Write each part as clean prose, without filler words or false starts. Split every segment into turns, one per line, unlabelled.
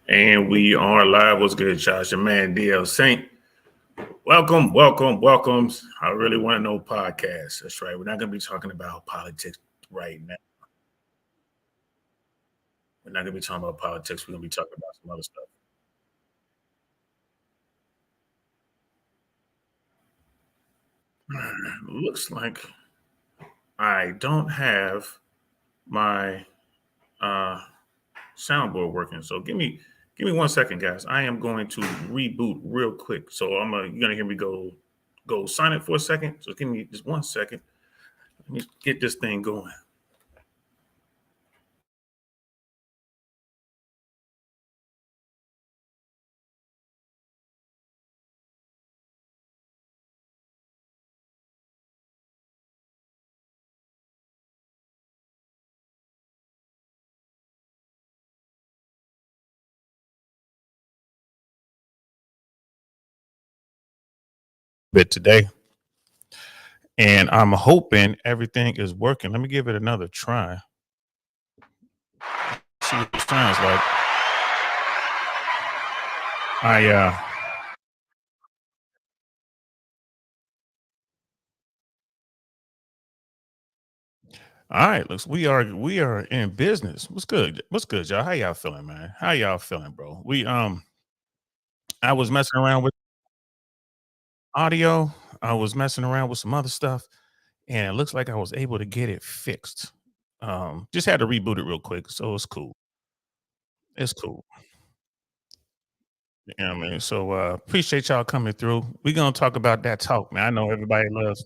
And we are live. What's good, Josh? Your man, DL Saint. Welcome. I really want to know podcast. That's right. We're not going to be talking about politics right now. We're not going to be talking about politics. We're going to be talking about some other stuff. Looks like I don't have my uh, soundboard working. So give me 1 second, guys. I am going to reboot real quick. So you're gonna hear me go silent for a second. So give me just 1 second. Let me get this thing going. Bit today, and I'm hoping everything is working. Let me give it another try. See what it sounds like. I All right, looks we are in business. What's good? What's good, y'all? How y'all feeling, man? How y'all feeling, bro? I was messing around with audio. I was messing around with some other stuff, and it looks like I was able to get it fixed. Just had to reboot it real quick, so it's cool. It's cool. You know what I mean? So appreciate y'all coming through. We're gonna talk about that talk, man. I know everybody loves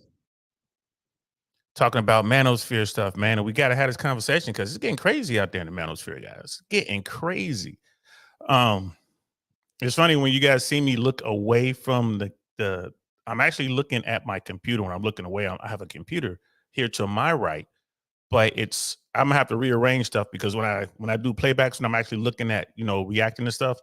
talking about manosphere stuff, man. And we gotta have this conversation because it's getting crazy out there in the manosphere, guys. It's getting crazy. Um, it's funny when you guys see me look away from the I'm actually looking at my computer when I'm looking away. I have a computer here to my right, but it's I'm gonna have to rearrange stuff because when I do playbacks and I'm actually looking at reacting to stuff,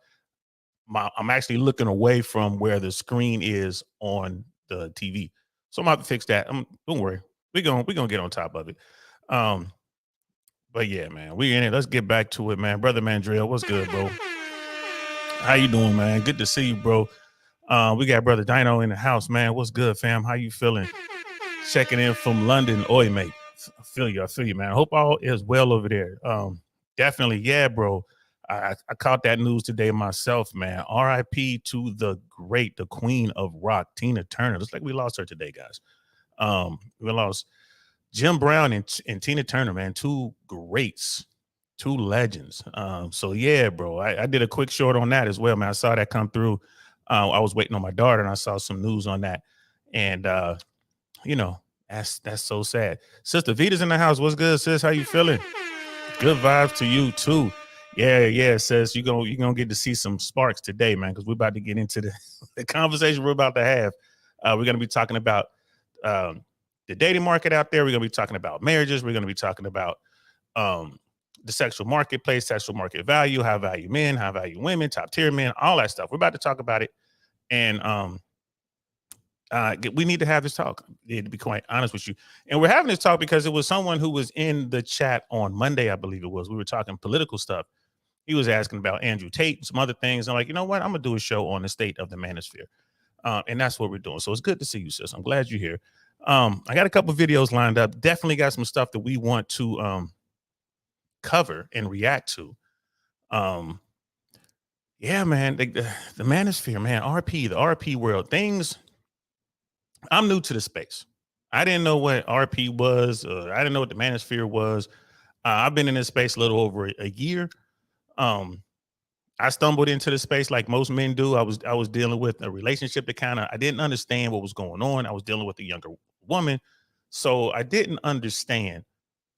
I'm actually looking away from where the screen is on the TV. So I'm gonna have to fix that. Don't worry, we're gonna get on top of it. Um, but yeah, man, we in it. Let's get back to it, man. Brother Mandrill, what's good, bro? How you doing, man? Good to see you, bro. We got brother Dino in the house, man. What's good, fam? How you feeling? Checking in from London. Oi, mate. I feel you, man. I hope all is well over there. Definitely, yeah, bro. I caught that news today myself, man. R.I.P. to the great, the queen of rock, Tina Turner. Looks like we lost her today, guys. We lost Jim Brown and Tina Turner, man. Two greats, two legends. So yeah, bro. I did a quick short on that as well, man. I saw that come through. I was waiting on my daughter, and I saw some news on that, and you know, that's so sad. Sister Vita's in the house. What's good, sis? How you feeling? Good vibes to you too. Yeah, sis. You gonna get to see some sparks today, man, because we're about to get into the conversation we're about to have. We're gonna be talking about um, the dating market out there. We're gonna be talking about marriages. We're gonna be talking about um, the sexual marketplace, sexual market value, high value men, high value women, top tier men, all that stuff. We're about to talk about it, and we need to have this talk, to be quite honest with you. And we're having this talk because it was someone who was in the chat on Monday, I believe it was. We were talking political stuff. He was asking about Andrew Tate and some other things. I'm like, you know what? I'm going to do a show on the state of the manosphere. And that's what we're doing. So it's good to see you, sis. I'm glad you're here. I got a couple videos lined up. Definitely got some stuff that we want to cover and react to. Um, yeah, man. The manosphere, man. RP, the RP world. Things I'm new to the space. I didn't know what RP was. I didn't know what the manosphere was. I've been in this space a little over a year. Um, I stumbled into the space like most men do. I was dealing with a relationship that I didn't understand what was going on. I was dealing with a younger woman, so I didn't understand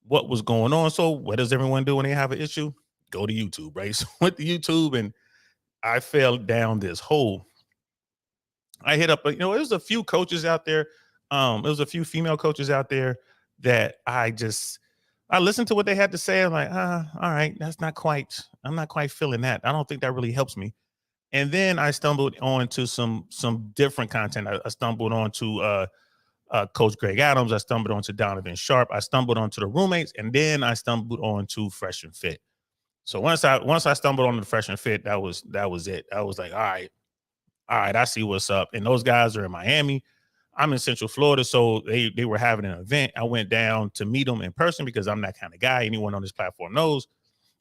what was going on. So what does everyone do when they have an issue? Go to YouTube, right? So I went to YouTube and I fell down this hole. I hit up, there's a few coaches out there. There was a few female coaches out there that I listened to what they had to say. I'm like, all right, I'm not quite feeling that. I don't think that really helps me. And then I stumbled onto some different content. I stumbled onto Coach Greg Adams. I stumbled onto Donovan Sharp. I stumbled onto the roommates, and then I stumbled onto Fresh and Fit. So once I stumbled on the Fresh and Fit, that was it. I was like, all right, I see what's up. And those guys are in Miami. I'm in Central Florida, so they were having an event. I went down to meet them in person because I'm that kind of guy. Anyone on this platform knows.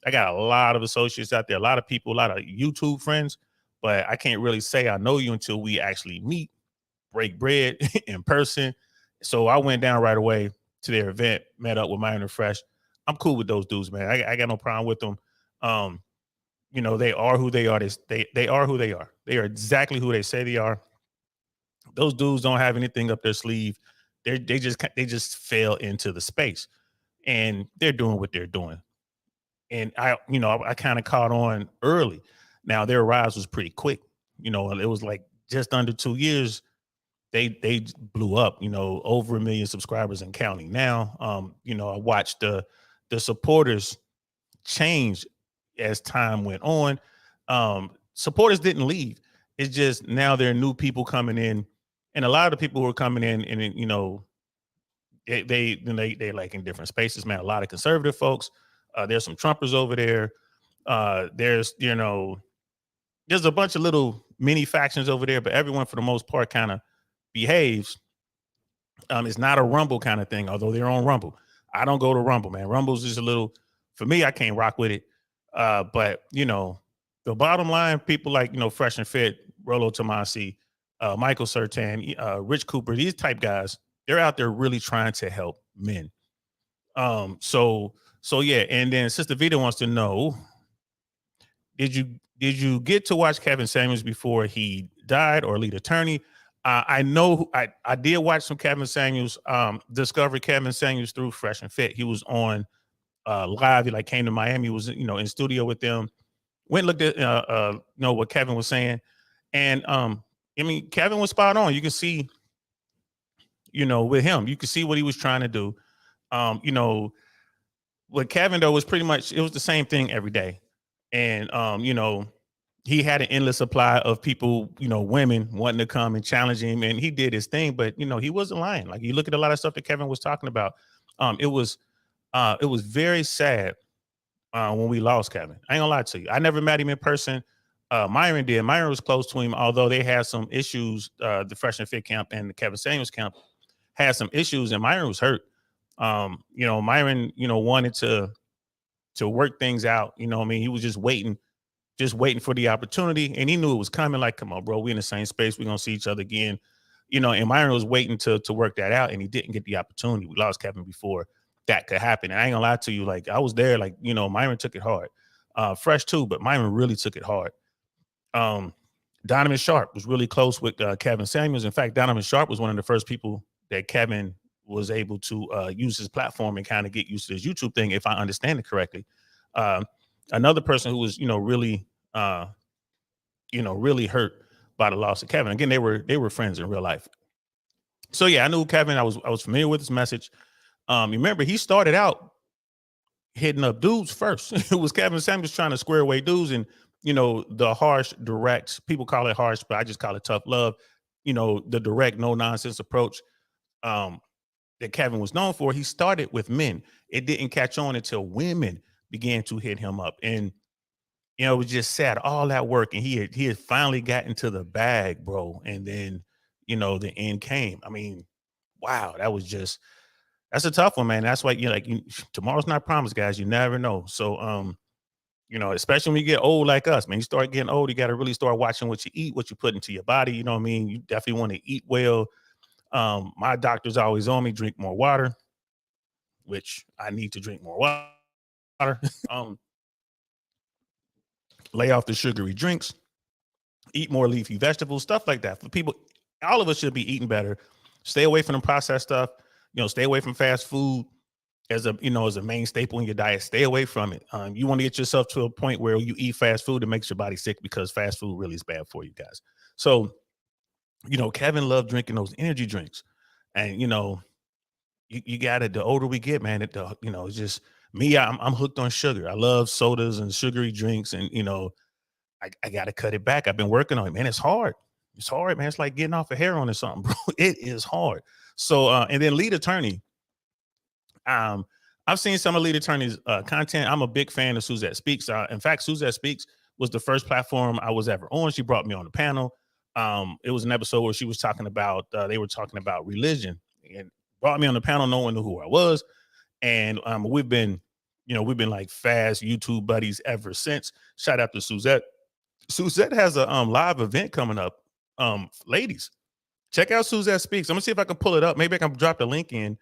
I got a lot of associates out there, a lot of people, a lot of YouTube friends, but I can't really say I know you until we actually meet, break bread in person. So I went down right away to their event, met up with Myron and Fresh. I'm cool with those dudes, man. I got no problem with them. Um, they are who they are. They are who they are. They are exactly who they say they are. Those dudes don't have anything up their sleeve. They just fell into the space, and they're doing what they're doing. And I kind of caught on early. Now their rise was pretty quick. It was like just under 2 years. They blew up. Over 1 million subscribers and counting. Now, I watched the supporters change as time went on. Supporters didn't leave. It's just now there are new people coming in, and a lot of the people who are coming in, and they like in different spaces. Man, a lot of conservative folks. There's some Trumpers over there. There's a bunch of little mini factions over there, but everyone for the most part kind of behaves. It's not a Rumble kind of thing, although they're on Rumble. I don't go to Rumble, man. Rumble's just a little, for me, I can't rock with it. But the bottom line, people like Fresh and Fit, Rolo Tomasi, Michael Sertan, Rich Cooper, these type guys, they're out there really trying to help men. So yeah, and then Sister Vita wants to know, did you get to watch Kevin Samuels before he died or lead attorney? I know I did watch some Kevin Samuels, discovered Kevin Samuels through Fresh and Fit. He was on live. He like came to Miami, was in studio with them. Went looked at what Kevin was saying, and I mean Kevin was spot on. You can see, with him, you can see what he was trying to do. With Kevin though was pretty much it was the same thing every day, and he had an endless supply of people, women wanting to come and challenge him, and he did his thing. But he wasn't lying. Like you look at a lot of stuff that Kevin was talking about. It was very sad when we lost Kevin. I ain't gonna lie to you. I never met him in person. Myron did. Myron was close to him, although they had some issues. The Fresh and Fit camp and the Kevin Samuels camp had some issues, and Myron was hurt. Myron, wanted to work things out. I mean, he was just waiting for the opportunity, and he knew it was coming. Like, come on, bro, we in the same space. We're gonna see each other again. And Myron was waiting to work that out, and he didn't get the opportunity. We lost Kevin before that could happen. And I ain't gonna lie to you, like I was there, like, Myron took it hard. Fresh too, but Myron really took it hard. Donovan Sharp was really close with Kevin Samuels. In fact, Donovan Sharp was one of the first people that Kevin was able to use his platform and kind of get used to his YouTube thing, if I understand it correctly. Another person who was, really hurt by the loss of Kevin. Again, they were friends in real life. So yeah, I knew Kevin. I was familiar with his message. Remember, he started out hitting up dudes first. It was Kevin Samuels trying to square away dudes, and the harsh, direct. People call it harsh, but I just call it tough love. The direct, no nonsense approach that Kevin was known for. He started with men. It didn't catch on until women began to hit him up, and it was just sad. All that work, and he had finally gotten to the bag, bro. And then the end came. I mean, wow, that's a tough one, man. That's why tomorrow's not promised, guys. You never know. So especially when you get old like us, man, you start getting old, you got to really start watching what you eat, what you put into your body. You know what I mean? You definitely want to eat well. My doctor's always on me, drink more water, which I need to drink more water. Lay off the sugary drinks, eat more leafy vegetables, stuff like that. For people, all of us should be eating better. Stay away from the processed stuff. Stay away from fast food as a main staple in your diet. Stay away from it. You want to get yourself to a point where you eat fast food that makes your body sick, because fast food really is bad for you guys. So, Kevin loved drinking those energy drinks, and you got it. The older we get, man, it's just me. I'm hooked on sugar. I love sodas and sugary drinks, and I got to cut it back. I've been working on it, man. It's hard. It's hard, man. It's like getting off a heroin or something, bro. It is hard. So, and then lead attorney. I've seen some of Lead Attorney's content. I'm a big fan of Suzette Speaks. In fact, Suzette Speaks was the first platform I was ever on. She brought me on the panel. It was an episode where she was talking about, they were talking about religion, and brought me on the panel. No one knew who I was. And we've been like fast YouTube buddies ever since. Shout out to Suzette. Suzette has a live event coming up. Ladies, check out Suzette Speaks. I'm gonna see if I can pull it up. Maybe I can drop the link in.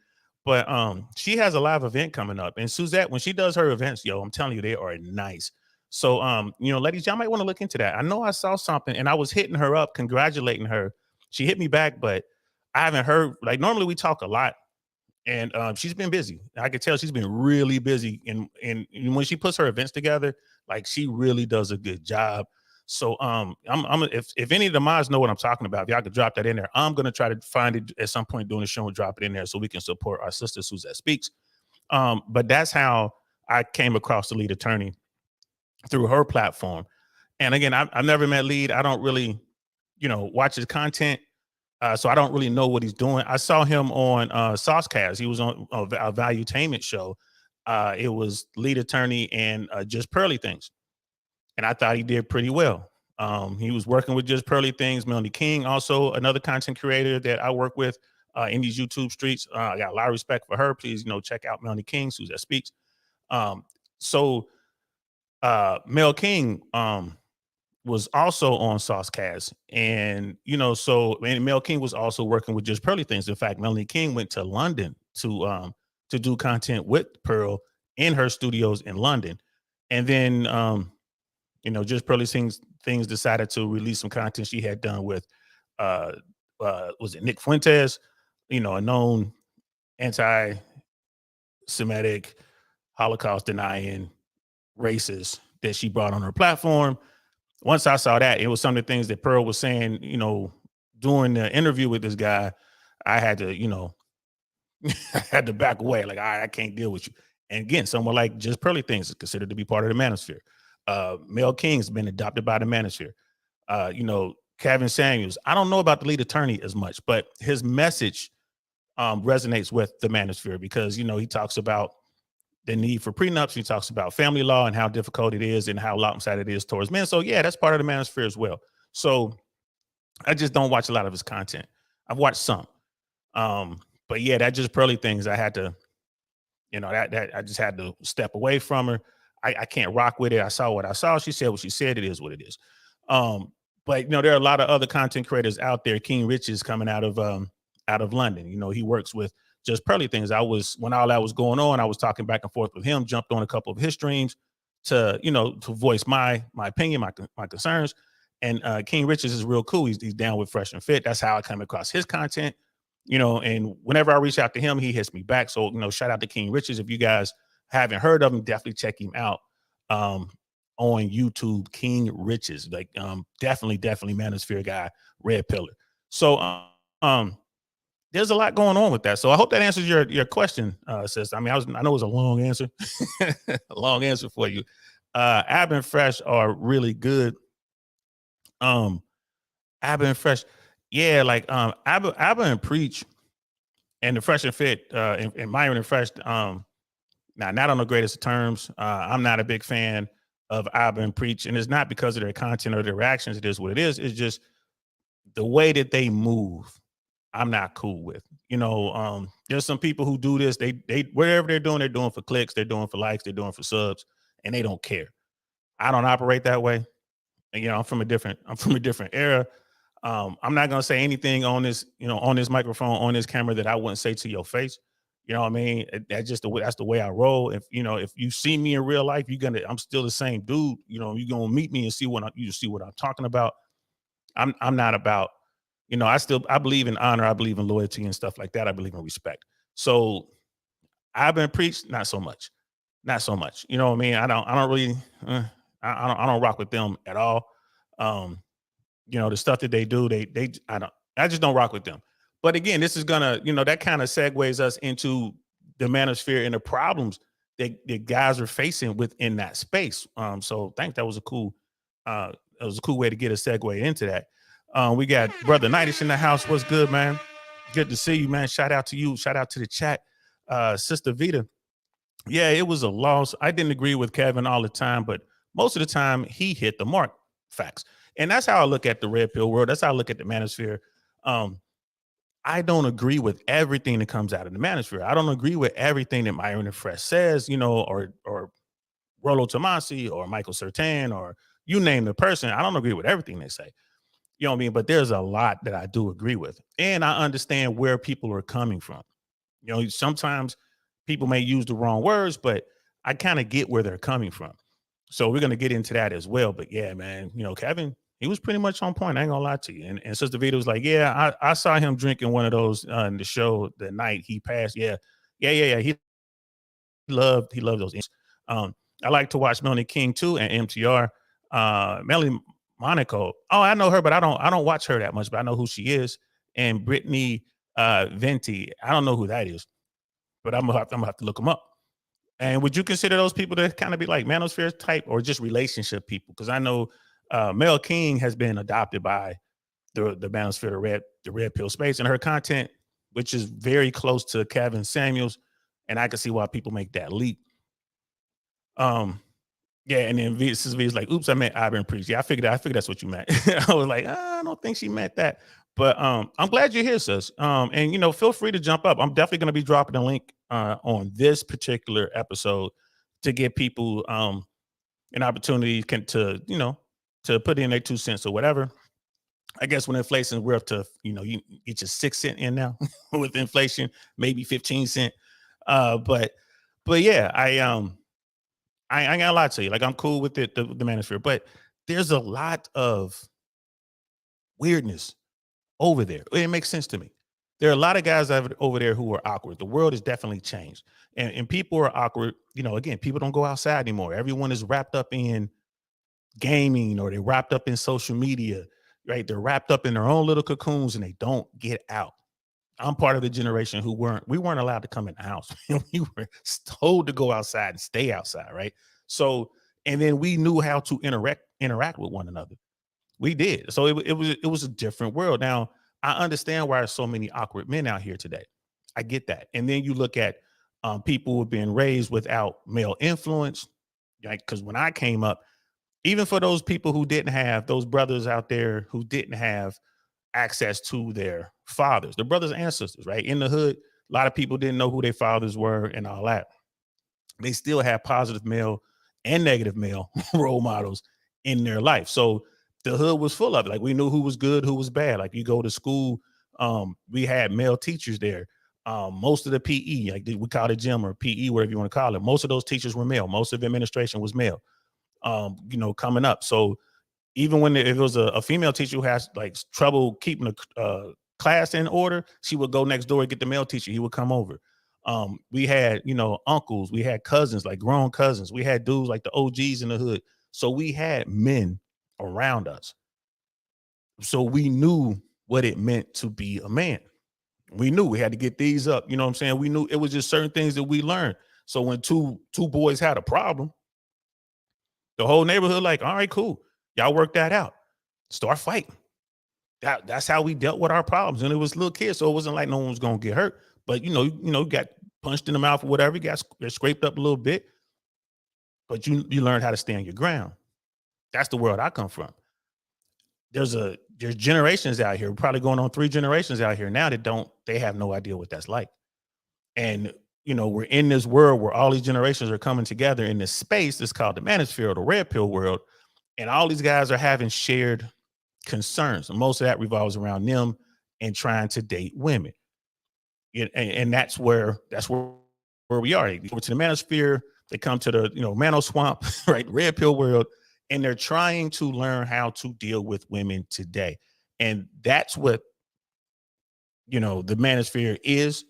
But she has a live event coming up. And Suzette, when she does her events, I'm telling you, they are nice. So ladies, y'all might want to look into that. I know I saw something and I was hitting her up, congratulating her. She hit me back, but I haven't heard. Like, normally we talk a lot, and she's been busy. I could tell she's been really busy. And when she puts her events together, like, she really does a good job. So I'm if any of the mods know what I'm talking about, if y'all could drop that in there, I'm gonna try to find it at some point during the show and drop it in there so we can support our sister Suzette Speaks. But that's how I came across the Lead Attorney, through her platform. And again, I've never met Lead. I don't really, watch his content. So I don't really know what he's doing. I saw him on Saucecast. He was on a Valuetainment show. It was Lead Attorney and Just Pearly Things. And I thought he did pretty well. He was working with Just Pearly Things. Melanie King, also another content creator that I work with in these YouTube streets. I got a lot of respect for her. Please, check out Melanie King, Suzette Speaks. So Mel King was also on Saucecast. And, and Mel King was also working with Just Pearly Things. In fact, Melanie King went to London to do content with Pearl in her studios in London. And then, Just Pearly Things decided to release some content she had done with, was it Nick Fuentes, a known anti-Semitic, Holocaust denying racist that she brought on her platform. Once I saw that, it was some of the things that Pearl was saying, during the interview with this guy. I had to, I had to back away. Like, I can't deal with you. And again, someone like Just Pearly Things is considered to be part of the Manosphere. Mel King's been adopted by the Manosphere. Kevin Samuels. I don't know about the Lead Attorney as much, but his message resonates with the Manosphere because, he talks about the need for prenups. He talks about family law and how difficult it is and how lopsided it is towards men. So yeah, that's part of the Manosphere as well. So I just don't watch a lot of his content. I've watched some. But yeah, that Just Pearly Things, I had to, that I just had to step away from her. I can't rock with it. I saw what I saw. She said what she said. It is what it is. But there are a lot of other content creators out there. King Rich is coming out of London. He works with Just Pearly Things. When all that was going on, I was talking back and forth with him, jumped on a couple of his streams to voice my opinion, my concerns. And King Richards is real cool. He's down with Fresh and Fit. That's how I come across his content. And whenever I reach out to him, he hits me back. So, shout out to King Richards. If you guys haven't heard of him, definitely check him out on YouTube. King Richards, like definitely Manosphere guy, red pillar. So there's a lot going on with that. So I hope that answers your question, sis. I mean, I know it was a long answer, a long answer for you. Ab and Fresh are really good. Ab and Fresh, yeah, like Abba and Preach and the Fresh and Fit, and Myron and Fresh. Now, not on the greatest of terms. I'm not a big fan of Abba and Preach, and it's not because of their content or their reactions. It is what it is. It's just the way that they move. I'm not cool with. There's some people who do this. They whatever they're doing for clicks, they're doing for likes, they're doing for subs, and they don't care. I don't operate that way. And, I'm from a different era. I'm not gonna say anything on this, on this microphone, on this camera that I wouldn't say to your face. You know what I mean? That's just that's the way I roll. If you see me in real life, I'm still the same dude. You're gonna meet me and see what I'm talking about. I'm not about, I believe in honor, I believe in loyalty and stuff like that. I believe in respect. So I've been preached, not so much. Not so much. You know what I mean? I don't really I don't rock with them at all. The stuff that they do, I just don't rock with them. But again, this is gonna, that kind of segues us into the Manosphere and the problems that guys are facing within that space. So I think that was a cool way to get a segue into that. We got Brother Knightish in the house. What's good, man? Good to see you, man. Shout out to you. Shout out to the chat. Sister Vita Yeah, it was a loss. I didn't agree with Kevin all the time, but most of the time he hit the mark. Facts. And that's how I look at the red pill world. That's how I look at the manosphere. Um, I don't agree with everything that comes out of the manosphere. I don't agree with everything that Myron and Fresh says, or Rollo Tomasi or Michael Sertan or you name the person. I don't agree with everything they say. You know what I mean? But there's a lot that I do agree with. And I understand where people are coming from. Sometimes people may use the wrong words, but I kind of get where they're coming from. So we're gonna get into that as well. But yeah, man, Kevin, he was pretty much on point. I ain't gonna lie to you. And Sister Vita was like, yeah, I saw him drinking one of those in the show the night he passed. Yeah, yeah. He loved those. I like to watch Melanie King too and MTR. Melanie Monaco. Oh, I know her, but I don't watch her that much, but I know who she is. And Brittany Venti. I don't know who that is, but I'm gonna have to look them up. And would you consider those people to kind of be like manosphere type or just relationship people? Because I know Mel King has been adopted by the manosphere, the red pill space, and her content, which is very close to Kevin Samuels, and I can see why people make that leap. Um, yeah, and then Sister V is like, "Oops, I meant Ivan Priest." Yeah, I figured that's what you meant. I was like, I don't think she meant that. But I'm glad you're here, sis. And feel free to jump up. I'm definitely going to be dropping a link on this particular episode to give people an opportunity to put in their 2 cents or whatever. I guess when inflation, we're up to you get your 6 cent in now with inflation, maybe 15 cent. But yeah, I ain't gonna lie to you. Like I'm cool with it, the manosphere, but there's a lot of weirdness over there. It makes sense to me. There are a lot of guys over there who are awkward. The world has definitely changed, and people are awkward. Again, people don't go outside anymore. Everyone is wrapped up in gaming, or they're wrapped up in social media, right? They're wrapped up in their own little cocoons, and they don't get out. I'm part of the generation who we weren't allowed to come in the house. We were told to go outside and stay outside, right? So, and then we knew how to interact with one another. We did. So it was a different world. Now, I understand why there's so many awkward men out here today. I get that. And then you look at people who have been raised without male influence, like because when I came up, even for those people who didn't have those brothers out there who didn't have access to their fathers, their brothers and sisters, right? In the hood, a lot of people didn't know who their fathers were and all that. They still have positive male and negative male role models in their life. So the hood was full of it. Like we knew who was good, who was bad. Like you go to school, we had male teachers there. Most of the PE, like we call it gym or PE, whatever you want to call it, most of those teachers were male. Most of the administration was male. Coming up. So even when if it was a female teacher who has like trouble keeping the class in order, she would go next door and get the male teacher. He would come over. We had uncles, we had cousins, like grown cousins. We had dudes like the OGs in the hood. So we had men around us. So we knew what it meant to be a man. We knew we had to get these up. You know what I'm saying? We knew it was just certain things that we learned. So when two boys had a problem, the whole neighborhood like, all right, cool, y'all work that out. Start fighting. That's how we dealt with our problems. And it was little kids, so it wasn't like no one was gonna get hurt. But got punched in the mouth or whatever, got scraped up a little bit, but you learned how to stand your ground. That's the world I come from. There's generations out here, probably going on 3 generations out here now that they have no idea what that's like. And we're in this world where all these generations are coming together in this space that's called the manosphere or the red pill world. And all these guys are having shared concerns. And most of that revolves around them and trying to date women. And that's where we are. They go to the manosphere, they come to the mano swamp, right? Red pill world, and they're trying to learn how to deal with women today. And that's what the manosphere is.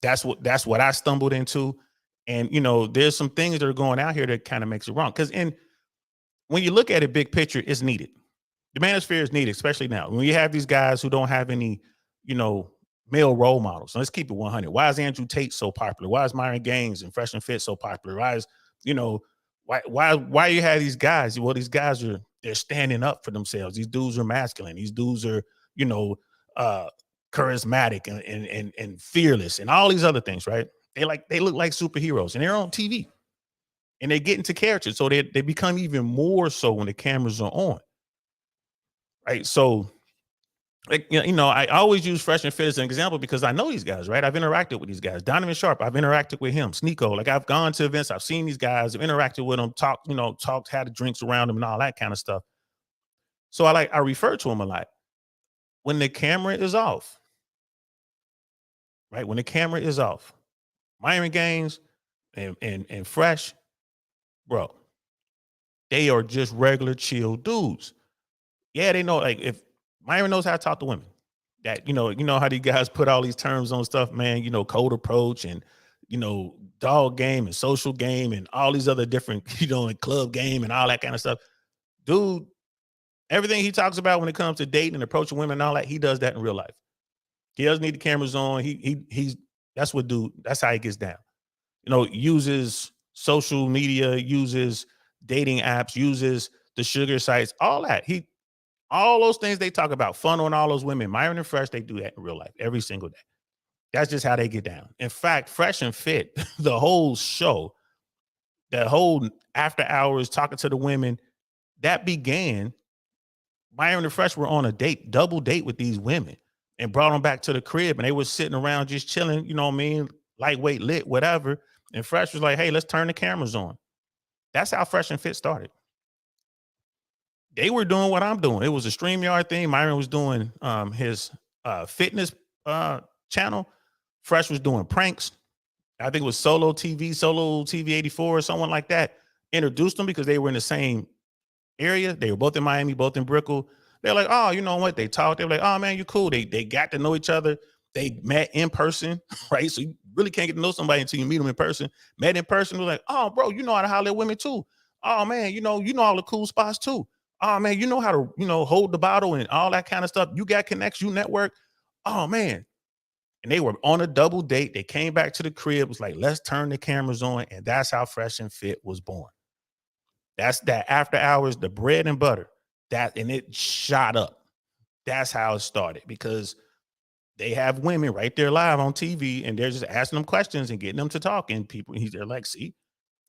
That's what I stumbled into. And there's some things that are going out here that kind of makes it wrong. Because when you look at it big picture, it's needed. The manosphere is needed, especially now when you have these guys who don't have any, you know, male role models. So let's keep it 100. Why is Andrew Tate so popular? Why is Myron Gaines and Fresh and Fit so popular? Why is, you know, why you have these guys? Well, these guys they're standing up for themselves. These dudes are masculine. These dudes are, you know, uh charismatic and fearless and all these other things, right? They look like superheroes, and they're on TV, and they get into character, so they become even more so when the cameras are on, right? So, like, I always use Fresh and Fit as an example because I know these guys, right? I've interacted with these guys. Donovan Sharp, I've interacted with him. Sneeko, like I've gone to events, I've seen these guys, I've interacted with them, talked, had the drinks around them, and all that kind of stuff. So I refer to them a lot when the camera is off, right? When the camera is off, Myron Gaines and Fresh, bro, they are just regular chill dudes. Yeah, they know, like, if Myron knows how to talk to women. That, how these guys put all these terms on stuff, man, cold approach and dog game and social game and all these other different, and club game and all that kind of stuff. Dude, everything he talks about when it comes to dating and approaching women and all that, he does that in real life. He doesn't need the cameras on. He's that's how he gets down. Uses social media, uses dating apps, uses the sugar sites, all that. All those things they talk about, funnel and all those women, Myron and Fresh, they do that in real life every single day. That's just how they get down. In fact, Fresh and Fit, the whole show, that whole after hours talking to the women, that began. Myron and Fresh were on a double date with these women, and brought them back to the crib, and they were sitting around just chilling, you know what I mean? Lightweight, lit, whatever. And Fresh was like, hey, let's turn the cameras on. That's how Fresh and Fit started. They were doing what I'm doing. It was a StreamYard thing. Myron was doing his fitness channel. Fresh was doing pranks. I think it was Solo TV 84 or someone like that. Introduced them because they were in the same area. They were both in Miami, both in Brickell. They're like, oh, you know what? They talked. They were like, oh man, you cool. They got to know each other. They met in person, right? So you really can't get to know somebody until you meet them in person. Met in person, was like, oh, bro, you know how to holler at women too. Oh man, you know all the cool spots too. Oh man, you know how to, hold the bottle and all that kind of stuff. You got connects, you network. Oh man. And they were on a double date. They came back to the crib, was like, let's turn the cameras on. And that's how Fresh and Fit was born. That's that after hours, the bread and butter. And it shot up. That's how it started, because they have women right there live on TV, and they're just asking them questions and getting them to talk. And they're like, see,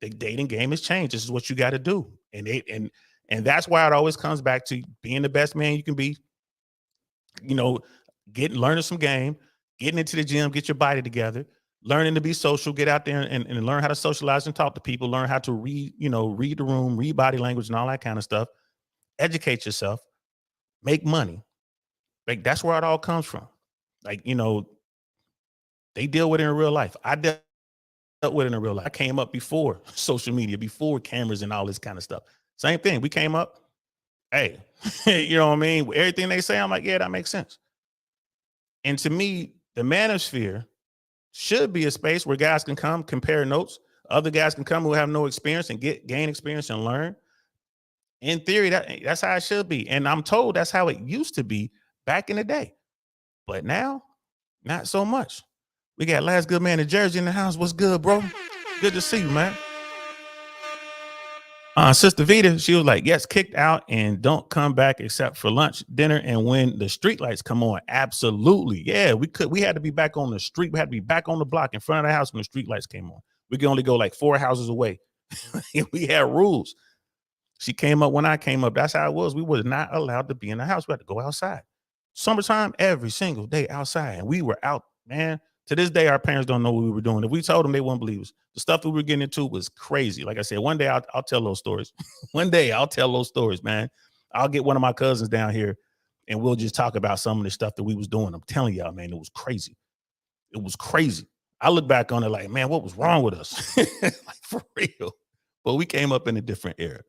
the dating game has changed. This is what you got to do. And that's why it always comes back to being the best man you can be, learning some game, getting into the gym, get your body together, learning to be social, get out there and learn how to socialize and talk to people, learn how to read the room, read body language and all that kind of stuff, educate yourself, make money. Like, that's where it all comes from. Like, they deal with it in real life. I dealt with it in real life. I came up before social media, before cameras and all this kind of stuff. Same thing. We came up, hey, you know what I mean? Everything they say, I'm like, yeah, that makes sense. And to me, the manosphere should be a space where guys can come, compare notes. Other guys can come who have no experience and gain experience and learn. In theory, that's how it should be. And I'm told that's how it used to be back in the day. But now, not so much. We got Last Good Man in Jersey in the house. What's good, bro? Good to see you, man. Sister Vita, she was like, yes, kicked out and don't come back except for lunch, dinner, and when the street lights come on. Absolutely. Yeah, we had to be back on the street. We had to be back on the block in front of the house when the street lights came on. We could only go like 4 houses away. We had rules. She came up when I came up. That's how it was. We were not allowed to be in the house. We had to go outside. Summertime, every single day outside. And we were out, man. To this day, our parents don't know what we were doing. If we told them, they wouldn't believe us. The stuff that we were getting into was crazy. Like I said, one day I'll tell those stories. One day I'll tell those stories, man. I'll get one of my cousins down here and we'll just talk about some of the stuff that we was doing. I'm telling y'all, man, it was crazy. It was crazy. I look back on it like, man, what was wrong with us? Like, for real. But we came up in a different era.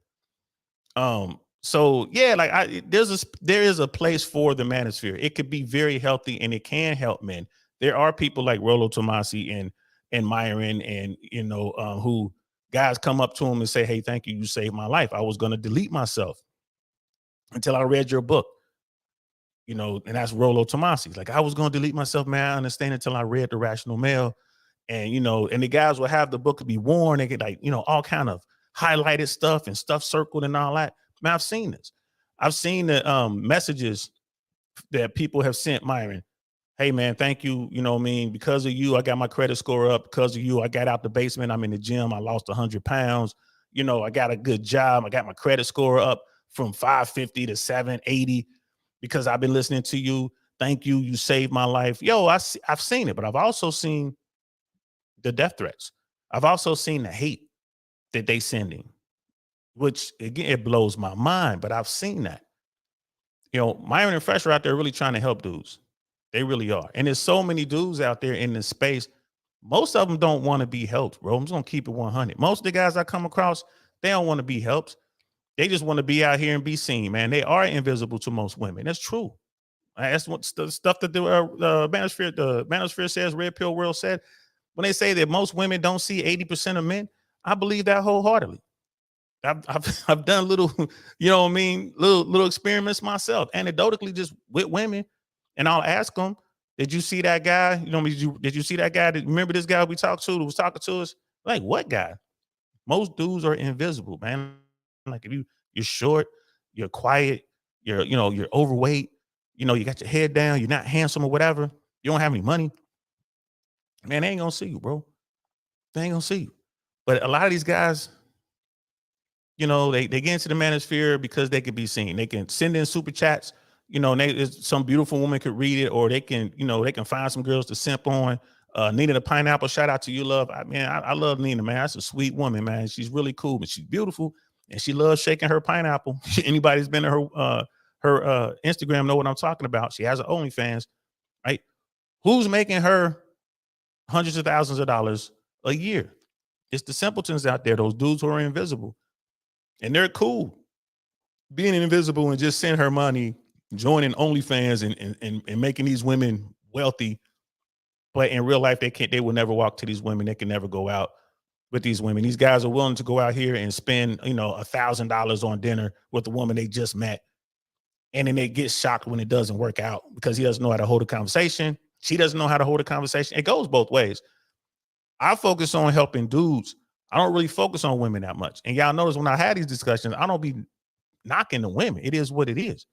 So yeah, like there is a place for the manosphere. It could be very healthy and it can help men. There are people like Rollo Tomasi and Myron and who guys come up to him and say, hey, thank you, you saved my life. I was going to delete myself until I read your book. And that's Rollo Tomasi. Like, I was going to delete myself, man. I understand, until I read The Rational Male. And and the guys will have the book to be worn. They get like, all kind of highlighted stuff and stuff circled and all that. Man, I've seen this. I've seen the messages that people have sent Myron Hey man, thank you. You know what I mean? Because of you, I got my credit score up. Because of you, I got out the basement. I'm in the gym. I lost 100 pounds. You know, I got a good job. I got my credit score up from 550 to 780 because I've been listening to you. Thank you. You saved my life. Yo, I've seen it, but I've also seen the death threats. I've also seen the hate that they sending, which again, it blows my mind, but I've seen that. You know, Myron and Fresh are out there really trying to help dudes. They really are. And there's so many dudes out there in this space. Most of them don't want to be helped, bro. I'm just gonna keep it 100. Most of the guys I come across, they don't want to be helped. They just want to be out here and be seen, man. They are invisible to most women. That's true. That's what the stuff that the manosphere says, Red Pill World said. When they say that most women don't see 80% of men, I believe that wholeheartedly. I've done little, you know what I mean, little experiments myself, anecdotally, just with women, and I'll ask them, "Did you see that guy? You know, did you see that guy? Remember this guy we talked to that was talking to us? Like what guy? Most dudes are invisible, man. Like if you're short, you're quiet, you're overweight, you got your head down, you're not handsome or whatever, you don't have any money, man, they ain't gonna see you, bro. They ain't gonna see you. But a lot of these guys, they get into the manosphere because they can be seen. They can send in super chats, and some beautiful woman could read it, or they can find some girls to simp on. Nina the Pineapple, shout out to you, love. I love Nina, man. That's a sweet woman, man. She's really cool, but she's beautiful, and she loves shaking her pineapple. Anybody's been to her Instagram know what I'm talking about. She has an OnlyFans, right? Who's making her hundreds of thousands of dollars a year? It's the simpletons out there, those dudes who are invisible, and they're cool being invisible and just send her money, joining OnlyFans and making these women wealthy. But in real life, they will never walk to these women. They can never go out with these women. These guys are willing to go out here and spend, $1,000 on dinner with the woman they just met. And then they get shocked when it doesn't work out because he doesn't know how to hold a conversation. She doesn't know how to hold a conversation. It goes both ways. I focus on helping dudes. I don't really focus on women that much. And y'all notice when I had these discussions, I don't be knocking the women. It is what it is.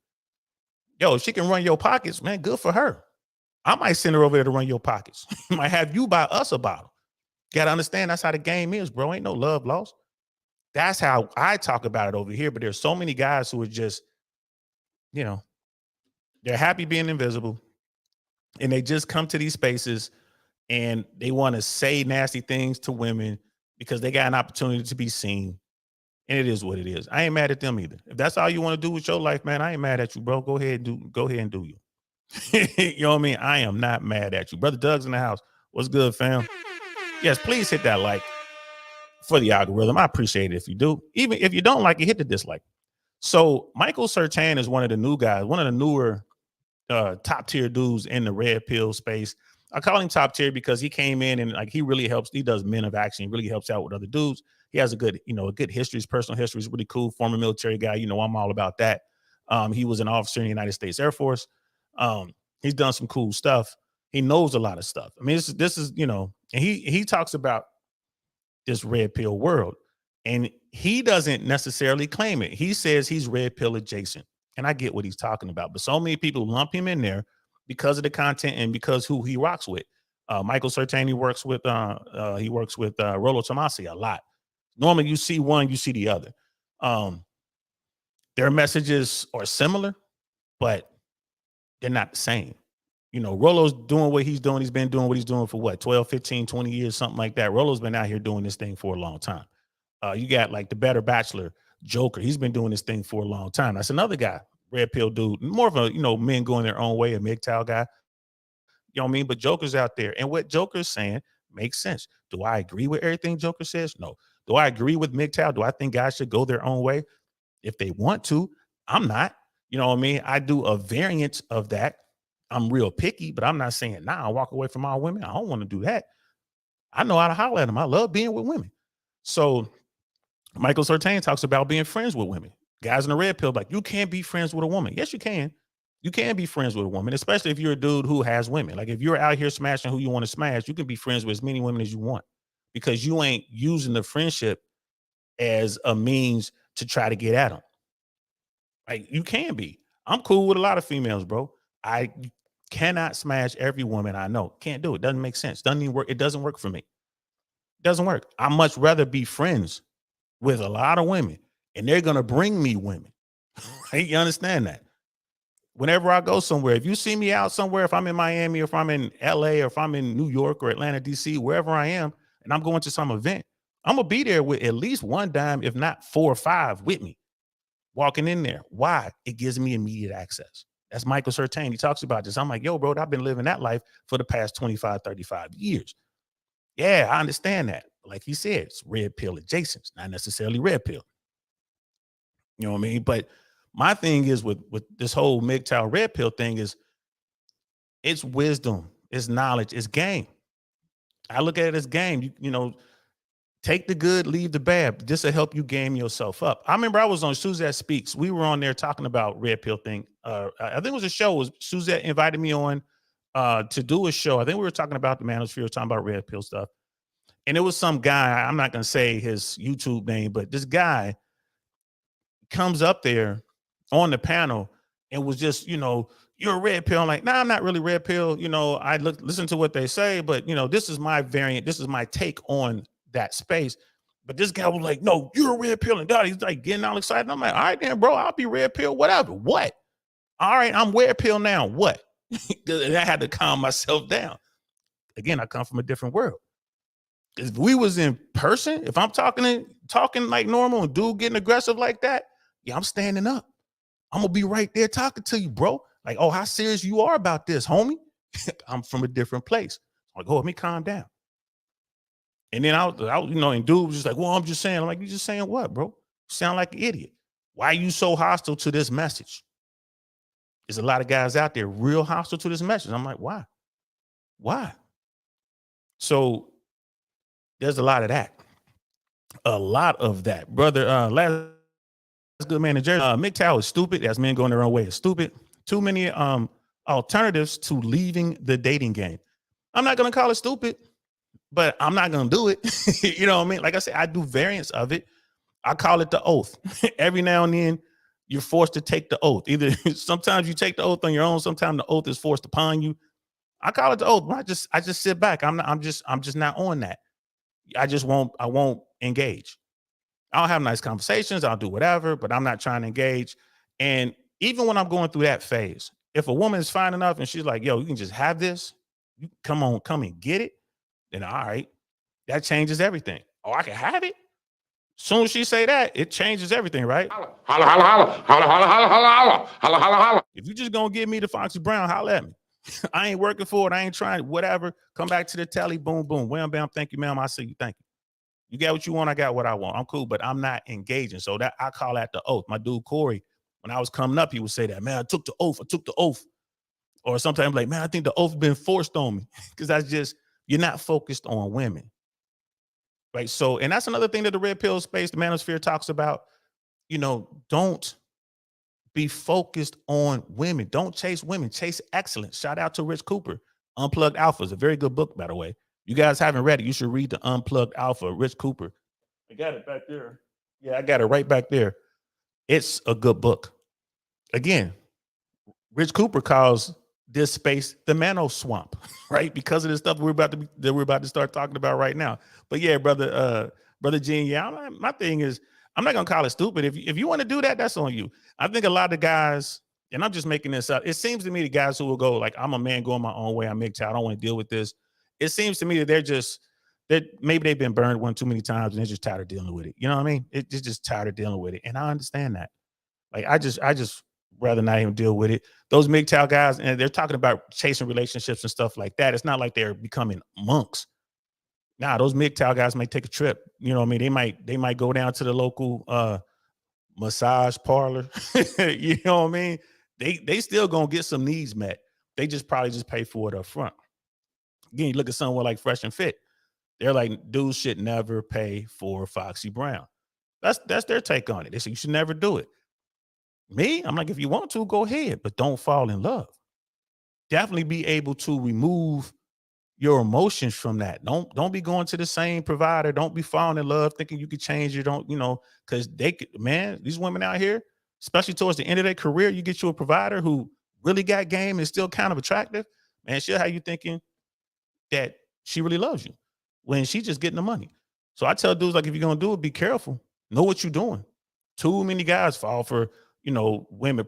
Yo, if she can run your pockets, man, good for her. I might send her over there to run your pockets. Might have you buy us a bottle. Got to understand that's how the game is, bro. Ain't no love lost. That's how I talk about it over here. But there's so many guys who are just, you know, they're happy being invisible, and they just come to these spaces and they want to say nasty things to women because they got an opportunity to be seen. And it is what it is. I ain't mad at them either. If that's all you want to do with your life, man, I ain't mad at you, bro. Go ahead and do you. You know what I mean? I am not mad at you. Brother Doug's in the house. What's good, fam? Yes, please hit that like for the algorithm. I appreciate it if you do. Even if you don't like it, hit the dislike. So Michael Sertan is one of the new guys, one of the newer top tier dudes in the red pill space. I call him top tier because he came in and like he really helps. He does men of action. He really helps out with other dudes. He has a good history. His personal history is really cool. Former military guy. I'm all about that. He was an officer in the United States Air Force. He's done some cool stuff. He knows a lot of stuff. I mean, this is and he talks about this red pill world, and he doesn't necessarily claim it. He says he's red pill adjacent, and I get what he's talking about. But so many people lump him in there because of the content and because who he rocks with. Michael Sertan, he works with Rollo Tomasi a lot. Normally, you see one, you see the other. Their messages are similar, but they're not the same. Rollo's doing what he's doing. He's been doing what he's doing for what, 12, 15, 20 years, something like that. Rollo's been out here doing this thing for a long time. You got like the Better Bachelor, Joker. He's been doing this thing for a long time. That's another guy, red pill dude, more of a, men going their own way, a MGTOW guy. You know what I mean? But Joker's out there. And what Joker's saying makes sense. Do I agree with everything Joker says? No. Do I agree with MGTOW? Do I think guys should go their own way? If they want to, I'm not. You know what I mean? I do a variant of that. I'm real picky, but I'm not saying, nah, I'll walk away from all women. I don't want to do that. I know how to holler at them. I love being with women. So Michael Sertan talks about being friends with women. Guys in the red pill, like, you can't be friends with a woman. Yes, you can. You can be friends with a woman, especially if you're a dude who has women. Like, if you're out here smashing who you want to smash, you can be friends with as many women as you want because you ain't using the friendship as a means to try to get at them. Like, you can be. I'm cool with a lot of females, bro. I Cannot smash every woman I know. Can't do it. Doesn't make sense. Doesn't even work. It doesn't work for me. Doesn't work. I much rather be friends with a lot of women, and they're gonna bring me women. You understand that? Whenever I go somewhere, if you see me out somewhere, if I'm in Miami, or if I'm in LA, or if I'm in New York or Atlanta, DC, wherever I am, and I'm going to some event, I'm gonna be there with at least one dime, if not 4 or 5 with me, walking in there. Why? It gives me immediate access. That's Michael Certain. He talks about this. I'm like, yo, bro, I've been living that life for the past 25, 35 years. Yeah, I understand that. Like he said, it's red pill adjacent, it's not necessarily red pill. You know what I mean? But my thing is with this whole MGTOW red pill thing is it's wisdom, it's knowledge, it's game. I look at it as game. You know, take the good, leave the bad. This will help you game yourself up. I remember I was on Suzette Speaks. We were on there talking about red pill thing. I think it was a show. It was Suzette invited me on to do a show. I think we were talking about the manosphere, talking about red pill stuff. And it was some guy, I'm not going to say his YouTube name, but this guy comes up there on the panel and was just, you know, you're a red pill. I'm like, nah, I'm not really red pill. You know, I listen to what they say, but you know, this is my variant. This is my take on that space. But this guy was like, no, you're a red pill. And God, he's like getting all excited. I'm like, all right, then, bro, I'll be red pill, whatever. What? All right, I'm red pill now. What? And I had to calm myself down. Again, I come from a different world. If we was in person, if I'm talking like normal and dude getting aggressive like that, yeah, I'm standing up. I'm gonna be right there talking to you, bro. Like, oh, how serious you are about this, homie? I'm from a different place. I'm like, oh, let me calm down. And then I was, you know, and dude was just like, well, I'm just saying. I'm like, you just saying what, bro? You sound like an idiot. Why are you so hostile to this message? There's a lot of guys out there real hostile to this message. I'm like, why? Why? So there's a lot of that. A lot of that, brother. Last good man in Jersey. MGTOW is stupid. As men going their own way is stupid. Too many alternatives to leaving the dating game. I'm not gonna call it stupid, but I'm not gonna do it. You know what I mean? Like I said, I do variants of it. I call it the oath. Every now and then, you're forced to take the oath. Either sometimes you take the oath on your own. Sometimes the oath is forced upon you. I call it the oath. I just sit back. I'm just not on that. I won't engage. I'll have nice conversations. I'll do whatever, but I'm not trying to engage. And even when I'm going through that phase, if a woman is fine enough and she's like, yo, you can just have this, you come and get it, then all right, that changes everything. Oh, I can have it? As soon as she say that, it changes everything, right? Holla, holla, holla, holla, holla, holla, holla, holla, holla, holla. If you just gonna give me the Foxy Brown, holla at me. I ain't working for it. I ain't trying, whatever. Come back to the telly, boom, boom, wham, bam, thank you, ma'am. I see you, thank you. You got what you want, I got what I want. I'm cool, but I'm not engaging. So that I call that the oath. My dude Corey, when I was coming up, he would say that, man, I took the oath. Or sometimes like, man, I think the oath been forced on me. Because that's just, you're not focused on women. Right. So, and that's another thing that the red pill space, the manosphere talks about, you know, don't be focused on women. Don't chase women, chase excellence. Shout out to Rich Cooper. Unplugged Alpha is a very good book, by the way. You guys haven't read it, you should read the Unplugged Alpha, Rich Cooper. I got it back there. Yeah, I got it right back there. It's a good book. Again, Rich Cooper calls this space the Mano Swamp, right? Because of the stuff we're about to start talking about right now. But yeah, brother Gene, yeah, my thing is, I'm not gonna call it stupid. If you want to do that, that's on you. I think a lot of guys, and I'm just making this up. It seems to me the guys who will go like, I'm a man going my own way. I'm MGTOW. I don't want to deal with this. It seems to me that maybe they've been burned one too many times and they're just tired of dealing with it. You know what I mean? It's just tired of dealing with it, and I understand that. Like I just rather not even deal with it. Those MGTOW guys, and they're talking about chasing relationships and stuff like that. It's not like they're becoming monks. Nah, those MGTOW guys might take a trip. You know what I mean? They might go down to the local massage parlor. You know what I mean? They still gonna get some needs met. They just probably just pay for it up front. Again, you look at someone like Fresh and Fit. They're like, dudes should never pay for Foxy Brown. That's their take on it. They say you should never do it. Me, I'm like, if you want to, go ahead, but don't fall in love. Definitely be able to remove your emotions from that. Don't be going to the same provider. Don't be falling in love thinking you could change it. Don't, you know, because they could, man, these women out here, especially towards the end of their career, you get you a provider who really got game and still kind of attractive, man, she'll have you thinking that she really loves you when she's just getting the money. So I tell dudes, like, if you're gonna do it, be careful. Know what you're doing. Too many guys fall for, women,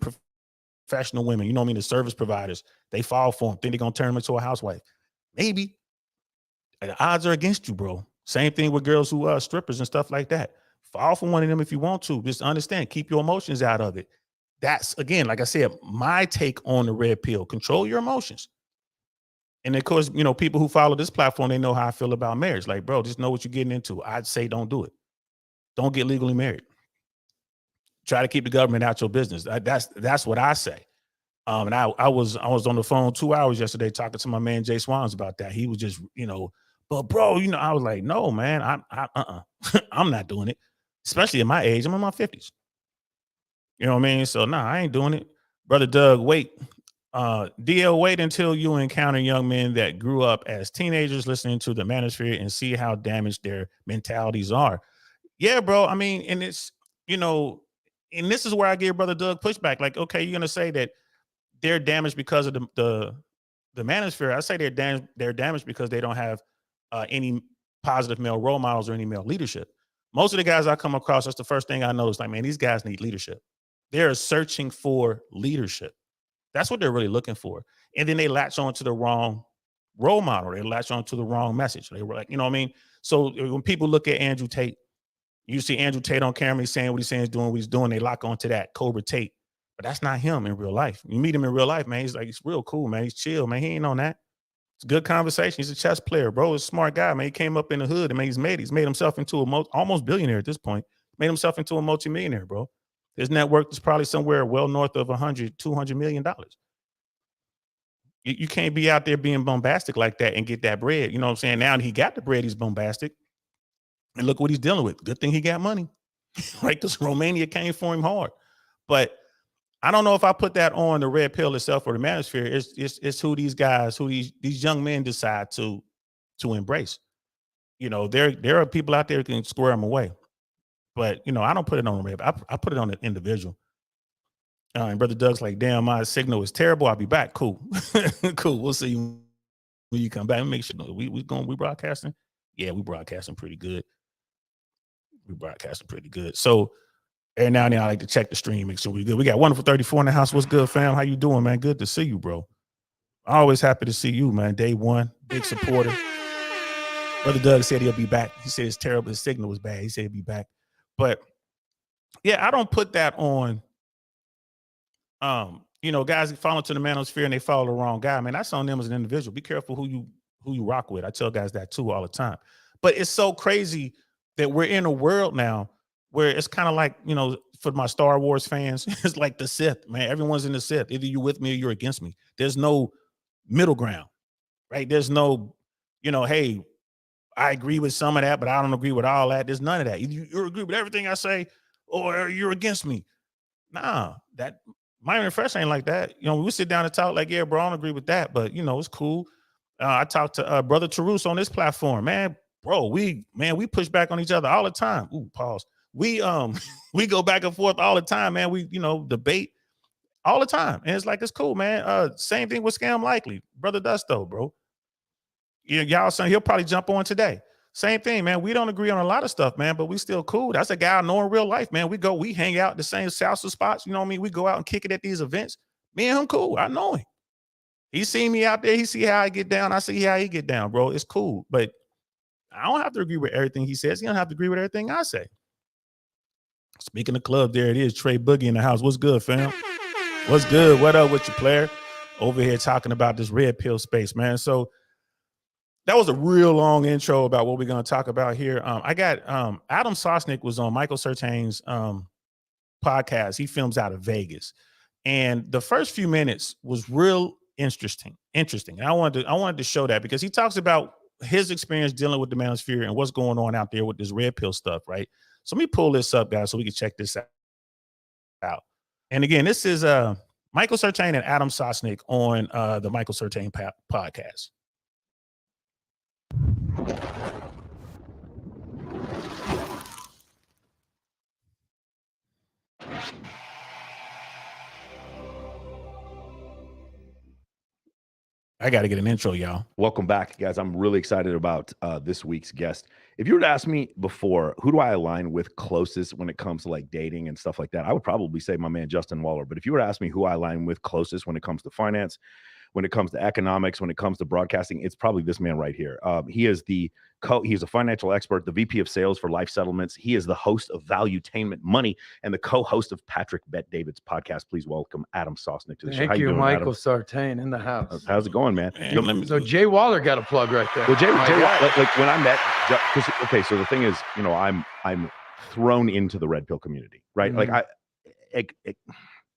professional women, you know what I mean, the service providers. They fall for them, think they're gonna turn them into a housewife. Maybe the odds are against you, bro. Same thing with girls who are strippers and stuff like that. Fall for one of them if you want to. Just understand, keep your emotions out of it. That's, again, like I said, my take on the red pill. Control your emotions. And of course, people who follow this platform, they know how I feel about marriage. Like, bro, just know what you're getting into. I'd say don't do it. Don't get legally married. Try to keep the government out your business. That's what I say. And I was on the phone 2 hours yesterday talking to my man Jay Swans about that. He was just, but bro, I was like, no, man, I'm not doing it. Especially at my age, I'm in my 50s. You know what I mean? So nah, I ain't doing it. Brother Doug, wait. DL, wait until you encounter young men that grew up as teenagers listening to the Manosphere and see how damaged their mentalities are. Yeah, bro. I mean, and it's, and this is where I give Brother Doug pushback. Like, okay, you're gonna say that they're damaged because of the Manosphere. I say they're damaged because they don't have any positive male role models or any male leadership. Most of the guys I come across, that's the first thing I notice. Like, man, these guys need leadership. They're searching for leadership. That's what they're really looking for. And then they latch on to the wrong role model. They latch on to the wrong message. They were like, you know what I mean? So when people look at Andrew Tate, you see Andrew Tate on camera, he's saying what he's saying, he's doing what he's doing. They lock onto that Cobra Tate. But that's not him in real life. You meet him in real life, man. He's real cool, man. He's chill, man. He ain't on that. It's a good conversation. He's a chess player, bro. He's a smart guy, man. He came up in the hood and he's made himself into almost billionaire at this point. Made himself into a multimillionaire, bro. His net worth is probably somewhere well north of $200 million. You can't be out there being bombastic like that and get that bread. You know what I'm saying? Now he got the bread, he's bombastic. And look what he's dealing with. Good thing he got money, right? Because Romania came for him hard. But I don't know if I put that on the red pill itself or the Manosphere. It's who these guys, who these young men decide to embrace. There are people out there who can square them away. But I don't put it on the red. I put it on the individual. And Brother Doug's like, damn, my signal is terrible. I'll be back. Cool. Cool. We'll see you when you come back. Make sure we broadcasting. Yeah, we broadcasting pretty good. So every now and then I like to check the stream, make sure we good. We got Wonderful 34 in the house. What's good, fam? How you doing, man? Good to see you, bro. Always happy to see you, man. Day one, big supporter. Brother Doug said he'll be back. He said it's terrible. His signal was bad. He said he'll be back. But yeah, I don't put that on. Guys follow to the Manosphere and they follow the wrong guy, man. That's on them as an individual. Be careful who you rock with. I tell guys that too all the time. But it's so crazy that we're in a world now where it's kind of like, for my Star Wars fans, it's like the Sith, man. Everyone's in the Sith. Either you're with me or you're against me. There's no middle ground, right? There's no, hey, I agree with some of that, but I don't agree with all that. There's none of that. Either you agree with everything I say or you're against me. Nah, that Myron Fresh ain't like that. We sit down and talk like, yeah, bro, I don't agree with that, but it's cool. I talked to Brother Tarus on this platform, man. Bro, we push back on each other all the time. Ooh, pause. We we go back and forth all the time, man. We debate all the time, and it's like it's cool, man. Same thing with Scam Likely, Brother Dusto, bro. Y'all saying he'll probably jump on today. Same thing, man. We don't agree on a lot of stuff, man, but we still cool. That's a guy I know in real life, man. We hang out at the same salsa spots. You know what I mean? We go out and kick it at these events. Me and him cool. I know him. He see me out there. He see how I get down. I see how he get down, bro. It's cool. But I don't have to agree with everything he says. He don't have to agree with everything I say. Speaking of club, there it is. Trey Boogie in the house. What's good, fam? What's good? What up with you, player? Over here talking about this red pill space, man. So that was a real long intro about what we're going to talk about here. I got Adam Sosnick was on Michael Surtain's podcast. He films out of Vegas. And the first few minutes was real interesting. And I wanted to show that because he talks about his experience dealing with the Manosphere and what's going on out there with this red pill stuff, right? So let me pull this up, guys, so we can check this out. And again, this is Michael Surtain and Adam Sosnick on the Michael Surtain podcast. I got to get an intro, y'all.
Welcome back, guys. I'm really excited about this week's guest. If you were to ask me before, who do I align with closest when it comes to like dating and stuff like that, I would probably say my man Justin Waller. But if you were to ask me who I align with closest when it comes to finance, when it comes to economics, when it comes to broadcasting, it's probably this man right here. He is he's a financial expert, the VP of sales for Life Settlements. He is the host of Valuetainment Money and the co-host of Patrick Bet David's podcast. Please welcome Adam Sosnick to the show.
Thank
How you doing,
Michael
Adam?
Sartain in the house.
How's it going, man?
So Jay Waller got a plug right there.
Well, Jay like when I met, okay, so the thing is, I'm thrown into the red pill community, right?
Mm-hmm.
Like it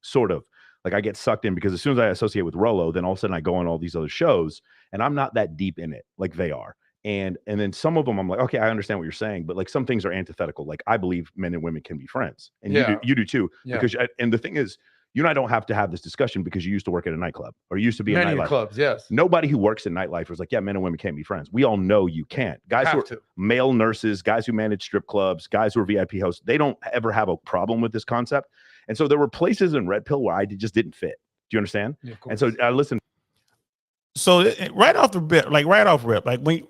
sort of. Like I get sucked in because as soon as I associate with Rolo, then all of a sudden I go on all these other shows and I'm not that deep in it like they are. And then some of them I'm like, okay, I understand what you're saying, but like some things are antithetical. Like I believe men and women can be friends, and you do too. Yeah. Because and the thing is, you and I don't have to have this discussion because you used to work at a nightclub or you used to be in nightlife
clubs. Yes.
Nobody who works in nightlife is like, yeah, men and women can't be friends. We all know you can't. Guys who are male nurses, guys who manage strip clubs, guys who are VIP hosts, they don't ever have a problem with this concept. And so there were places in Red Pill where I just didn't fit. Do you understand? Yeah, and so I listened.
So right off rip, like when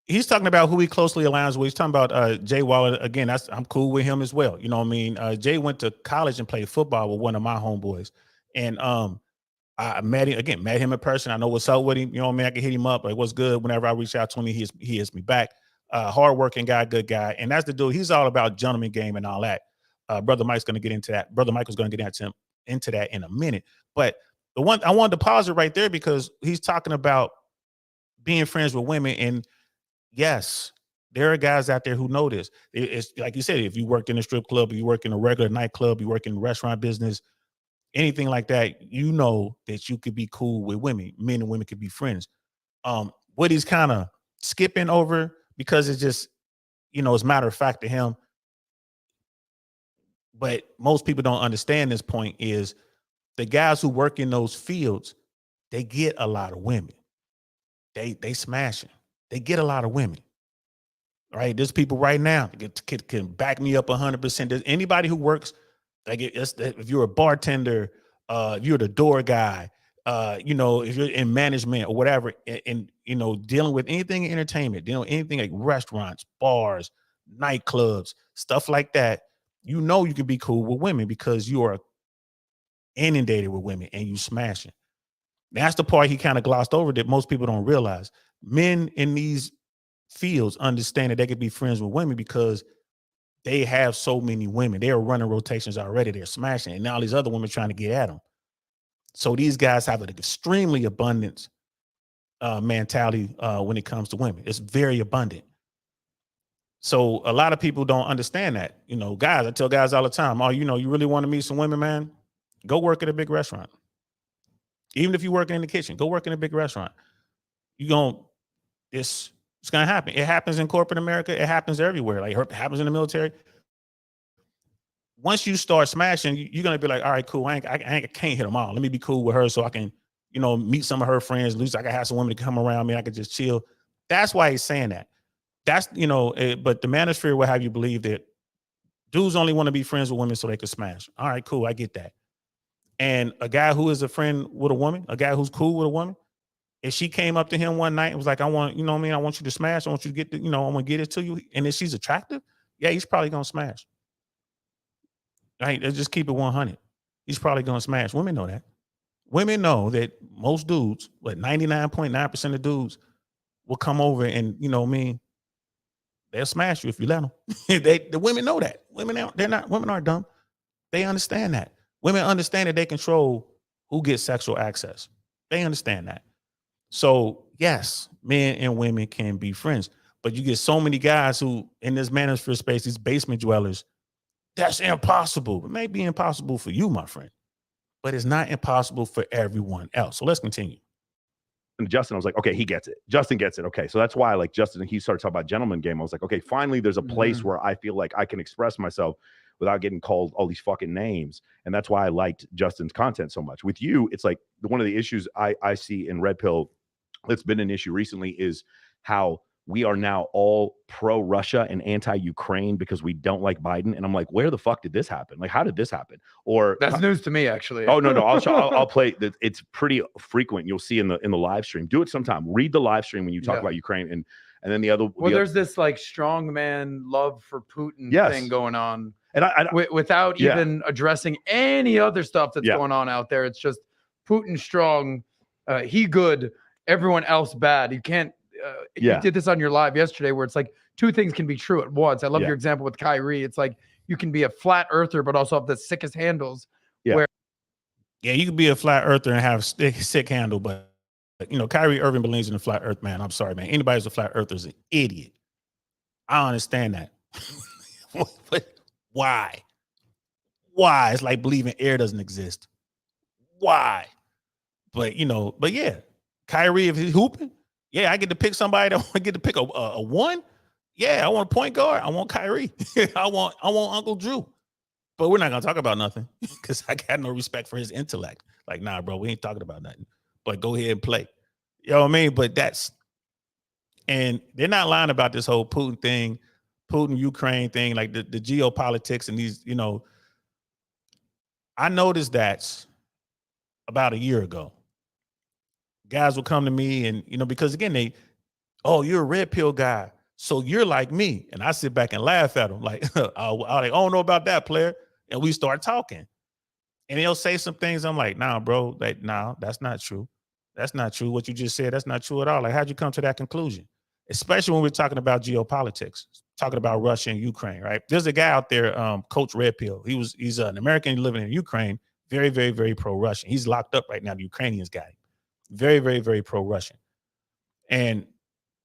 he's talking about who he closely aligns with, he's talking about Jay Waller. Again, I'm cool with him as well. You know what I mean? Jay went to college and played football with one of my homeboys. And I met him in person. I know what's up with him. You know what I mean? I can hit him up. Like, what's good? Whenever I reach out to him, he hits me back. Hardworking guy, good guy. And that's the dude. He's all about gentleman game and all that. Brother Mike's going to get into that. Brother Michael's going to get into that in a minute. But the one I wanted to pause it right there because he's talking about being friends with women. And yes, there are guys out there who know this. It's like you said, if you worked in a strip club, or you work in a regular nightclub, you work in the restaurant business, anything like that, you know that you could be cool with women. Men and women could be friends. What he's kind of skipping over because it's just, it's matter of fact to him. But most people don't understand this point is the guys who work in those fields, they get a lot of women. They smashing. They get a lot of women. Right? There's people right now that can back me up 100%. There's anybody who works, like if you're a bartender, you're the door guy, if you're in management or whatever, and dealing with anything in entertainment, anything like restaurants, bars, nightclubs, stuff like that, you can be cool with women because you are inundated with women and you smashing. That's the part he kind of glossed over that most people don't realize. Men in these fields understand that they could be friends with women because they have so many women. They are running rotations already. They're smashing. And now these other women trying to get at them. So these guys have an extremely abundance mentality when it comes to women. It's very abundant. So a lot of people don't understand that. Guys, I tell guys all the time, you really want to meet some women, man? Go work at a big restaurant. Even if you're working in the kitchen, go work in a big restaurant. It's going to happen. It happens in corporate America. It happens everywhere. Like it happens in the military. Once you start smashing, you're going to be like, all right, cool. I can't hit them all. Let me be cool with her so I can, meet some of her friends. At least I can have some women to come around me. I can just chill. That's why he's saying that. That's, but the manosphere will have you believe that dudes only want to be friends with women so they can smash. All right, cool. I get that. And a guy who is a friend with a woman, a guy who's cool with a woman, if she came up to him one night and was like, I want you to smash. I want you to get, I want to get it to you. And if she's attractive, yeah, he's probably going to smash. Right? Let's just keep it 100. He's probably going to smash. Women know that. Women know that most dudes, 99.9% of dudes will come over and, they'll smash you if you let them. The women know that. Women aren't dumb. They understand that. Women understand that they control who gets sexual access. They understand that. So yes, men and women can be friends, but you get so many guys who in this manosphere space, these basement dwellers, that's impossible. It may be impossible for you, my friend, but it's not impossible for everyone else. So let's continue.
And Justin, I was like, okay, he gets it. Justin gets it. Okay. So that's why like Justin, he started talking about gentleman game. I was like, okay, finally there's a place where I feel like I can express myself without getting called all these fucking names. And that's why I liked Justin's content so much. With you, it's like one of the issues I see in Red Pill that's been an issue recently is how we are now all pro-Russia and anti-Ukraine because we don't like Biden. And I'm like, where the fuck did this happen? Like, how did this happen? Or
That's news to me, actually.
oh no, I'll play. It's pretty frequent. You'll see in the live stream. Do it sometime. Read the live stream when you talk about Ukraine, and then the other.
Well, there's this like strongman love for Putin thing going on,
and I
without even addressing any other stuff that's going on out there. It's just Putin strong, he good, everyone else bad. You can't. You did this on your live yesterday, where it's like two things can be true at once. I love your example with Kyrie. It's like you can be a flat earther, but also have the sickest handles.
Yeah, you can be a flat earther and have sick handle, but you know, Kyrie Irving believes in the flat earth, man. I'm sorry, man. Anybody who's a flat earther is an idiot. I don't understand that. Why? Why? It's like believing air doesn't exist. Why? But you know, yeah, Kyrie, if he's hooping, yeah, I get to pick somebody that I get to pick a one. Yeah, I want a point guard. I want Kyrie. I want Uncle Drew. But we're not gonna talk about nothing because I got no respect for his intellect. Like, nah, bro, we ain't talking about nothing. But go ahead and play. You know what I mean? But and they're not lying about this whole Putin thing, Putin-Ukraine thing, like the geopolitics and these, you know. I noticed that about a year ago. Guys will come to me and, you know, because again, you're a red pill guy, so you're like me. And I sit back and laugh at them like, I don't know about that, player. And we start talking. And they'll say some things. I'm like, nah, bro, that's not true. That's not true. What you just said, that's not true at all. Like, how'd you come to that conclusion? Especially when we're talking about geopolitics, talking about Russia and Ukraine, right? There's a guy out there, Coach Red Pill. He's an American living in Ukraine, very, very, very pro-Russian. He's locked up right now. The Ukrainians got him. Very, very, very pro-Russian. And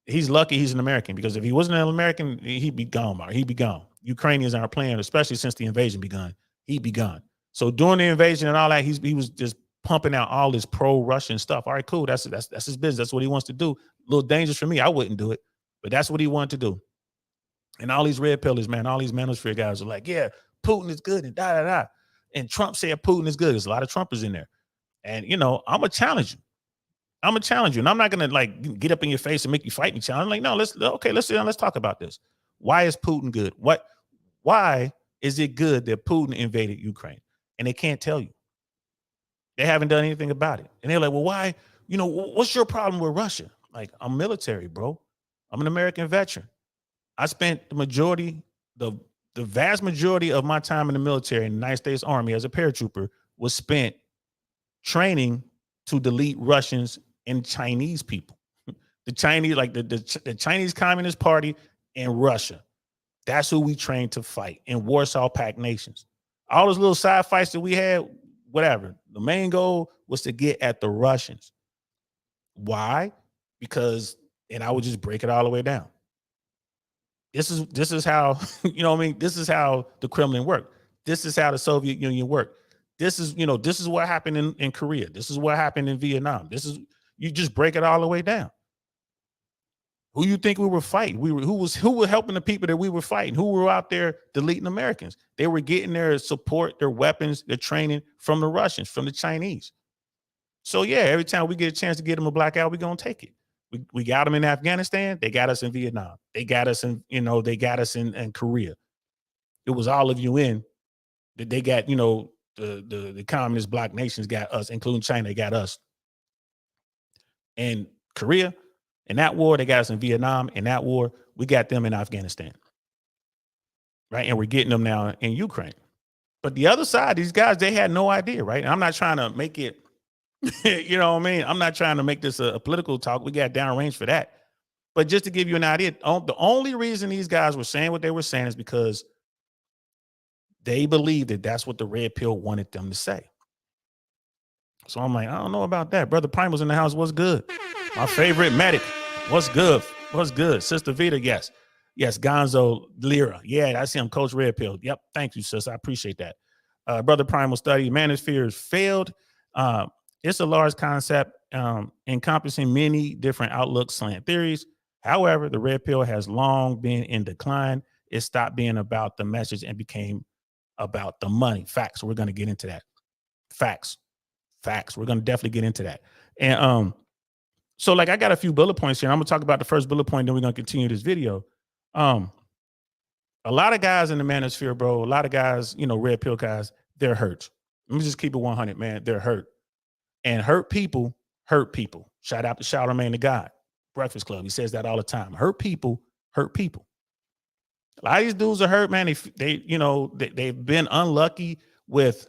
he's lucky he's an American, because if he wasn't an American, he'd be gone, Mark. He'd be gone. Ukrainians aren't playing, especially since the invasion begun. He'd be gone. So during the invasion and all that, he was just pumping out all this pro-Russian stuff. All right, cool. That's his business. That's what he wants to do. A little dangerous for me. I wouldn't do it, but that's what he wanted to do. And all these red pillars, man, all these manosphere guys are like, yeah, Putin is good and da-da-da. And Trump said Putin is good. There's a lot of Trumpers in there. And, you know, I'm going to challenge you. I'm going to challenge you. And I'm not going to, like, get up in your face and make you fight me. I'm like, no, let's sit down. Let's talk about this. Why is Putin good? Why is it good that Putin invaded Ukraine? And they can't tell you. They haven't done anything about it. And they're like, well, why? You know, what's your problem with Russia? Like, I'm military, bro. I'm an American veteran. I spent the vast majority of my time in the military in the United States Army as a paratrooper was spent training to delete Russians and Chinese people. The Chinese, like the Chinese Communist Party and Russia. That's who we trained to fight in Warsaw Pact nations. All those little side fights that we had, whatever. The main goal was to get at the Russians. Why? Because, and I would just break it all the way down. This is how, you know what I mean? This is how the Kremlin worked. This is how the Soviet Union worked. This is what happened in Korea. This is what happened in Vietnam. You just break it all the way down. Who you think we were fighting? Who were helping the people that we were fighting? Who were out there deleting Americans? They were getting their support, their weapons, their training from the Russians, from the Chinese. So yeah, every time we get a chance to get them a blackout, we're gonna take it. We got them in Afghanistan. They got us in Vietnam. They got us in, they got us in Korea. It was all of UN that they got, the communist bloc nations got us, including China, they got us. And Korea, in that war, they got us in Vietnam. In that war, we got them in Afghanistan. Right? And we're getting them now in Ukraine. But the other side, these guys, they had no idea, right? And I'm not trying to make it, you know what I mean? I'm not trying to make this a political talk. We got downrange for that. But just to give you an idea, the only reason these guys were saying what they were saying is because they believed that that's what the red pill wanted them to say. So I'm like, I don't know about that. Brother Primal's in the house. What's good? My favorite medic. What's good? What's good? Sister Vita, yes. Yes, Gonzo Lira. Yeah, I see him, Coach Red Pill. Yep, thank you, sis. I appreciate that. Brother Primal study, Manosphere Failed. It's a large concept encompassing many different outlooks, slant theories. However, the red pill has long been in decline. It stopped being about the message and became about the money. Facts. We're going to get into that. Facts. We're going to definitely get into that. And So like I got a few bullet points here. I'm gonna talk about the first bullet point, then we're gonna continue this video. A lot of guys in the manosphere, bro, a lot of guys, red pill guys, they're hurt. Let me just keep it 100, man. They're hurt. And hurt people hurt people. Shout out to Charlamagne the God, Breakfast Club. He says that all the time. Hurt people hurt people. A lot of these dudes are hurt, man. They've been unlucky with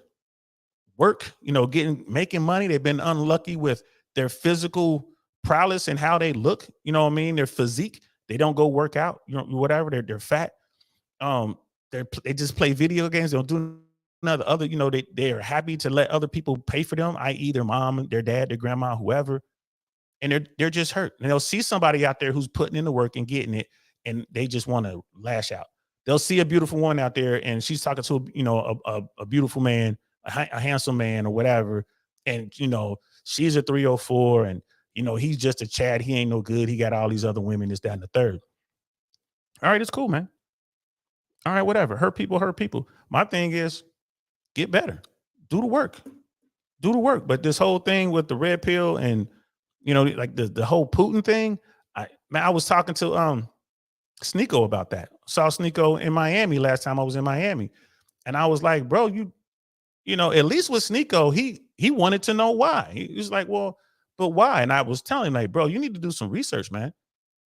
work, making money. They've been unlucky with their physical prowess and how they look. You know what I mean? Their physique. They don't go work out. Whatever. They're fat. They just play video games. They don't do other. They are happy to let other people pay for them, i.e., their mom, their dad, their grandma, whoever. And they're just hurt. And they'll see somebody out there who's putting in the work and getting it, and they just want to lash out. They'll see a beautiful woman out there, and she's talking to a beautiful man, a handsome man, or whatever. And she's a 304, and he's just a Chad. He ain't no good. He got all these other women, this, that, and the third. All right, it's cool, man. All right, whatever. Hurt people. My thing is, get better. Do the work. But this whole thing with the red pill and like the whole Putin thing, I was talking to Sneeko about that. Saw Sneeko in Miami last time I was in Miami, and I was like, bro, at least with Sneeko, he wanted to know why. He was like, well, but why? And I was telling him, like, bro, you need to do some research, man.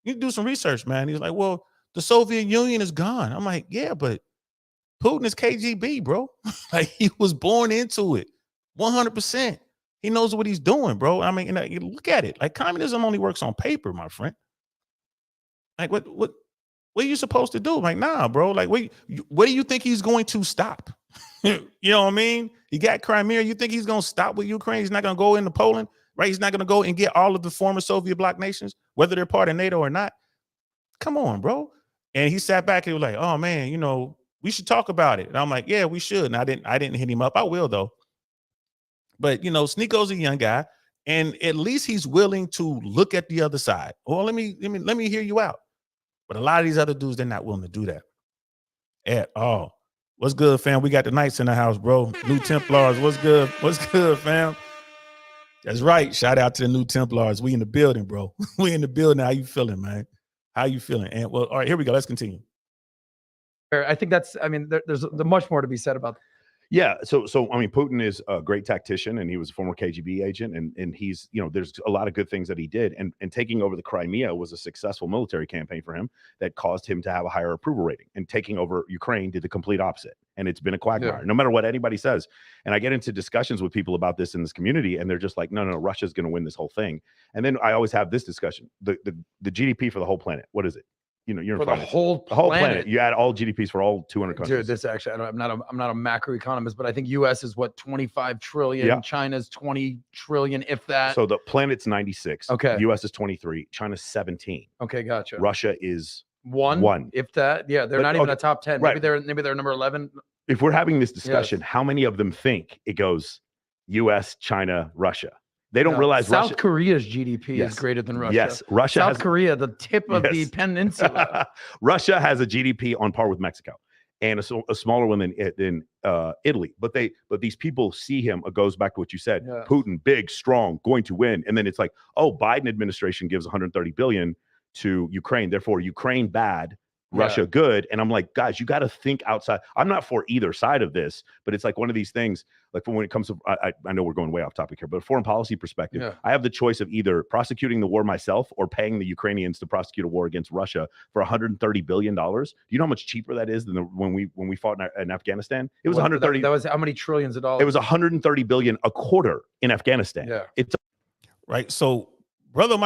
He's like, well, the Soviet Union is gone. I'm like, yeah, but Putin is KGB, bro. Like, he was born into it 100%. He knows what he's doing, bro. I mean, look at it. Like, communism only works on paper, my friend. Like, what are you supposed to do? Like, nah, bro. Like, what do you think he's going to stop? You know what I mean? He got Crimea. You think he's going to stop with Ukraine? He's not going to go into Poland, right? He's not going to go and get all of the former Soviet bloc nations, whether they're part of NATO or not. Come on, bro. And he sat back and he was like, oh, man, we should talk about it. And I'm like, yeah, we should. And I didn't hit him up. I will, though. But, Sneeko's a young guy, and at least he's willing to look at the other side. Well, let me hear you out. But a lot of these other dudes, they're not willing to do that at all. What's good, fam? We got the Knights in the house, bro. New Templars. What's good? What's good, fam? That's right. Shout out to the New Templars. We in the building, bro. We in the building. How you feeling, man? How you feeling? And well, all right, here we go. Let's continue.
I think there's much more to be said about that.
Yeah. So I mean, Putin is a great tactician, and he was a former KGB agent, and he's, there's a lot of good things that he did. And taking over the Crimea was a successful military campaign for him that caused him to have a higher approval rating. And taking over Ukraine did the complete opposite. And it's been a quagmire, no matter what anybody says. And I get into discussions with people about this in this community, and they're just like, no, Russia's going to win this whole thing. And then I always have this discussion: the GDP for the whole planet. What is it? You're
for the whole
planet. You add all GDPs for all 200 countries.
Dude, this actually, I'm not a macroeconomist, but I think U.S. is what, 25 trillion. Yeah. China's 20 trillion, if that.
So the planet's 96.
Okay.
U.S. is 23. China's 17.
Okay, gotcha.
Russia is
one. If that, yeah, they're not even a top 10. Right. Maybe they're number 11.
If we're having this discussion, how many of them think it goes U.S., China, Russia? They don't realize
South Korea's GDP is greater than Russia.
Yes, Russia.
South Korea, the tip of the peninsula.
Russia has a GDP on par with Mexico, and a smaller one than Italy. But these people see him. It goes back to what you said. Yeah. Putin, big, strong, going to win, and then it's like, oh, Biden administration gives 130 billion to Ukraine. Therefore, Ukraine bad, Russia good. And I'm like, guys, you got to think outside. I'm not for either side of this, but it's like one of these things. Like when it comes to, I know we're going way off topic here, but foreign policy perspective, I have the choice of either prosecuting the war myself or paying the Ukrainians to prosecute a war against Russia for $130 billion. Do you know how much cheaper that is than when we fought in Afghanistan? It was 130.
That was how many trillions of dollars?
It was 130 billion a quarter in Afghanistan.
Yeah.
It's
right. So brother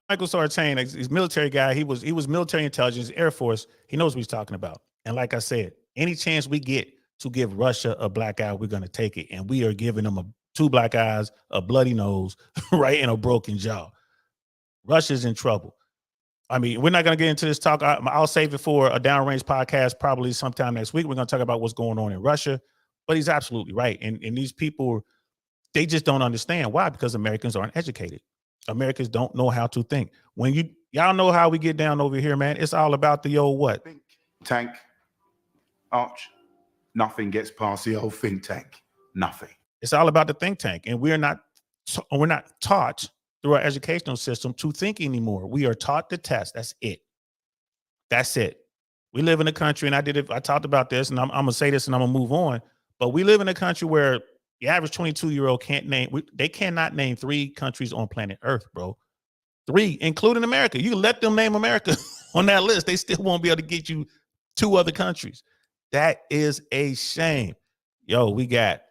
Michael Sartain, he's a military guy. He was military intelligence, Air Force. He knows what he's talking about. And like I said, any chance we get to give Russia a black eye, we're going to take it. And we are giving them two black eyes, a bloody nose, right, and a broken jaw. Russia's in trouble. I mean, we're not going to get into this talk. I'll save it for a downrange podcast probably sometime next week. We're going to talk about what's going on in Russia. But he's absolutely right. And these people, they just don't understand. Why? Because Americans aren't educated. Americans don't know how to think. When y'all know how we get down over here, man, it's all about the old what?
Think tank, Arch. Nothing gets past the old think tank. Nothing.
It's all about the think tank, and we're not taught through our educational system to think anymore. We are taught to test. That's it. That's it. We live in a country, and I talked about this, and I'm going to say this and I'm going to move on. But we live in a country where the average 22-year-old they cannot name 3 countries on planet Earth, bro. 3, including America. You can let them name America on that list. They still won't be able to get you 2 other countries. That is a shame. Yo, we got,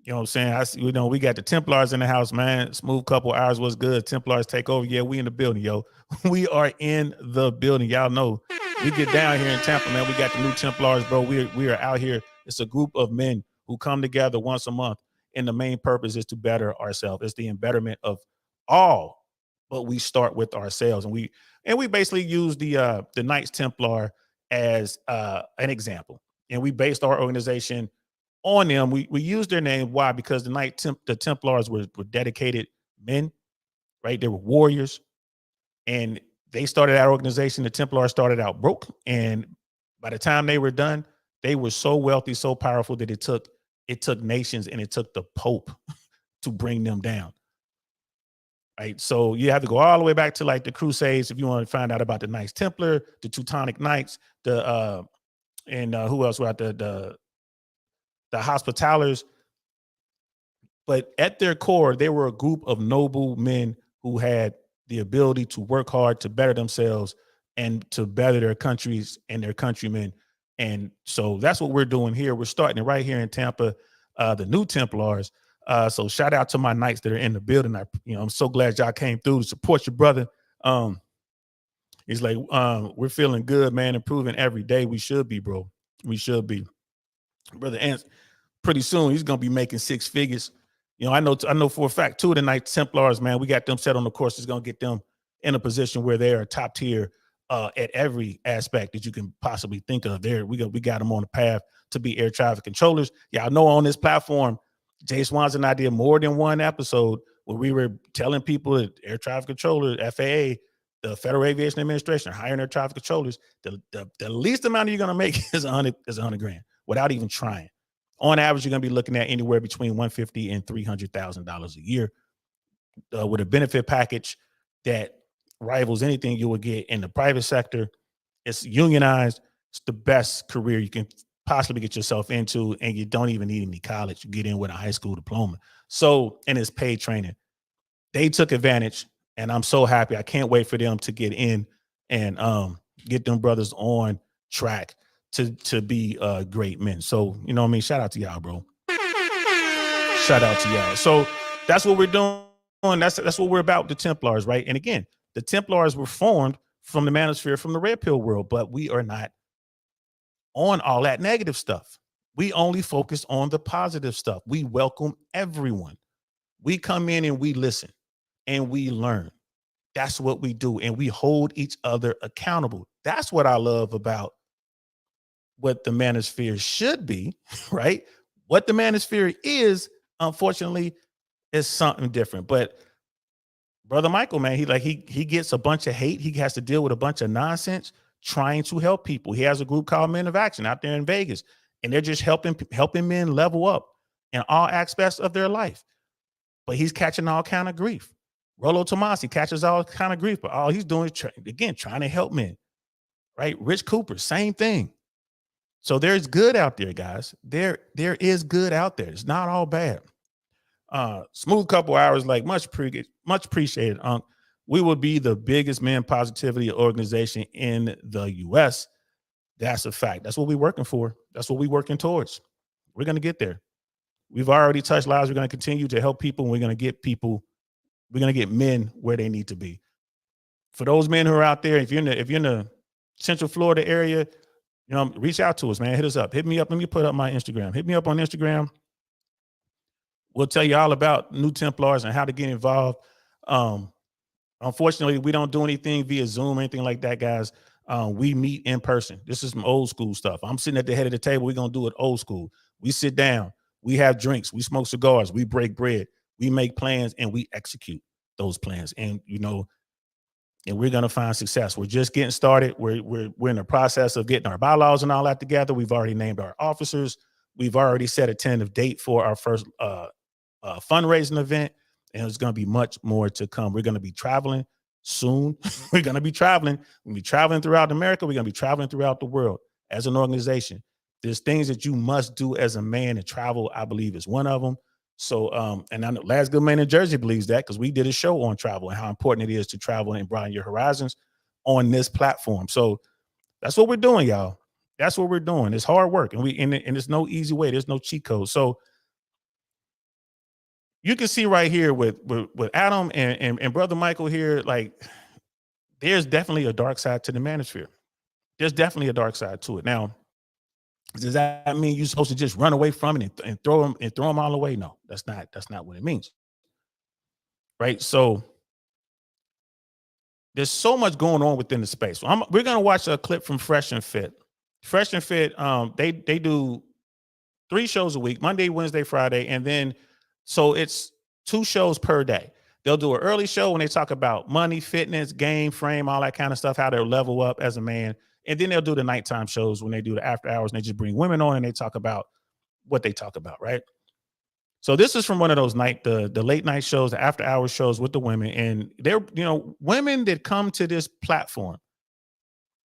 you know what I'm saying? We got the Templars in the house, man. Smooth couple hours was good. Templars take over. Yeah, we in the building, yo. We are in the building. Y'all know we get down here in Tampa, man. We got the new Templars, bro. We are out here. It's a group of men who come together once a month, and the main purpose is to better ourselves. It's the embetterment of all, but we start with ourselves, and we basically use the Knights Templar as an example, and we based our organization on them. We used their name. Why? Because the Templars were dedicated men, right? They were warriors, and they started our organization. The Templars started out broke, and by the time they were done, they were so wealthy, so powerful that it took nations and it took the Pope to bring them down. Right. So you have to go all the way back to like the Crusades if you want to find out about the Knights Templar, the Teutonic Knights, who else were out there? The Hospitallers. But at their core, they were a group of noble men who had the ability to work hard to better themselves and to better their countries and their countrymen. And so that's what we're doing here. We're starting it right here in Tampa, the new Templars. So shout out to my Knights that are in the building. I'm so glad y'all came through to support your brother. He's like, we're feeling good, man, improving every day. We should be, bro. We should be. Brother Ants, pretty soon he's gonna be making 6 figures. I know for a fact 2 of the Knights Templars, man, we got them set on the course. It's gonna get them in a position where they are top tier at every aspect that you can possibly think of. We got them on the path to be air traffic controllers. Yeah, I know on this platform, Jay Swans and I did more than one episode where we were telling people that air traffic controllers, FAA, the Federal Aviation Administration, are hiring air traffic controllers. The least amount you're gonna make is 100 grand without even trying. On average, you're going to be looking at anywhere between $150,000 and $300,000 a year with a benefit package that rivals anything you would get in the private sector. It's unionized. It's the best career you can possibly get yourself into, and you don't even need any college. You get in with a high school diploma. So, and it's paid training. They took advantage, and I'm so happy. I can't wait for them to get in and get them brothers on track to be great men. So, you know what I mean? Shout out to y'all, bro. Shout out to y'all. So that's what we're doing. That's what we're about, the Templars, right? And again, the Templars were formed from the Manosphere, from the Red Pill world, but we are not on all that negative stuff. We only focus on the positive stuff. We welcome everyone. We come in and we listen and we learn. That's what we do. And we hold each other accountable. That's what I love about what the Manosphere should be, right? What the Manosphere is, unfortunately, is something different. But Brother Michael, man, he gets a bunch of hate. He has to deal with a bunch of nonsense trying to help people. He has a group called Men of Action out there in Vegas, and they're just helping men level up in all aspects of their life. But he's catching all kind of grief. Rollo Tomasi catches all kind of grief, but all he's doing is trying to help men, right? Rich Cooper, same thing. So there's good out there, guys. There is good out there. It's not all bad. Smooth couple hours, like much appreciated. We will be the biggest men positivity organization in the U.S. That's a fact. That's what we're working for. That's what we're working towards. We're going to get there. We've already touched lives. We're going to continue to help people. And we're going to get men where they need to be. For those men who are out there, if you're in the Central Florida area, reach out to us, man. Hit us up. Hit me up. Let me put up my Instagram. Hit me up on Instagram. We'll tell you all about new Templars and how to get involved. Unfortunately, we don't do anything via Zoom or anything like that, guys. We meet in person. This is some old school stuff. I'm sitting at the head of the table. We're going to do it old school. We sit down. We have drinks. We smoke cigars. We break bread. We make plans, and we execute those plans. And, and we're going to find success. We're just getting started. We're in the process of getting our bylaws and all that together. We've already named our officers. We've already set a tentative date for our first fundraising event. and there's going to be much more to come. We're going to be traveling soon. We're going to be traveling. We're going to be traveling throughout America. We're going to be traveling throughout the world as an organization. There's things that you must do as a man, and travel, I believe, is one of them. So, and I know Last Good Man in Jersey believes that, because we did a show on travel and how important it is to travel and broaden your horizons on this platform. So that's what we're doing, y'all. That's what we're doing. It's hard work, and and it's no easy way. There's no cheat code. So you can see right here with Adam and Brother Michael here, like, there's definitely a dark side to the manosphere. There's definitely a dark side to it. Now, does that mean you're supposed to just run away from it and throw them all away? No, that's not what it means. Right? So there's so much going on within the space. So we're gonna watch a clip from Fresh and Fit. Fresh and Fit, they do 3 shows a week, Monday, Wednesday, Friday, and then so it's 2 shows per day. They'll do an early show when they talk about money, fitness, game, frame, all that kind of stuff, how to level up as a man. And then they'll do the nighttime shows when they do the after hours, and they just bring women on and they talk about what they talk about, right? So this is from one of those the late night shows, the after hours shows with the women. And they're, women that come to this platform,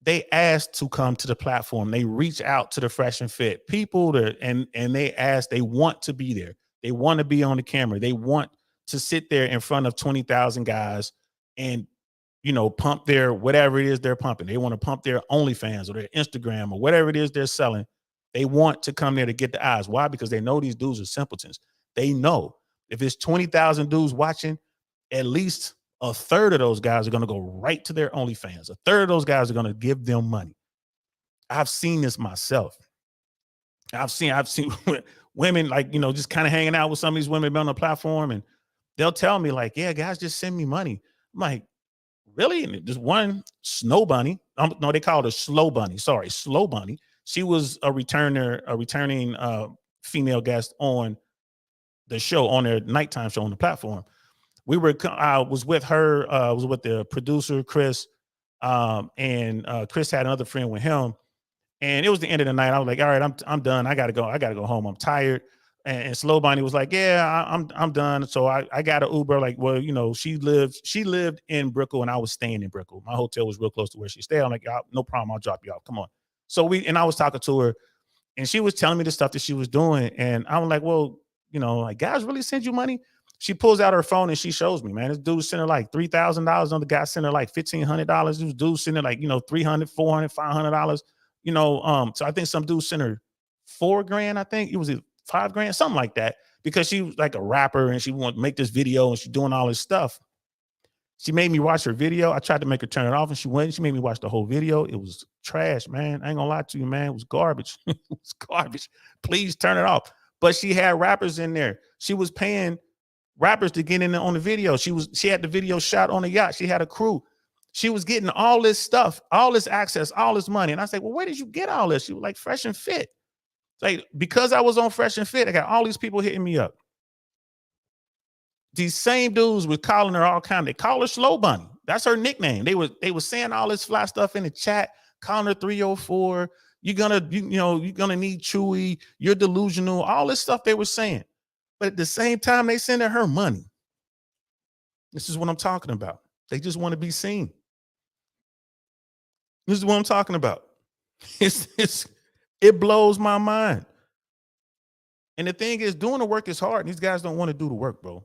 they ask to come to the platform. They reach out to the Fresh and Fit people and they ask, they want to be there. They want to be on the camera. They want to sit there in front of 20,000 guys and, pump their, whatever it is they're pumping. They want to pump their OnlyFans or their Instagram or whatever it is they're selling. They want to come there to get the eyes. Why? Because they know these dudes are simpletons. They know if it's 20,000 dudes watching, at least a third of those guys are going to go right to their OnlyFans. A third of those guys are going to give them money. I've seen this myself. I've seen women, like, just kind of hanging out with some of these women on the platform, and they'll tell me, like, yeah, guys, just send me money. I'm like, really? And just one Snow Bunny. No, they call her Slow Bunny. Sorry, Slow Bunny. She was a returning female guest on the show, on their nighttime show on the platform. I was with her, was with the producer, Chris, and Chris had another friend with him. And it was the end of the night. I was like, all right, I'm done. I gotta go home. I'm tired. And Slow Bunny was like, yeah, I'm done. So I got an Uber. Like, well, she lived in Brickell and I was staying in Brickell. My hotel was real close to where she stayed. I'm like, no problem. I'll drop you off. Come on. So I was talking to her, and she was telling me the stuff that she was doing. And I'm like, well, like, guys really send you money? She pulls out her phone and she shows me, man, this dude sent her like $3,000. Another guy sent her like $1,500. This dude sent her like, $300, $400, $500. So I think some dude sent her $4,000. I think it was $5,000, something like that, because she was like a rapper and she wanted to make this video and she's doing all this stuff. She made me watch her video. I tried to make her turn it off and she wouldn't. She made me watch the whole video. It was trash, man. I ain't gonna lie to you, man. It was garbage. It was garbage. Please turn it off. But she had rappers in there. She was paying rappers to get in there on the video. She had the video shot on a yacht. She had a crew. She was getting all this stuff, all this access, all this money. And I said, well, where did you get all this? She was like, Fresh and Fit. Like, because I was on Fresh and Fit, I got all these people hitting me up. These same dudes were calling her all kinds. They call her Slow Bunny. That's her nickname. They were saying all this fly stuff in the chat, calling her 304. You're gonna need Chewy. You're delusional. All this stuff they were saying. But at the same time, they sending her money. This is what I'm talking about. They just want to be seen. This is what I'm talking about. It blows my mind. And the thing is, doing the work is hard. And these guys don't want to do the work, bro.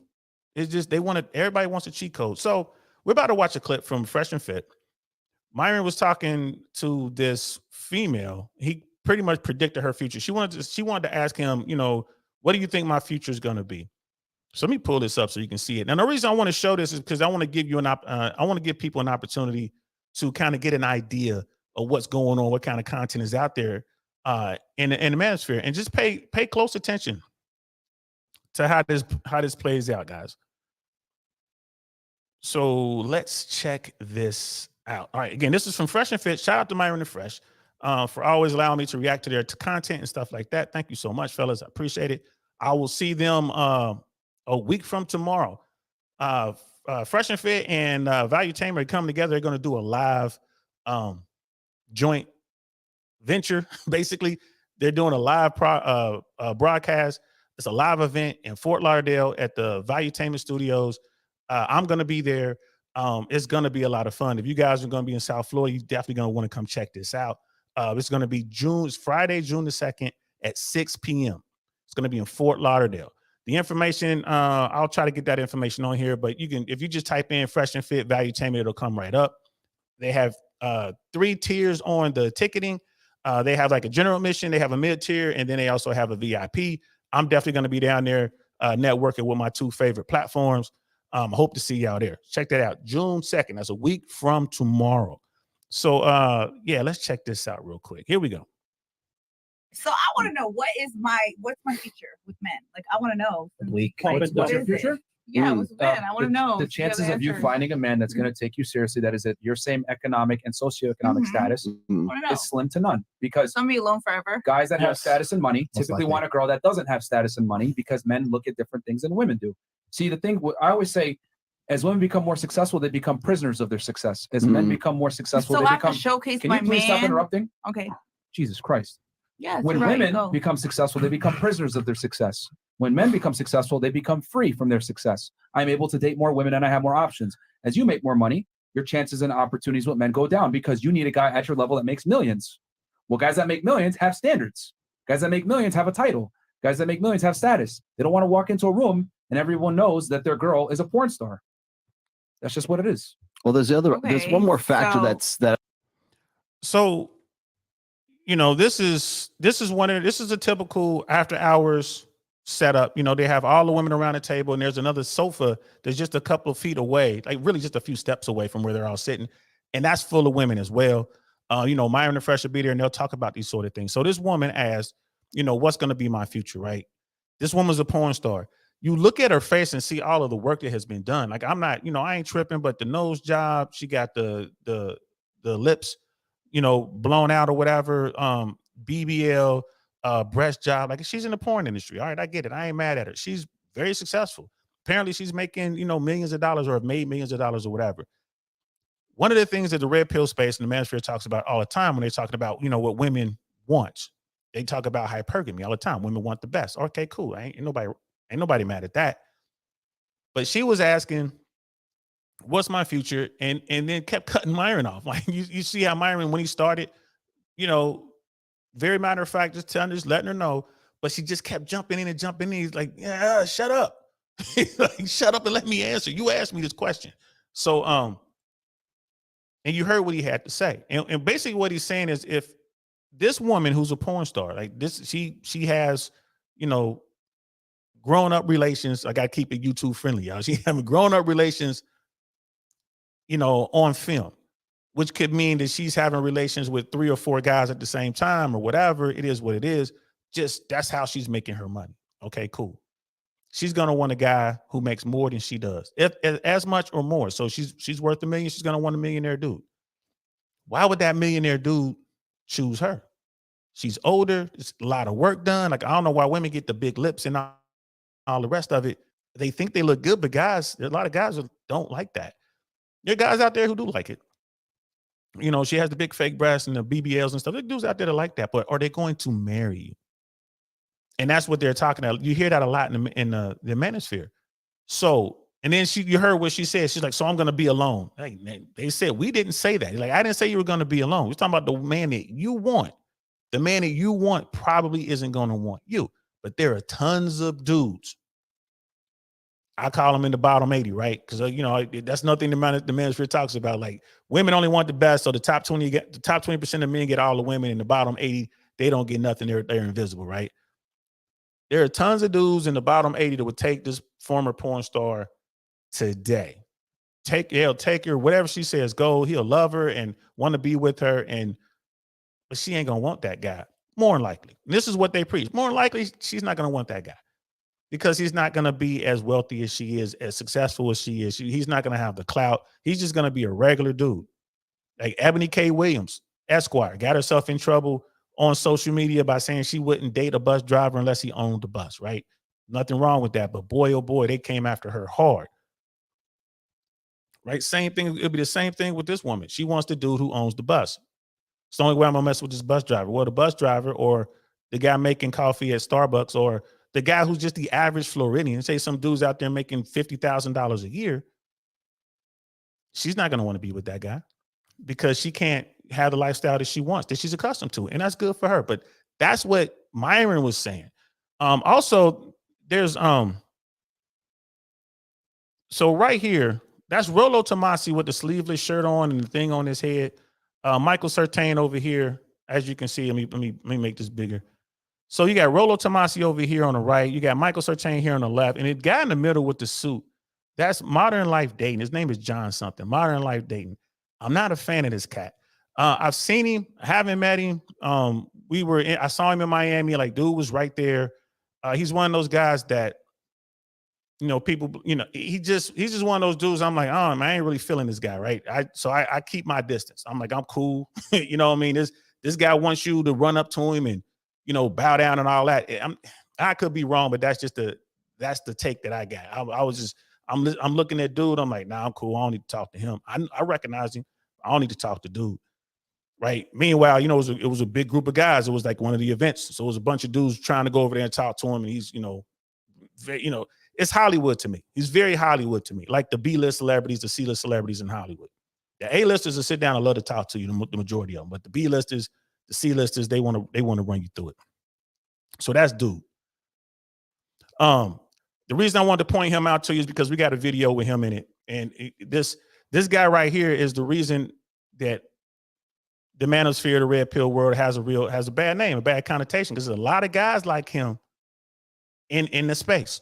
It's just everybody wants a cheat code. So we're about to watch a clip from Fresh and Fit. Myron was talking to this female. He pretty much predicted her future. She wanted to ask him, what do you think my future is going to be? So let me pull this up so you can see it. And the reason I want to show this is because I want to give people an opportunity to kind of get an idea of what's going on, what kind of content is out there in the manosphere, and just pay close attention to how this plays out, guys. So let's check this out. All right, again, this is from Fresh and Fit. Shout out to Myron and Fresh for always allowing me to react to their content and stuff like that. Thank you so much, fellas. I appreciate it. I will see them a week from tomorrow. Fresh and Fit and Value Tamer coming together. They're going to do a live joint venture. Basically, they're doing a live broadcast It's a live event in Fort Lauderdale at the Valuetainment Studios. I'm going to be there. It's going to be a lot of fun. If you guys are going to be in South Florida, you're definitely going to want to come check this out. It's going to be Friday, June the 2nd at 6 p.m. It's going to be in Fort Lauderdale. The information, I'll try to get that information on here, but you can, if you just type in Fresh and Fit Valuetainment, it'll come right up. They have 3 tiers on the ticketing. They have like a general admission, they have a mid-tier, and then they also have a VIP. I'm definitely going to be down there networking with my 2 favorite platforms. Hope to see y'all there. Check that out. June 2nd. That's a week from tomorrow. So yeah, let's check this out real quick. Here we go.
So I want to know what's my future with men? Like I want to know.
Bleak.
Like,
What's your future?
Yeah, with men. I want to know.
The chances of you finding a man that's going to take you seriously, that is at your same economic and socioeconomic status, is slim to none. Because
I'm gonna be alone forever.
Guys that have status and money typically want a girl that doesn't have status and money, because men look at different things than women do. See, the thing I always say, as women become more successful, they become prisoners of their success. As men become more successful,
So
they
I
become.
can showcase
Can
my
you please stop interrupting?
Okay.
Jesus Christ.
Yeah.
When women become successful, they become prisoners of their success. When men become successful, they become free from their success. I'm able to date more women and I have more options. As you make more money, your chances and opportunities with men go down, because you need a guy at your level that makes millions. Well, guys that make millions have standards. Guys that make millions have a title. Guys that make millions have status. They don't want to walk into a room and everyone knows that their girl is a porn star. That's just what it is.
Well, there's one more factor
So, you know, this is a typical after hours setup. You know, they have all the women around the table, and there's another sofa that's just a couple of feet away, like really just a few steps away from where they're all sitting, and that's full of women as well. You know, Myron and Fresh will be there, and they'll talk about these sort of things. So this woman asked, you know, what's going to be my future, right? This woman's a porn star. You look at her face and see all of the work that has been done. Like, I'm not, you know, I ain't tripping, but the nose job, she got the lips, you know, blown out or whatever, BBL, breast job. Like, she's in the porn industry. All right, I get it. I ain't mad at her. She's very successful. Apparently she's making, you know, millions of dollars, or have made millions of dollars or whatever. One of the things that the red pill space and the manosphere talks about all the time when they're talking about, you know, what women want, they talk about hypergamy all the time. Women want the best. Okay, cool. Ain't nobody mad at that. But she was asking, what's my future? And then kept cutting Myron off. Like, you see how Myron, when he started, you know, very matter of fact, just letting her know, but she just kept jumping in. He's like, yeah, shut up. Like, shut up and let me answer. You asked me this question. So, and you heard what he had to say. And basically what he's saying is, if this woman who's a porn star, like this, she has, you know, grown up relations. I got to keep it YouTube friendly, y'all. She having grown up relations, you know, on film, which could mean that she's having relations with 3 or 4 guys at the same time or whatever. It is what it is. Just that's how she's making her money. Okay, cool. She's going to want a guy who makes more than she does, if as much or more. So she's worth $1 million. She's going to want a millionaire dude. Why would that millionaire dude choose her? She's older. It's a lot of work done. Like, I don't know why women get the big lips and all the rest of it. They think they look good, but guys, there are a lot of guys who don't like that. There are guys out there who do like it. You know, she has the big fake breasts and the BBLs and stuff. There are dudes out there that like that, but are they going to marry you? And that's what they're talking about. You hear that a lot in the manosphere. So, and then you heard what she said. She's like, so I'm going to be alone. Like, they said, we didn't say that. Like, I didn't say you were going to be alone. We're talking about the man that you want. The man that you want probably isn't going to want you, but there are tons of dudes. I call them in the bottom 80, right? Because, you know, that's nothing the manosphere talks about. Like, women only want the best. So the top 20% of men get all the women, and the bottom 80, they don't get nothing. They're invisible, right? There are tons of dudes in the bottom 80 that would take this former porn star today. He'll take her, whatever she says, go. He'll love her and want to be with her, but she ain't gonna want that guy. More than likely, and this is what they preach. More than likely, she's not gonna want that guy because he's not gonna be as wealthy as she is, as successful as she is. He's not gonna have the clout. He's just gonna be a regular dude, like Ebony K. Williams, Esquire, got herself in trouble on social media by saying she wouldn't date a bus driver unless he owned the bus, right? Nothing wrong with that, but boy, oh boy, they came after her hard. Right? Same thing, it'll be the same thing with this woman. She wants the dude who owns the bus. It's the only way I'm gonna mess with this bus driver. Well, the bus driver or the guy making coffee at Starbucks or the guy who's just the average Floridian, say some dude's out there making $50,000 a year, she's not going to want to be with that guy because she can't have the lifestyle that she wants, that she's accustomed to. And that's good for her. But that's what Myron was saying. Also, there's so right here, that's Rollo Tomasi with the sleeveless shirt on and the thing on his head. Michael Surtain over here, as you can see, let me make this bigger. So you got Rollo Tomasi over here on the right. You got Michael Surtain here on the left. And the guy in the middle with the suit, that's Modern Life Dating. His name is John something. Modern Life Dating. I'm not a fan of this cat. I've seen him, I haven't met him. I saw him in Miami. Like, dude was right there. He's one of those guys that, you know, people, you know, he's just one of those dudes. I'm like, oh, man, I ain't really feeling this guy, right? So I keep my distance. I'm like, I'm cool. You know what I mean? This guy wants you to run up to him and, you know, bow down and all that. I could be wrong, but that's the take that I got. I'm looking at dude. I'm like, nah, I'm cool. I don't need to talk to him. I recognize him. I don't need to talk to dude. Right. Meanwhile, you know, it was a big group of guys. It was like one of the events. So it was a bunch of dudes trying to go over there and talk to him. And he's, you know, it's Hollywood to me. He's very Hollywood to me, like the B-list celebrities, the C-list celebrities in Hollywood. The A-listers will sit down and love to talk to you, the majority of them. But the B-listers, the C-listers, they want to run you through it. So that's dude. The reason I wanted to point him out to you is because we got a video with him in it. And this guy right here is the reason that the manosphere, the red pill world has a bad name, a bad connotation, because there's a lot of guys like him in the space.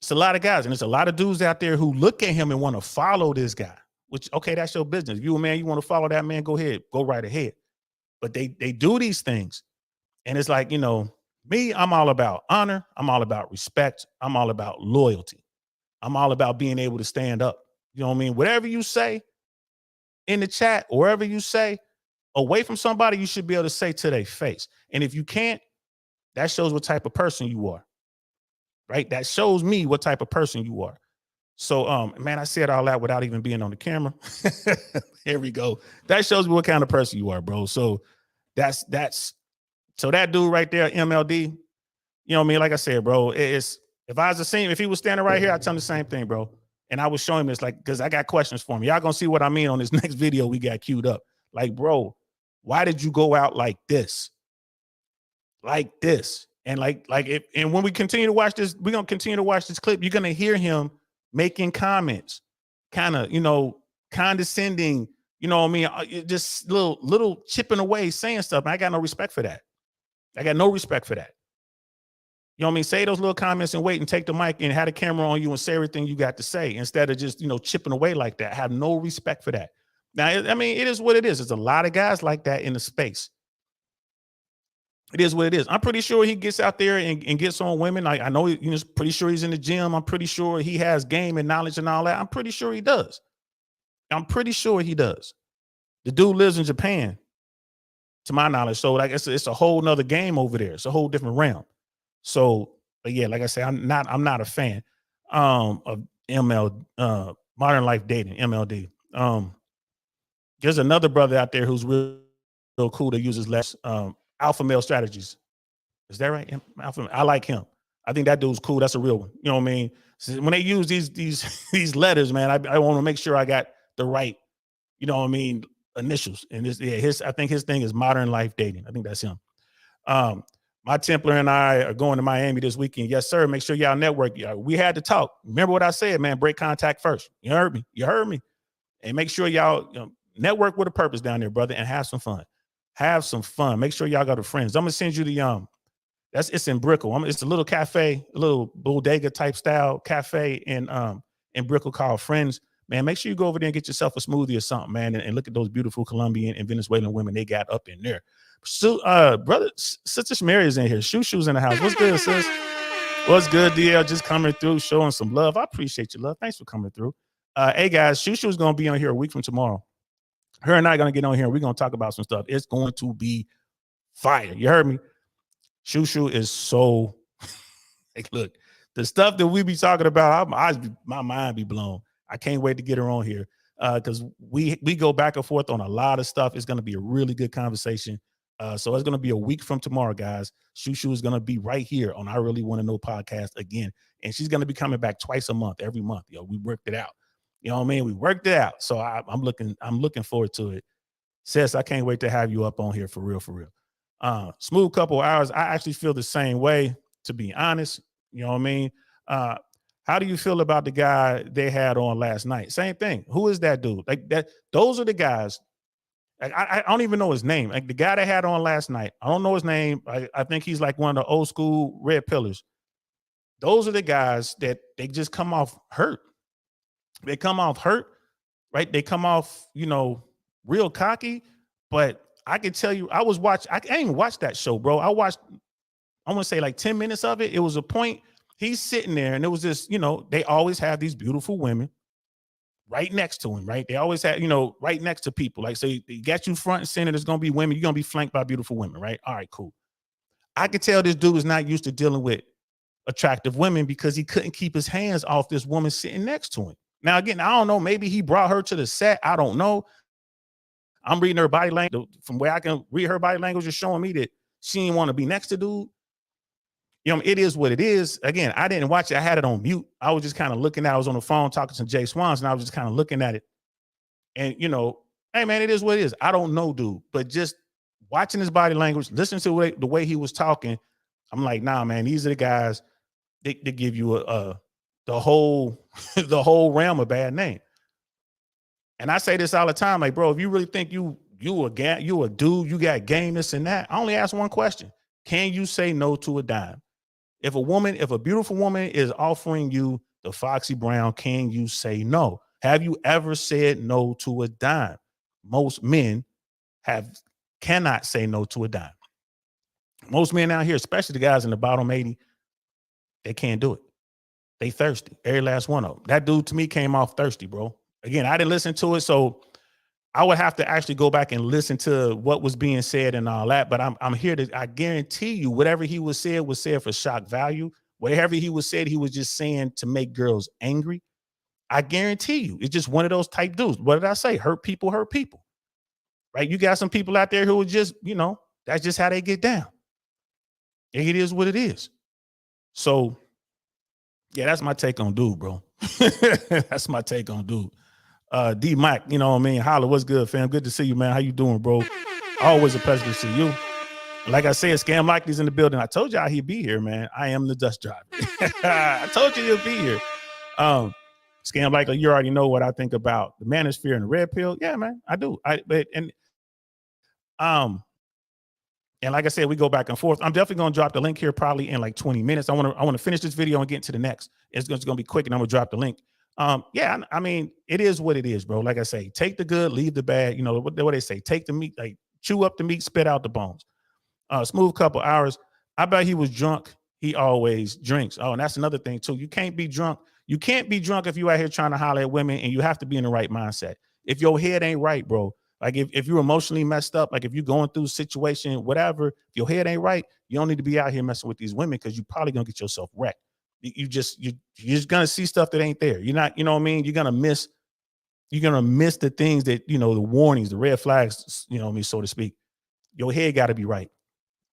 It's a lot of guys, and there's a lot of dudes out there who look at him and want to follow this guy, which, okay, that's your business. If you a man, you want to follow that man, go ahead, go right ahead. But they do these things. And it's like, you know, me, I'm all about honor. I'm all about respect. I'm all about loyalty. I'm all about being able to stand up. You know what I mean? Whatever you say in the chat, or wherever you say away from somebody, you should be able to say to their face. And if you can't, that shows what type of person you are. Right? That shows me what type of person you are. So, man, I said all that without even being on the camera. Here we go. That shows me what kind of person you are, bro. So so that dude right there, MLD, you know what I mean? Like I said, bro, if he was standing right here, I'd tell him the same thing, bro. And I was showing him this, like, because I got questions for him. Y'all gonna see what I mean on this next video we got queued up. Like, bro, why did you go out like this? Like this. And and when we continue to watch this, we're gonna continue to watch this clip. You're gonna hear him making comments, kind of, you know, condescending, you know what I mean? Just little chipping away, saying stuff. And I got no respect for that. I got no respect for that. You know what I mean? Say those little comments and wait and take the mic and have the camera on you and say everything you got to say instead of just, you know, chipping away like that. I have no respect for that. Now, I mean, it is what it is. There's a lot of guys like that in the space. It is what it is. I'm pretty sure he gets out there and gets on women. I know, you know, pretty sure he's in the gym. I'm pretty sure he has game and knowledge and all that. I'm pretty sure he does. I'm pretty sure he does. The dude lives in Japan, to my knowledge. So like it's a whole nother game over there. It's a whole different realm. So, but yeah, like I said, I'm not a fan of Modern Life Dating, MLD. There's another brother out there who's real cool that uses less alpha male strategies. Is that right? Alpha, I like him. I think that dude's cool. That's a real one. You know what I mean? So when they use these letters, man, I want to make sure I got the right, you know what I mean, initials. And I think his thing is Modern Life Dating. I think that's him. My Templar and I are going to Miami this weekend. Yes, sir. Make sure y'all network. We had to talk. Remember what I said, man. Break contact first. You heard me. You heard me. And make sure y'all network with a purpose down there, brother, and have some fun. Have some fun. Make sure y'all got the friends. I'm gonna send you the it's in Brickell. It's a little cafe, a little bodega type style cafe in Brickell called Friends. Man, make sure you go over there and get yourself a smoothie or something, man, and look at those beautiful Colombian and Venezuelan women they got up in there. So, brother, Sister Shmary is in here. Shushu's in the house. What's good, sis? What's good, DL? Just coming through, showing some love. I appreciate your love. Thanks for coming through. Hey, guys, Shushu's going to be on here a week from tomorrow. Her and I are going to get on here. We're going to talk about some stuff. It's going to be fire. You heard me? Shushu is so, like, look, the stuff that we be talking about, my mind be blown. I can't wait to get her on here because we go back and forth on a lot of stuff. It's going to be a really good conversation. So it's going to be a week from tomorrow, guys. Shushu is going to be right here on I Really Want to Know podcast again. And she's going to be coming back twice a month, every month. Yo, we worked it out. You know what I mean? We worked it out. So I'm looking forward to it. Sis, I can't wait to have you up on here for real, for real. Smooth couple hours. I actually feel the same way, to be honest. You know what I mean? How do you feel about the guy they had on last night? Same thing. Who is that dude? Like that, those are the guys. I don't even know his name. Like the guy they had on last night, I don't know his name. I think he's like one of the old school red pillars. Those are the guys that they just come off hurt. They come off hurt, right? They come off, real cocky. But I can tell you, I didn't even watch that show, bro. I want to say like 10 minutes of it. It was a point. He's sitting there and it was this, they always have these beautiful women right next to him, right? They always have, right next to people. Like, so you got you front and center. There's going to be women. You're going to be flanked by beautiful women, right? All right, cool. I could tell this dude is not used to dealing with attractive women because he couldn't keep his hands off this woman sitting next to him. Now, again, I don't know. Maybe he brought her to the set. I don't know. I'm reading her body language. From where I can read her body language is showing me that she didn't want to be next to dude. It is what it is. Again, I didn't watch it. I had it on mute. I was just kind of looking at it. I was on the phone talking to Jay Swans, and I was just kind of looking at it. And, hey, man, it is what it is. I don't know, dude. But just watching his body language, listening to the way he was talking, I'm like, nah, man, these are the guys that give you the whole realm a bad name. And I say this all the time, like, bro, if you really think you a dude, you got game, this and that, I only ask one question. Can you say no to a dime? If a beautiful woman is offering you the Foxy Brown, can you say no? Have you ever said no to a dime? Most men cannot say no to a dime. Most men out here, especially the guys in the bottom 80, they can't do it. They thirsty. Every last one of them. That dude to me came off thirsty, bro. Again, I didn't listen to it, so I would have to actually go back and listen to what was being said and all that. But I'm here to, I guarantee you, whatever he was said for shock value. Whatever he was said, he was just saying to make girls angry. I guarantee you, it's just one of those type dudes. What did I say? Hurt people, right? You got some people out there who are just, that's just how they get down. And it is what it is. So, yeah, that's my take on dude, bro. That's my take on dude. D Mike, you know what I mean? Holla, what's good, fam? Good to see you, man. How you doing, bro? Always a pleasure to see you. Like I said, Scam Likely's in the building. I told y'all he'd be here, man. I am the dust driver. I told you he'll be here. Scam Likely, you already know what I think about the Manosphere and the red pill. Yeah, man, I do. And like I said, we go back and forth. I'm definitely going to drop the link here probably in like 20 minutes. I want to finish this video and get into the next. It's going to be quick, and I'm going to drop the link. Yeah, I mean, it is what it is, bro. Like I say, take the good, leave the bad. What they say, take the meat, like chew up the meat, spit out the bones. Smooth couple hours. I bet he was drunk. He always drinks. Oh, and that's another thing too. You can't be drunk. You can't be drunk if you out here trying to holler at women, and you have to be in the right mindset. If your head ain't right, bro, like if you're emotionally messed up, like if you're going through a situation, whatever, if your head ain't right, you don't need to be out here messing with these women because you're probably gonna get yourself wrecked. You're just gonna see stuff that ain't there. You're not, you know what I mean? You're gonna miss the things that, the warnings, the red flags, you know what I mean, so to speak. Your head got to be right.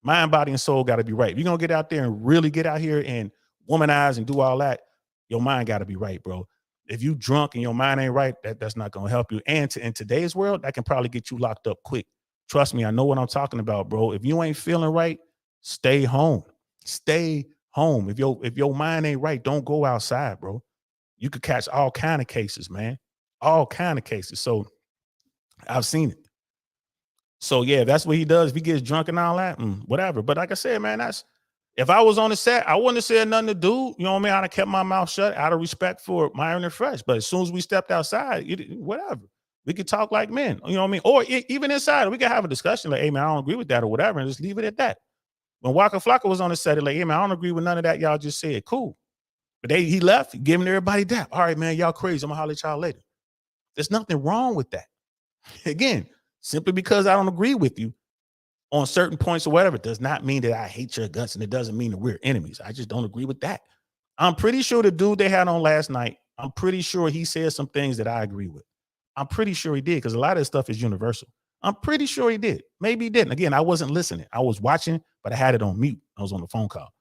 Mind, body, and soul got to be right. If you're gonna get out there and really get out here and womanize and do all that, your mind got to be right, bro. If you drunk and your mind ain't right, that's not gonna help you. And in today's world, that can probably get you locked up quick. Trust me, I know what I'm talking about, bro. If you ain't feeling right, stay home. Stay home. If your mind ain't right, don't go outside, bro. You could catch all kind of cases, man. All kind of cases. So I've seen it. So yeah, that's what he does. If he gets drunk and all that, whatever. But like I said, man, if I was on the set, I wouldn't have said nothing to dude. You know what I mean? I'd have kept my mouth shut out of respect for Myron and Fresh. But as soon as we stepped outside, whatever. We could talk like men. You know what I mean? Or even inside, we could have a discussion like, hey man, I don't agree with that or whatever, and just leave it at that. When Waka Flocka was on the set, like, hey man, I don't agree with none of that y'all just said. Cool. But he left, giving everybody dap. All right, man, y'all crazy. I'm gonna holler at y'all later. There's nothing wrong with that. Again, simply because I don't agree with you on certain points or whatever does not mean that I hate your guts, and it doesn't mean that we're enemies. I just don't agree with that. I'm pretty sure the dude they had on last night, I'm pretty sure he said some things that I agree with. I'm pretty sure he did, because a lot of this stuff is universal. I'm pretty sure he did. Maybe he didn't. Again, I wasn't listening. I was watching, but I had it on mute. I was on the phone call.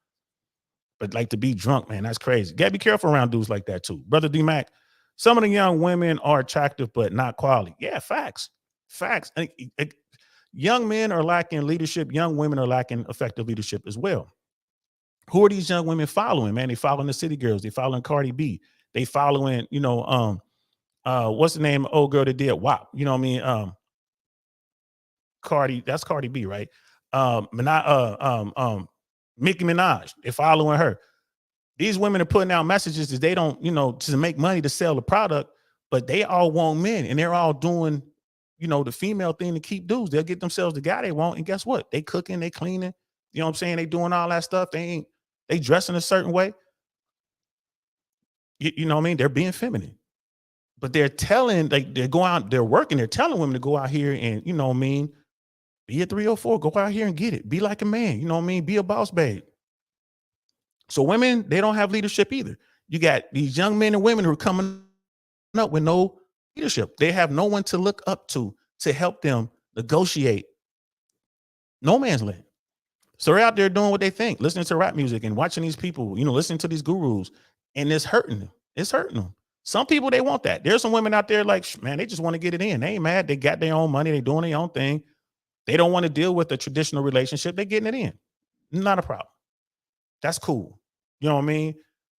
But like to be drunk, man, that's crazy. Gotta be careful around dudes like that too. Brother D-Mac, some of the young women are attractive, but not quality. Yeah, facts. Facts. Young men are lacking leadership. Young women are lacking effective leadership as well. Who are these young women following, man? They following the city girls. They following Cardi B. They following, what's the name of the old girl that did WAP? You know what I mean? Cardi, that's Cardi B, right? Nicki Minaj, they're following her. These women are putting out messages that they don't, to make money to sell the product, but they all want men, and they're all doing, the female thing to keep dudes. They'll get themselves the guy they want, and guess what? They cooking, they cleaning, you know what I'm saying? They doing all that stuff. They dressing a certain way. You know what I mean? They're being feminine. But they're telling, they're going out, they're working, they're telling women to go out here and, you know what I mean, be a 304, go out here and get it. Be like a man, you know what I mean? Be a boss babe. So women, they don't have leadership either. You got these young men and women who are coming up with no leadership. They have no one to look up to help them negotiate no man's land. So they're out there doing what they think, listening to rap music and watching these people, listening to these gurus, and it's hurting them. It's hurting them. Some people, they want that. There's some women out there like, man, they just want to get it in. They ain't mad. They got their own money. They doing their own thing. They don't want to deal with a traditional relationship. They're getting it in. Not a problem. That's cool. You know what I mean?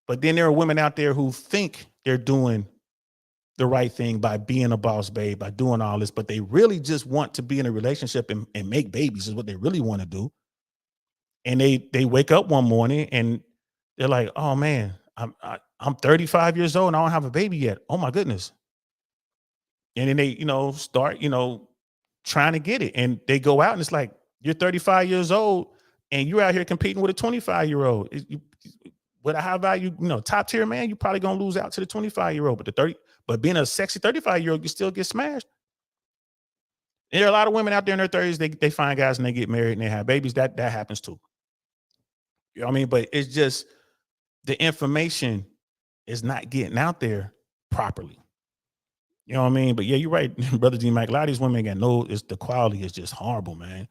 But then there are women out there who think they're doing the right thing by being a boss babe, by doing all this, but they really just want to be in a relationship and make babies is what they really want to do. And they wake up one morning and they're like, oh man, I'm 35 years old and I don't have a baby yet. Oh my goodness. And then they, start, trying to get it. And they go out and it's like, you're 35 years old and you're out here competing with a 25-year-old. With a high value, top tier man, you're probably going to lose out to the 25-year-old. But being a sexy 35-year-old, you still get smashed. And there are a lot of women out there in their 30s, they find guys and they get married and they have babies. That happens too. You know what I mean? But it's just the information is not getting out there properly. You know what I mean? But yeah, you're right, brother D-Mac. A lot of these women the quality is just horrible, man.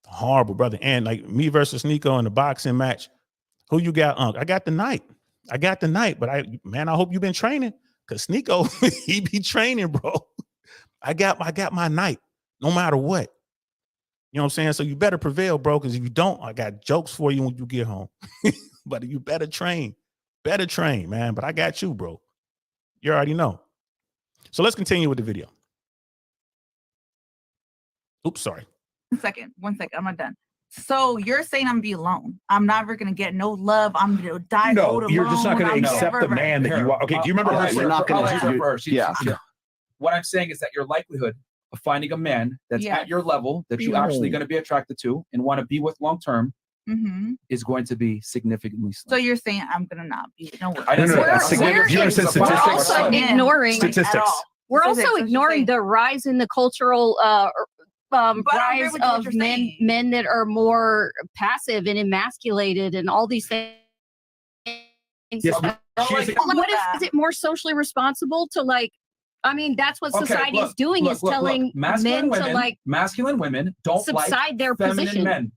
Horrible, brother. And like me versus Nico in the boxing match, who you got, Unc? I got the night, but I hope you've been training because Nico, he be training, bro. I got my night, no matter what. You know what I'm saying? So you better prevail, bro, because if you don't, I got jokes for you when you get home. But you better train, man. But I got you, bro. You already know. So let's continue with the video. Oops, sorry.
One second. I'm not done. So you're saying I'm gonna be alone. I'm never gonna get no love. I'm gonna die.
No, you're just not gonna accept the man that you are. Okay, do you remember
you're not gonna
Yeah.
What I'm saying is that your likelihood of finding a man that's at your level that you're actually going to be attracted to and want to be with long term is going to be significantly slim.
So you're saying I'm gonna not be? No,
We're also ignoring
statistics.
We're also ignoring the rise in the cultural rise of men that are more passive and emasculated and all these things.
Yes,
Is it more socially responsible to that's what society is doing, is telling men to
masculine women don't
subside their
feminine
position.
Men.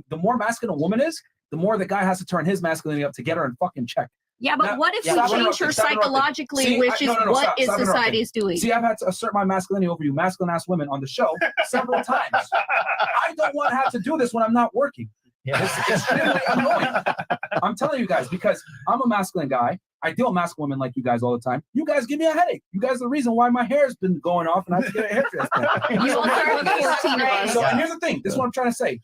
The more masculine a woman is, the more the guy has to turn his masculinity up to get her in fucking check.
Yeah, but what if we change her psychologically, which is what society is doing?
See, I've had to assert my masculinity over you masculine ass women on the show several times. I don't want to have to do this when I'm not working. It's extremely annoying. I'm telling you guys, because I'm a masculine guy. I deal with masculine women like you guys all the time. You guys give me a headache. You guys are the reason why my hair's been going off and I have to get a hair transplant.
You also have 14 of us.
So, and here's the thing. This is what I'm trying to say.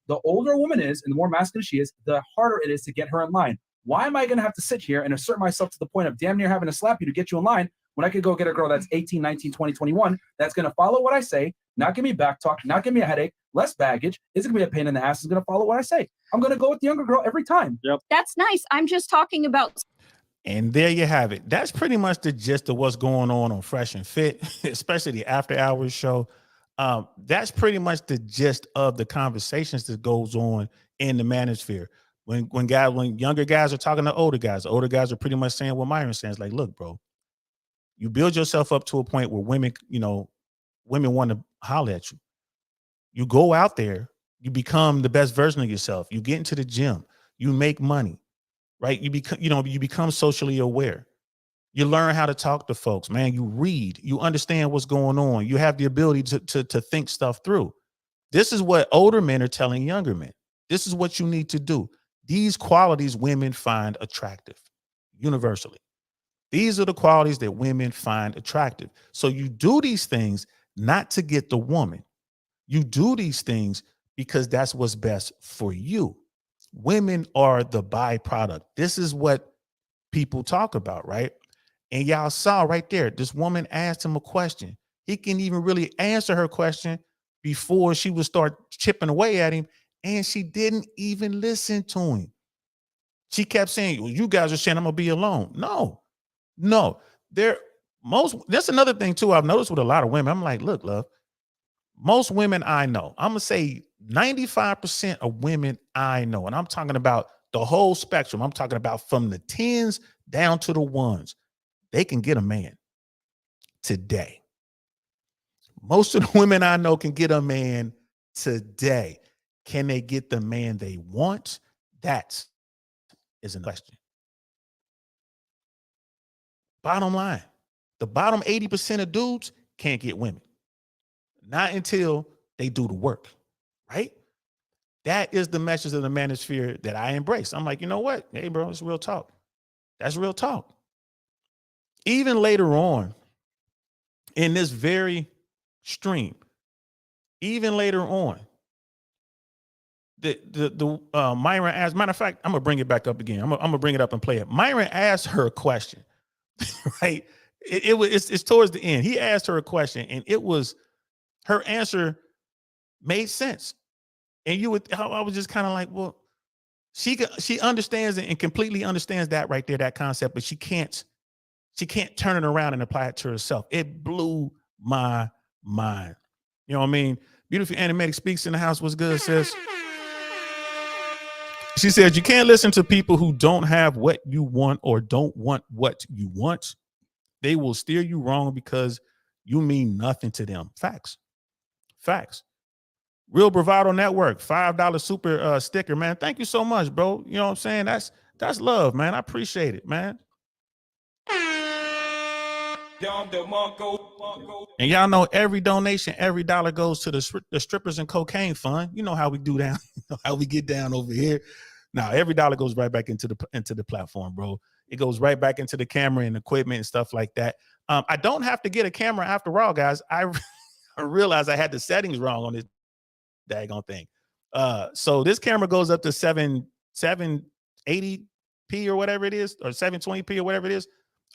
The older a woman is and the more masculine she is, the harder it is to get her in line. Why am I going to have to sit here and assert myself to the point of damn near having to slap you to get you in line when I could go get a girl that's 18, 19, 20, 21 that's going to follow what I say, not give me back talk, not give me a headache, less baggage, isn't going to be a pain in the ass, is going to follow what I say. I'm going to go with the younger girl every time.
Yep.
That's nice. I'm just talking about.
And there you have it. That's pretty much the gist of what's going on Fresh and Fit, especially the after hours show. That's pretty much the gist of the conversations that goes on in the manosphere. When younger guys are talking to older guys are pretty much saying what Myron says. Like, look, bro, you build yourself up to a point where women want to holler at you. You go out there, you become the best version of yourself. You get into the gym, you make money, right? You become socially aware. You learn how to talk to folks, man. You read, you understand what's going on. You have the ability to think stuff through. This is what older men are telling younger men. This is what you need to do. These qualities women find attractive universally. These are the qualities that women find attractive. So you do these things not to get the woman. You do these things because that's what's best for you. Women are the byproduct. This is what people talk about, right? And y'all saw right there, this woman asked him a question. He can even really answer her question before she would start chipping away at him. And she didn't even listen to him. She kept saying, well, you guys are saying I'm gonna be alone. No. That's another thing too. I've noticed with a lot of women. I'm like, look, love, most women I know, I'm gonna say 95% of women I know, and I'm talking about the whole spectrum. I'm talking about from the 10s down to the ones. They can get a man today. Most of the women I know can get a man today. Can they get the man they want? That is a question. Bottom line, the bottom 80% of dudes can't get women. Not until they do the work, right? That is the message of the manosphere that I embrace. I'm like, you know what? Hey, bro, it's real talk. That's real talk. Even later on in this very stream, even later on, the Myron asked, matter of fact, I'm gonna bring it back up again. I'm gonna bring it up and play it. Myron asked her a question, right? It's towards the end. He asked her a question, and it was her answer made sense. And I was just kind of like, well, she understands it and completely understands that right there, that concept, but she can't turn it around and apply it to herself. It blew my mind. You know what I mean? Beautiful Animatic Speaks in the house. What's good, sis? She says, you can't listen to people who don't have what you want or don't want what you want. They will steer you wrong because you mean nothing to them. Facts. Real Bravado Network, $5 super sticker, man. Thank you so much, bro. You know what I'm saying? That's love, man. I appreciate it, man. And y'all know every donation, every dollar goes to the strippers and cocaine fund. You know how we do down, how we get down over here. Now every dollar goes right back into the platform, bro. It goes right back into the camera and equipment and stuff like that. I don't have to get a camera after all, guys. I realized I had the settings wrong on this daggone thing. So this camera goes up to 780p or whatever it is, or 720p or whatever it is.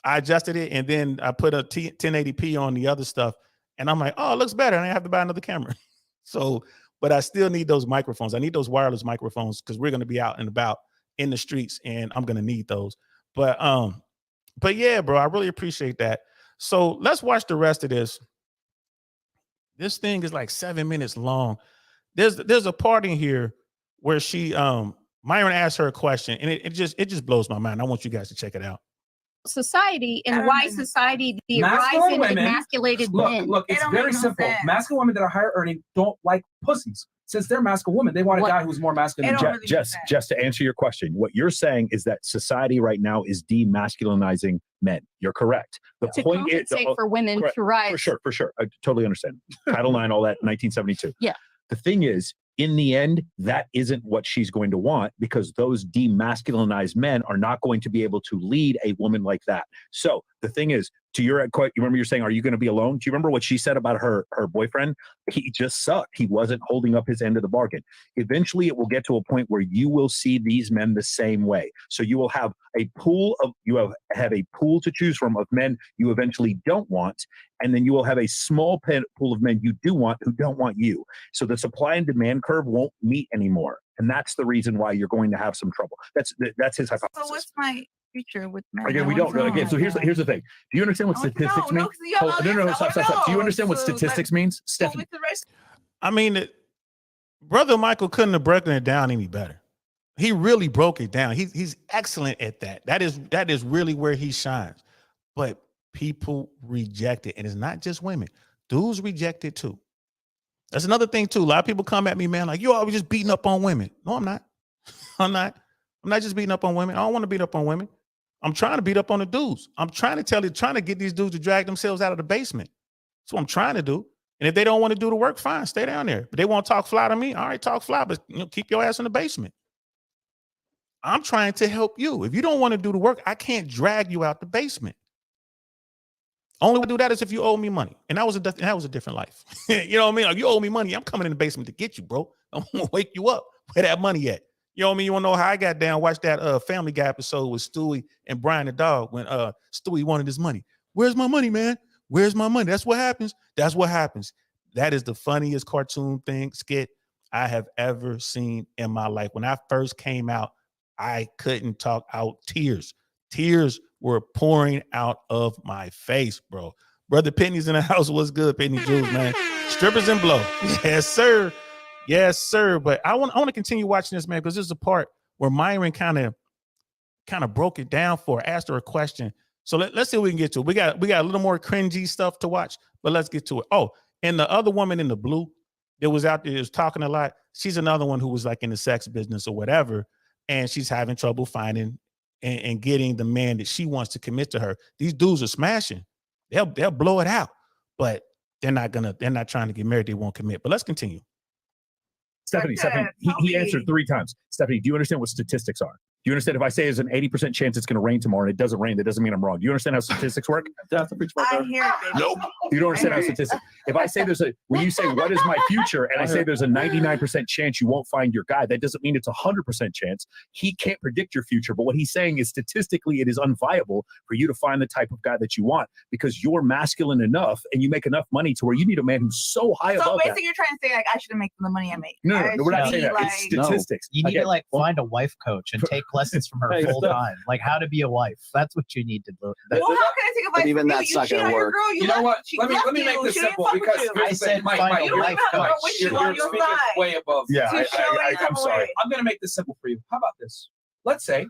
I adjusted it, and then I put a 1080p on the other stuff, and I'm like, oh, it looks better, and I have to buy another camera. So, but I still need those microphones. I need those wireless microphones because we're going to be out and about in the streets, and I'm going to need those. But yeah, bro, I really appreciate that. So let's watch the rest of this. This thing is like 7 minutes long. There's a part in here where she Myron asked her a question, and it just blows my mind. I want you guys to check it out.
Society and why society the rise in emasculated men.
Look, it's very simple. Masculine women that are higher earning don't like pussies. Since they're masculine women, they want a guy who's more masculine.
Just to answer your question, what you're saying is that society right now is demasculinizing men. You're correct. The point is
for women
correct,
to rise.
For sure. I totally understand. Title IX, all that, 1972.
Yeah.
The thing is, in the end, that isn't what she's going to want, because those demasculinized men are not going to be able to lead a woman like that. So the thing is, to your you remember you're saying, are you going to be alone? Do you remember what she said about her boyfriend? He just sucked. He wasn't holding up his end of the bargain. Eventually, it will get to a point where you will see these men the same way. So you will have a pool to choose from of men you eventually don't want, and then you will have a small pool of men you do want who don't want you. So the supply and demand curve won't meet anymore, and that's the reason why you're going to have some trouble. That's his hypothesis.
So what's my future with men?
Again, we don't know. Again, so here's the thing. Do you understand what statistics mean? No, stop. Do you understand what statistics means, Stephanie?
I mean, Brother Michael couldn't have broken it down any better. He really broke it down. He's excellent at that. That is really where he shines. But people reject it, and it's not just women. Dudes reject it too. That's another thing too. A lot of people come at me, man, like, you always just beating up on women. No, I'm not. I'm not just beating up on women. I don't want to beat up on women. I'm trying to beat up on the dudes. I'm trying to get these dudes to drag themselves out of the basement. That's what I'm trying to do. And if they don't want to do the work, fine, stay down there. But they want to talk fly to me, all right, talk fly, but keep your ass in the basement. I'm trying to help you. If you don't want to do the work, I can't drag you out the basement. Only way to do that is if you owe me money. And that was a different life. You know what I mean? Like, you owe me money, I'm coming in the basement to get you, bro. I'm gonna wake you up. Where that money at? You know what I mean? You want to know how I got down? Watch that Family Guy episode with Stewie and Brian the dog when Stewie wanted his money. Where's my money, man? Where's my money? That's what happens. That's what happens. That is the funniest cartoon skit I have ever seen in my life. When I first came out, I couldn't talk out tears. Tears were pouring out of my face, bro. Brother Penny's in the house. What's good, Penny Jules, man? Strippers and blow. Yes, sir. Yes, sir. But I want to continue watching this, man, because this is a part where Myron kind of broke it down for her, asked her a question. So let's see what we can get to. We got a little more cringy stuff to watch, but let's get to it. Oh, and the other woman in the blue that was out there was talking a lot. She's another one who was like in the sex business or whatever, and she's having trouble finding and getting the man that she wants to commit to her. These dudes are smashing. They'll blow it out, but they're not trying to get married. They won't commit. But let's continue.
Stephanie, he answered 3 times. Stephanie, do you understand what statistics are? Do you understand if I say there's an 80% chance it's going to rain tomorrow and it doesn't rain, that doesn't mean I'm wrong. Do you understand how statistics work?
I hear it, baby.
Nope. You don't understand how statistics. If I say when you say, what is my future? And I say there's a 99% chance you won't find your guy, that doesn't mean it's 100% chance. He can't predict your future. But what he's saying is statistically, it is unviable for you to find the type of guy that you want because you're masculine enough and you make enough money to where you need a man who's so high above that.
So basically you're trying to say like I shouldn't make the money I make.
No, we're not saying that. It's statistics.
You need to find a wife coach and take lessons from her full time, like how to be a wife. That's what you need to do.
Well, how can I take advice
even
from
that's
you?
not going to work.
Girl,
you know what? Let me make this simple because
I said find a wife coach.
You're speaking way above.
Yeah, I'm sorry.
I'm going to make this simple for you. How about this? Let's say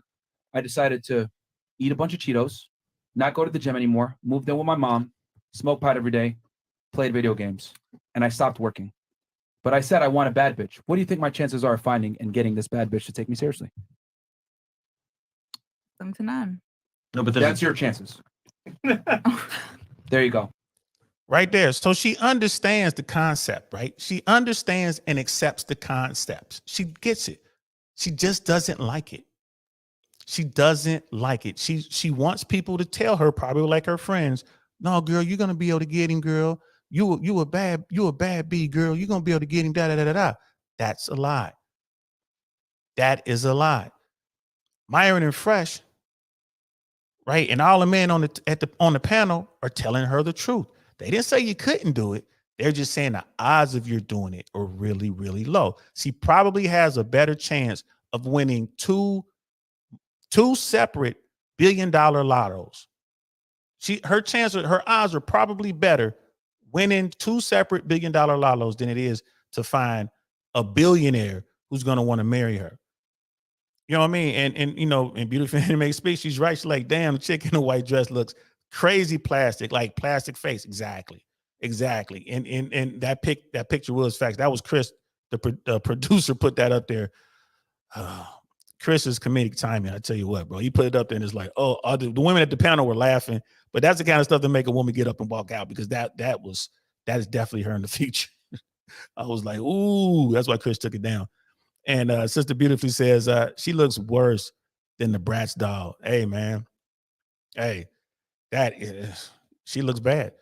I decided to eat a bunch of Cheetos, not go to the gym anymore, moved in with my mom, smoked pot every day, played video games, and I stopped working. But I said I want a bad bitch. What do you think my chances are of finding and getting this bad bitch to take me seriously?
Some to none.
No, but
that's your chances. There you go.
Right there. So she understands the concept, right? She understands and accepts the concepts. She gets it. She just doesn't like it. She doesn't like it. She wants people to tell her, probably like her friends, no, girl, you're gonna be able to get him, girl. You a bad B, girl. You're gonna be able to get him. Da. That's a lie. That is a lie. Myron and Fresh, right? And all the men on the panel are telling her the truth. They didn't say you couldn't do it. They're just saying the odds of you doing it are really, really low. She probably has a better chance of winning two separate billion-dollar lottos. Her odds are probably better winning 2 separate billion-dollar lottos than it is to find a billionaire who's going to want to marry her. You know what I mean? And you know, in Beautiful Anime Speak, she's right. She's like, damn, the chick in a white dress looks crazy plastic, like plastic face. Exactly. And that picture was facts. That was Chris, the producer, put that up there. Chris is comedic timing. I tell you what, bro. He put it up there and it's like, the women at the panel were laughing, but that's the kind of stuff that make a woman get up and walk out because that is definitely her in the future. I was like, ooh, that's why Chris took it down. And Sister Beautifully says she looks worse than the Bratz doll. Hey, man. Hey, she looks bad.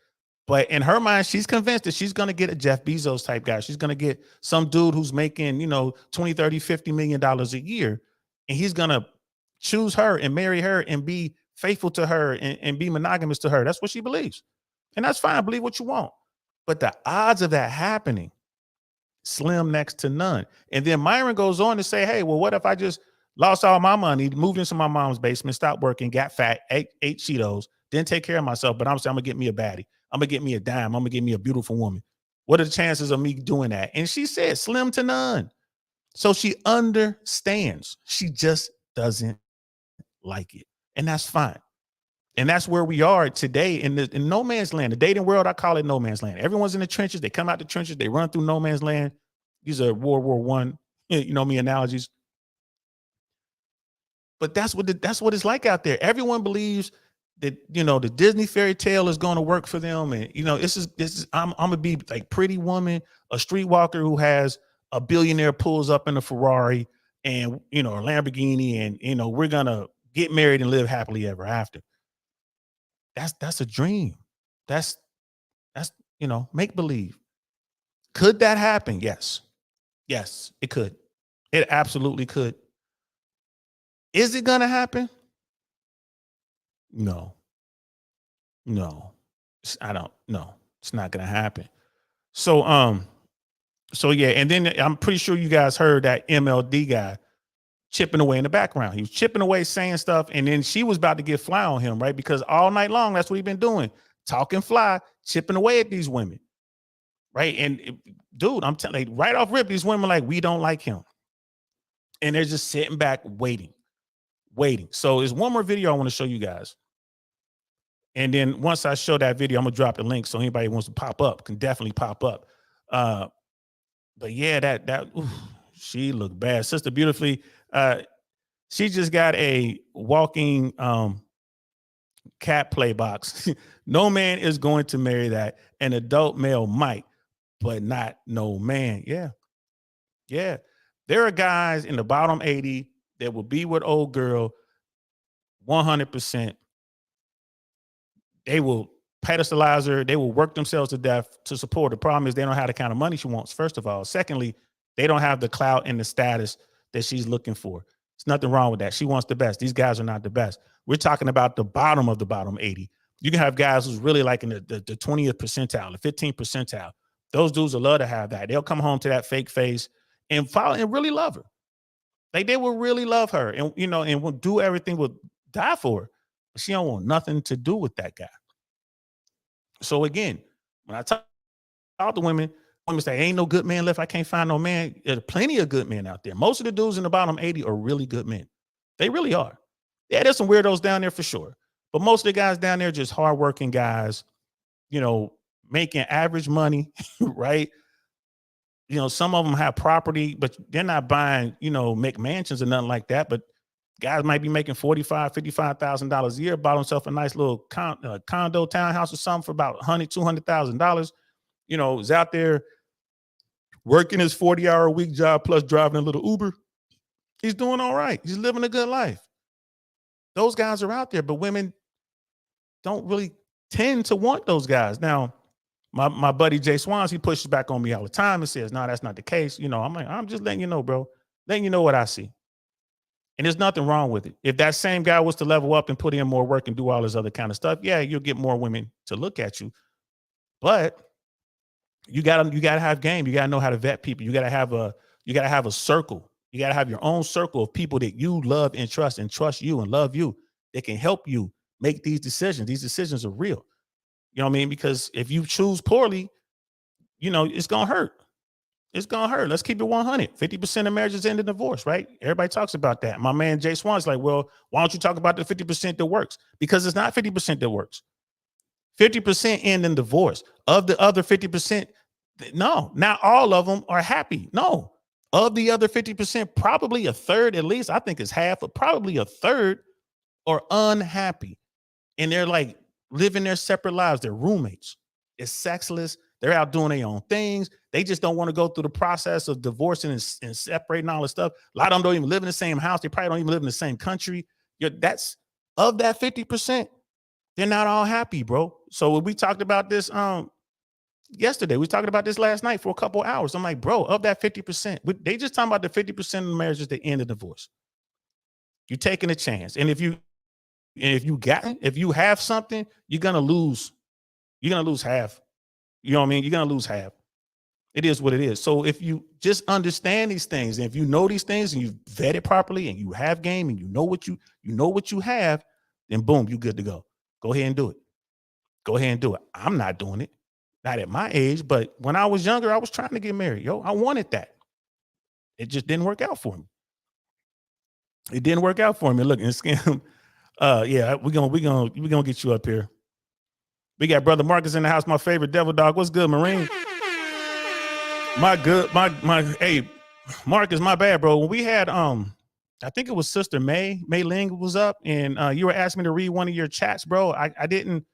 But in her mind, she's convinced that she's going to get a Jeff Bezos type guy. She's going to get some dude who's making, 20, 30, $50 million a year. And he's going to choose her and marry her and be faithful to her and be monogamous to her. That's what she believes. And that's fine. Believe what you want. But the odds of that happening, slim next to none. And then Myron goes on to say, hey, well, what if I just lost all my money, moved into my mom's basement, stopped working, got fat, ate Cheetos, didn't take care of myself, but I'm going to get me a baddie. I'm going to get me a dime. I'm going to get me a beautiful woman. What are the chances of me doing that? And she said slim to none. So she understands. She just doesn't like it. And that's fine. And that's where we are today in no man's land. The dating world, I call it no man's land. Everyone's in the trenches. They come out the trenches. They run through no man's land. These are World War I, you know me, analogies. But that's what it's like out there. Everyone believes that, you know, the Disney fairy tale is going to work for them. And, you know, this is I'm going to be like Pretty Woman, a streetwalker who has a billionaire pulls up in a Ferrari and, you know, a Lamborghini, and, you know, we're going to get married and live happily ever after. That's a dream. That's, you know, make believe. Could that happen? Yes. Yes, it could. It absolutely could. Is it going to happen? No. I don't know. It's not going to happen. So yeah, and then I'm pretty sure you guys heard that MLD guy chipping away in the background. He was chipping away, saying stuff, and then she was about to get fly on him, right? Because all night long, that's what he's been doing, talking fly, chipping away at these women, right? And dude, I'm telling you, right off rip, these women like, we don't like him, and they're just sitting back waiting. So there's one more video I want to show you guys, and then once I show that video, I'm gonna drop the link so anybody who wants to pop up can definitely pop up. But yeah, that she looked bad. Sister Beautifully, she just got a walking cat play box. No man is going to marry that. An adult male might, but not no man. Yeah. There are guys in the bottom 80 that will be with old girl 100%. They will pedestalize her. They will work themselves to death to support. The problem is they don't have the kind of money she wants, first of all. Secondly, they don't have the clout and the status that she's looking for. There's nothing wrong with that. She wants the best. These guys are not the best. We're talking about the bottom of the bottom 80. You can have guys who's really like in the 20th percentile, the 15th percentile. Those dudes will love to have that. They'll come home to that fake face and follow and really love her. Like they will really love her, and you know, and will do everything, will die for her. But she don't want nothing to do with that guy. So again, when I talk to women say, ain't no good man left, I can't find no man. There's plenty of good men out there. Most of the dudes in the bottom 80 are really good men. They really are. Yeah, there's some weirdos down there for sure. But most of the guys down there are just hardworking guys, you know, making average money, right? You know, some of them have property, but they're not buying, you know, McMansions or nothing like that. But guys might be making $45,000, $55,000 a year, bought himself a nice little condo townhouse or something for about $100,000, $200,000. You know, is out there working his 40-hour-a-week job plus driving a little Uber. He's doing all right. He's living a good life. Those guys are out there, but women don't really tend to want those guys. Now, my buddy Jay Swans, he pushes back on me all the time and says, no, that's not the case. You know, I'm like, I'm just letting you know, bro. Letting you know what I see. And there's nothing wrong with it. If that same guy was to level up and put in more work and do all this other kind of stuff, yeah, you'll get more women to look at you. But you gotta have game. You gotta know how to vet people. You gotta have a circle. You gotta have your own circle of people that you love and trust you and love you. That can help you make these decisions. These decisions are real. You know what I mean? Because if you choose poorly, you know, it's gonna hurt. It's gonna hurt. Let's keep it 100. 50% of marriages end in divorce, right? Everybody talks about that. My man Jay Swan's like, well, why don't you talk about the 50% that works? Because it's not 50% that works. 50% end in divorce. Of the other 50%, no, not all of them are happy. No, of the other 50%, probably a third, at least, I think it's half, but probably a third are unhappy. And they're like living their separate lives. They're roommates. It's sexless. They're out doing their own things. They just don't want to go through the process of divorcing and separating all this stuff. A lot of them don't even live in the same house. They probably don't even live in the same country. That's of that 50%. They're not all happy, bro. So we talked about this yesterday. We talked about this last night for a couple of hours. I'm like, bro, of that 50%, they just talking about the 50% of the marriages that end in divorce. You're taking a chance. And if you have something, you're gonna lose. You're gonna lose half. You know what I mean? You're gonna lose half. It is what it is. So if you just understand these things, and if you know these things and you vet it properly and you have game and you know what you have, then boom, you're good to go. Go ahead and do it. Go ahead and do it. I'm not doing it. Not at my age, but when I was younger, I was trying to get married. I wanted that. It just didn't work out for me. It didn't work out for me. Look, and Scam Yeah, we're gonna get you up here. We got brother Marcus in the house, my favorite devil dog. What's good, Marine? Hey, Marcus, my bad, bro. When we had I think it was Sister May Ling was up, and you were asking me to read one of your chats, bro. I didn't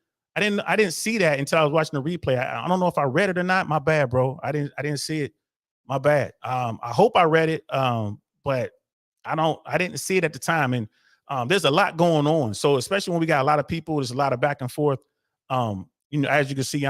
see that until I was watching the replay. I don't know if I read it or not. My bad, bro. I didn't see it. My bad. I hope I read it. But I didn't see it at the time. And there's a lot going on. So especially when we got a lot of people, there's a lot of back and forth. As you can see,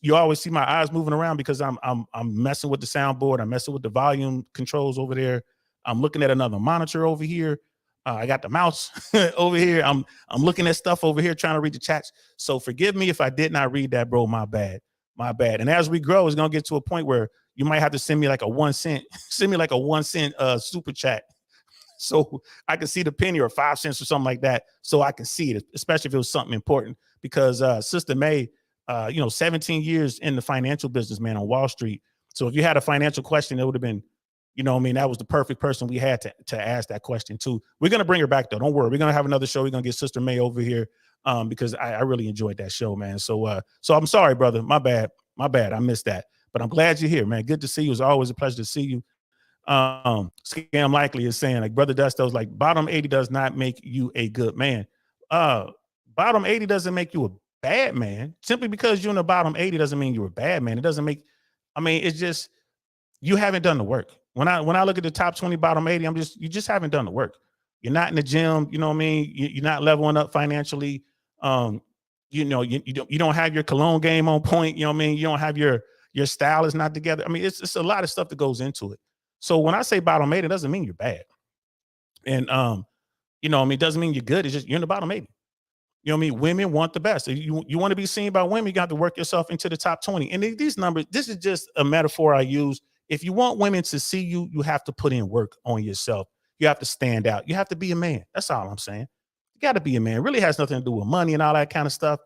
you always see my eyes moving around because I'm messing with the soundboard. I'm messing with the volume controls over there. I'm looking at another monitor over here. I got the mouse over here. I'm looking at stuff over here trying to read the chats. So forgive me if I did not read that, bro. My bad. And as we grow, it's gonna get to a point where you might have to send me like a 1 cent, super chat, so I can see the penny, or 5 cents or something like that, so I can see it, especially if it was something important. Because Sister May, 17 years in the financial business, man, on Wall Street. So if you had a financial question, it would have been, that was the perfect person we had to ask that question to. We're gonna bring her back though. Don't worry. We're gonna have another show. We're gonna get Sister May over here because I really enjoyed that show, man. So I'm sorry, brother. My bad. I missed that. But I'm glad you're here, man. Good to see you. It's always a pleasure to see you. Scam Likely is saying, like, Brother Dusto's like, bottom 80 does not make you a good man. Bottom 80 doesn't make you a bad man. Simply because you're in the bottom 80 doesn't mean you're a bad man. It doesn't make, it's just, you haven't done the work. When I look at the top 20, bottom 80, you just haven't done the work. You're not in the gym, you know what I mean? You're not leveling up financially. You don't have your cologne game on point, you know what I mean? You don't have your style is not together. It's a lot of stuff that goes into it. So when I say bottom 80, it doesn't mean you're bad. And it doesn't mean you're good. It's just you're in the bottom 80. You know what I mean? Women want the best. You want to be seen by women, you got to work yourself into the top 20. And these numbers, this is just a metaphor I use. If you want women to see you, you have to put in work on yourself. You have to stand out. You have to be a man. That's all I'm saying. You got to be a man. It really has nothing to do with money and all that kind of stuff.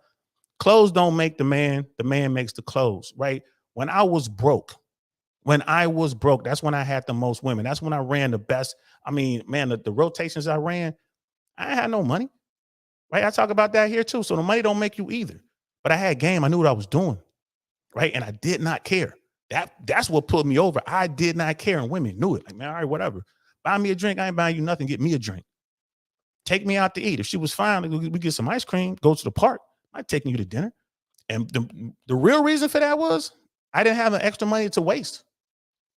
Clothes don't make the man makes the clothes, right? When I was broke, that's when I had the most women. That's when I ran the best. The rotations I ran, I had no money, right? I talk about that here too. So the money don't make you either. But I had game. I knew what I was doing, right? And I did not care. That's what put me over. I did not care, and women knew it. Like, man, all right, whatever. Buy me a drink. I ain't buying you nothing. Get me a drink. Take me out to eat. If she was fine, we get some ice cream, go to the park. I'm taking you to dinner. And the real reason for that was I didn't have an extra money to waste.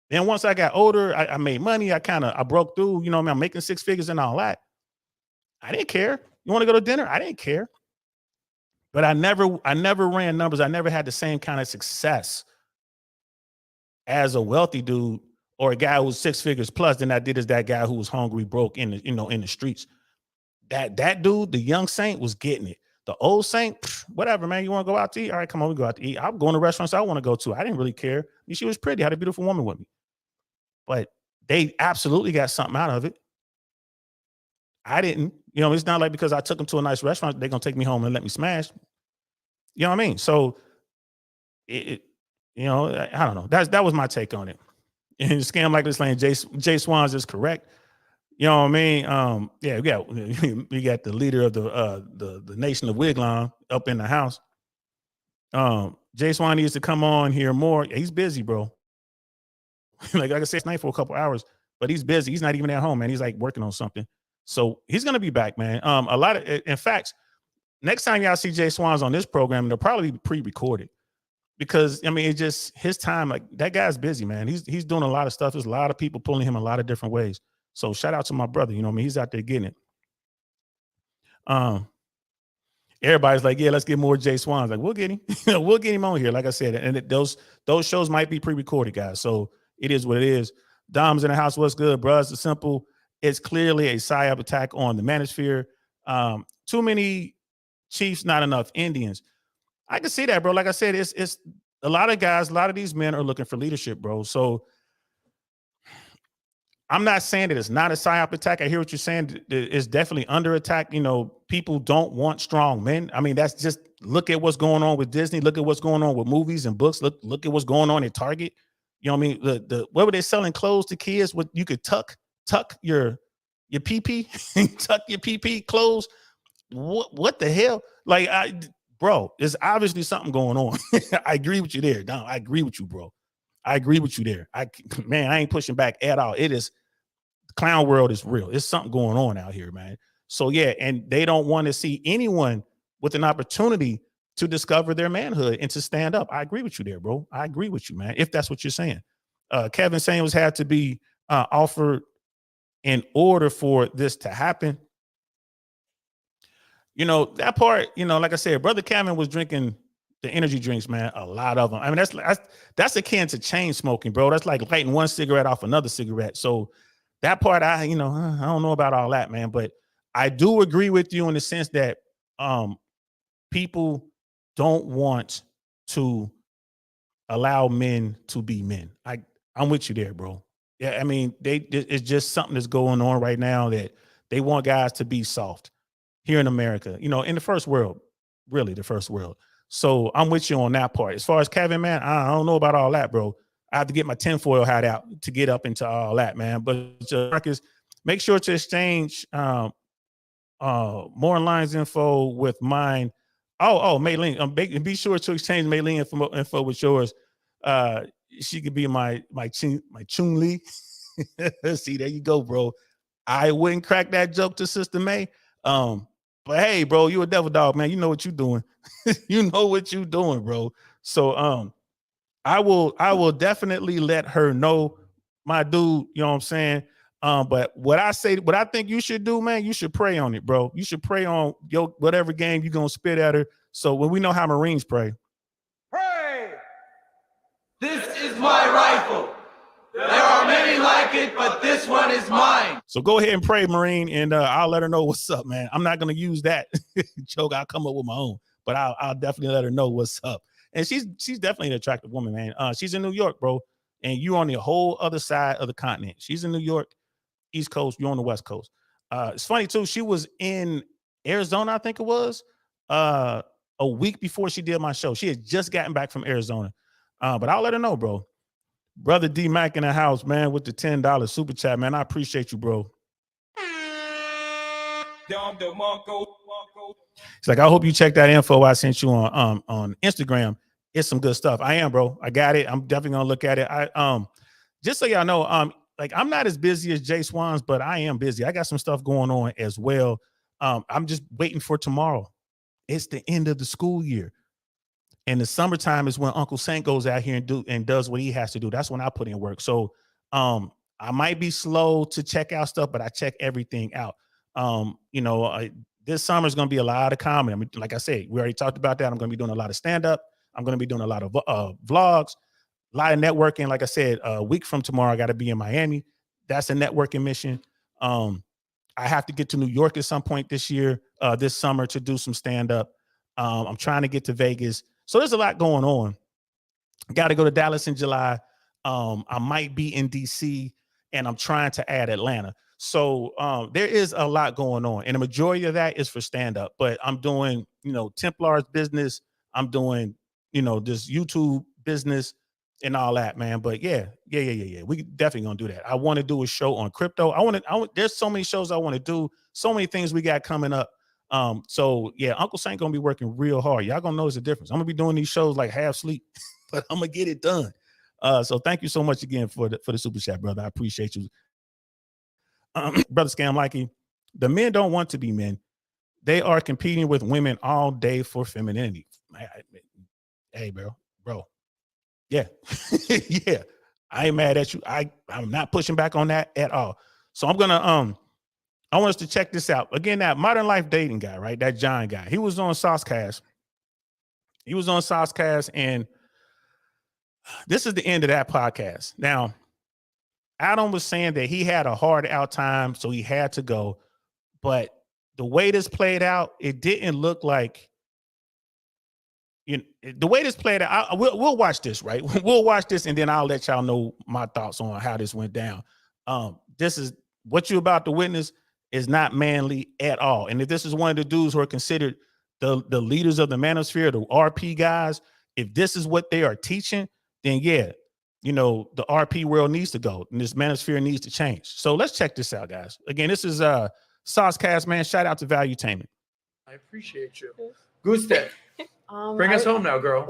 Then once I got older, I made money. I broke through, I'm making 6 figures and all that. I didn't care. You want to go to dinner? I didn't care. But I never ran numbers. I never had the same kind of success as a wealthy dude or a guy who was 6 figures plus than I did as that guy who was hungry, broke in the streets. That dude, the young saint, was getting it. The old saint, whatever, man. You want to go out to eat? All right, come on, we go out to eat. I'm going to restaurants I want to go to. I didn't really care. She was pretty. I had a beautiful woman with me. But they absolutely got something out of it. I didn't. It's not like because I took them to a nice restaurant, they're going to take me home and let me smash. You know what I mean? So, I don't know. That was my take on it. And Scam Like This Lane, Jay Swans is correct. You know what I mean? We got the leader of the nation of Wiglam up in the house. Jay Swan needs to come on here more. Yeah, he's busy, bro. like I said, it's night for a couple hours, but he's busy. He's not even at home, man. He's like working on something. So he's gonna be back, man. In fact, next time y'all see Jay Swans on this program, they'll probably be pre-recorded. Because it's just his time. Like, that guy's busy, man. He's doing a lot of stuff. There's a lot of people pulling him a lot of different ways. So shout out to my brother. He's out there getting it. Everybody's like, yeah, let's get more Jay Swans. Like, we'll get him. We'll get him on here. Like I said, and those shows might be pre-recorded, guys. So it is what it is. Dom's in the house. What's good, bro? It's simple. It's clearly a psyop attack on the Manosphere. Too many Chiefs, not enough Indians. I can see that, bro. Like I said, it's a lot of guys, a lot of these men are looking for leadership, bro. So I'm not saying that it's not a psyop attack. I hear what you're saying. It's definitely under attack. People don't want strong men. That's just, look at what's going on with Disney. Look at what's going on with movies and books. Look at what's going on at Target. You know what I mean? What were they selling clothes to kids? What you could tuck your PP, tuck your PP clothes. what the hell? Like, bro, there's obviously something going on. I agree with you there. No, I agree with you, bro. I agree with you there. I ain't pushing back at all. It is, the clown world is real. There's something going on out here, man. So yeah, and they don't want to see anyone with an opportunity to discover their manhood and to stand up. I agree with you there, bro. I agree with you, man. If that's what you're saying. Kevin Samuels had to be offered in order for this to happen. You know, that part, you know, like I said, Brother Kevin was drinking the energy drinks, man, a lot of them. I mean, that's akin to chain smoking, bro. That's like lighting one cigarette off another cigarette. So that part, I don't know about all that, man. But I do agree with you in the sense that people don't want to allow men to be men. I'm with you there, bro. Yeah, I mean, it's just something that's going on right now that they want guys to be soft here in America, you know, in the first world, really the first world. So I'm with you on that part. As far as Kevin, man, I don't know about all that, bro. I have to get my tinfoil hat out to get up into all that, man. But Marcus, make sure to exchange more lines info with mine. Oh, Maylene, be sure to exchange Maylene info with yours. She could be my Chung Lee. See, there you go, bro. I wouldn't crack that joke to Sister May. But hey, bro, you a devil dog, man. You know what you're doing. You know what you're doing, bro. So I will definitely let her know, my dude, you know what I'm saying? But what I think you should do, man, you should pray on it, bro. You should pray on your whatever game you're gonna spit at her. So when we know how Marines pray.
Pray! This is my rifle. There are many like it, but this one is mine.
So go ahead and pray, Marine, and I'll let her know what's up, man. I'm not gonna use that joke. I'll come up with my own, but I'll definitely let her know what's up. And she's definitely an attractive woman, man. She's in New York, bro, and you on the whole other side of the continent. She's in New York, East Coast. You're on the West Coast. It's funny too. She was in Arizona, I think it was, a week before she did my show. She had just gotten back from Arizona, but I'll let her know, bro. Brother D Mac in the house, man, with the $10 super chat, man. I appreciate you, bro. It's like, I hope you check that info I sent you on Instagram. It's some good stuff. I am, bro. I got it. I'm definitely gonna look at it. Just so y'all know, like, I'm not as busy as Jay Swans, but I am busy. I got some stuff going on as well. I'm just waiting for tomorrow. It's the end of the school year. And the summertime is when Uncle Saint goes out here and does what he has to do. That's when I put in work. So I might be slow to check out stuff, but I check everything out. This summer is going to be a lot of comedy. I mean, like I said, we already talked about that. I'm going to be doing a lot of stand-up. I'm going to be doing a lot of vlogs, a lot of networking. Like I said, a week from tomorrow, I got to be in Miami. That's a networking mission. I have to get to New York at some point this summer to do some stand-up. I'm trying to get to Vegas. So there's a lot going on. Got to go to Dallas in July. I might be in DC, and I'm trying to add Atlanta. So there is a lot going on, and the majority of that is for stand-up. But I'm doing, Templar's business. I'm doing, this YouTube business and all that, man. But yeah. We definitely gonna do that. I want to do a show on crypto. There's so many shows I want to do. So many things we got coming up. So yeah, Uncle Saint gonna be working real hard. Y'all gonna notice the difference. I'm gonna be doing these shows like half sleep, but I'm gonna get it done. So thank you so much again for the super chat, brother. I appreciate you. Brother Scam Likey, the men don't want to be men. They are competing with women all day for femininity. Hey, bro. Yeah. Yeah. I ain't mad at you. I'm not pushing back on that at all. So I'm gonna I want us to check this out. Again, that Modern Life Dating guy, right? That John guy. He was on Saucecast. And this is the end of that podcast. Now, Adam was saying that he had a hard out time, so he had to go. But the way this played out, it didn't look like, the way this played out. We'll watch this, right? We'll watch this, and then I'll let y'all know my thoughts on how this went down. This is what you're about to witness is not manly at all. And if this is one of the dudes who are considered the leaders of the manosphere, the RP guys, if this is what they are teaching, then yeah, the RP world needs to go and this manosphere needs to change. So let's check this out, guys. Again, this is Saucecast, man. Shout out to Valuetainment.
I appreciate you. Guste, bring us home now, girl.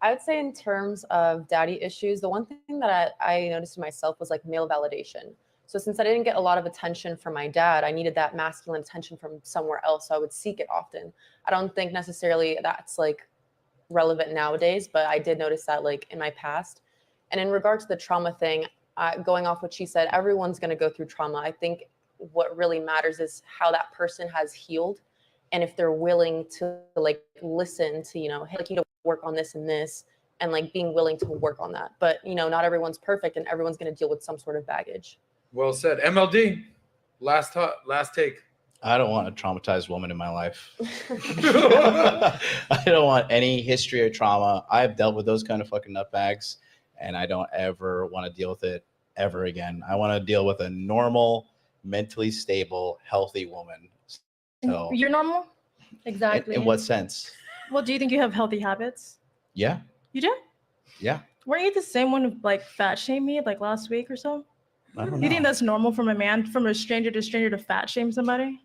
I would say in terms of daddy issues, the one thing that I noticed in myself was like male validation. So since I didn't get a lot of attention from my dad, I needed that masculine attention from somewhere else. So I would seek it often. I don't think necessarily that's like relevant nowadays, but I did notice that like in my past. And in regard to the trauma thing, going off what she said, everyone's going to go through trauma. I think what really matters is how that person has healed. And if they're willing to like listen to, you know, hey, like, you know, work on this and this, and like being willing to work on that. But, you know, not everyone's perfect and everyone's going to deal with some sort of baggage.
Well said. MLD, last take.
I don't want a traumatized woman in my life. I don't want any history or trauma. I've dealt with those kind of fucking nutbags, and I don't ever want to deal with it ever again. I want to deal with a normal, mentally stable, healthy woman. So,
you're normal? Exactly.
In what sense?
Well, do you think you have healthy habits?
Yeah.
You do?
Yeah.
Weren't you the same one who like fat shamed me like last week or so?
I don't
You
know.
think that's normal from a man, from a stranger to fat shame somebody?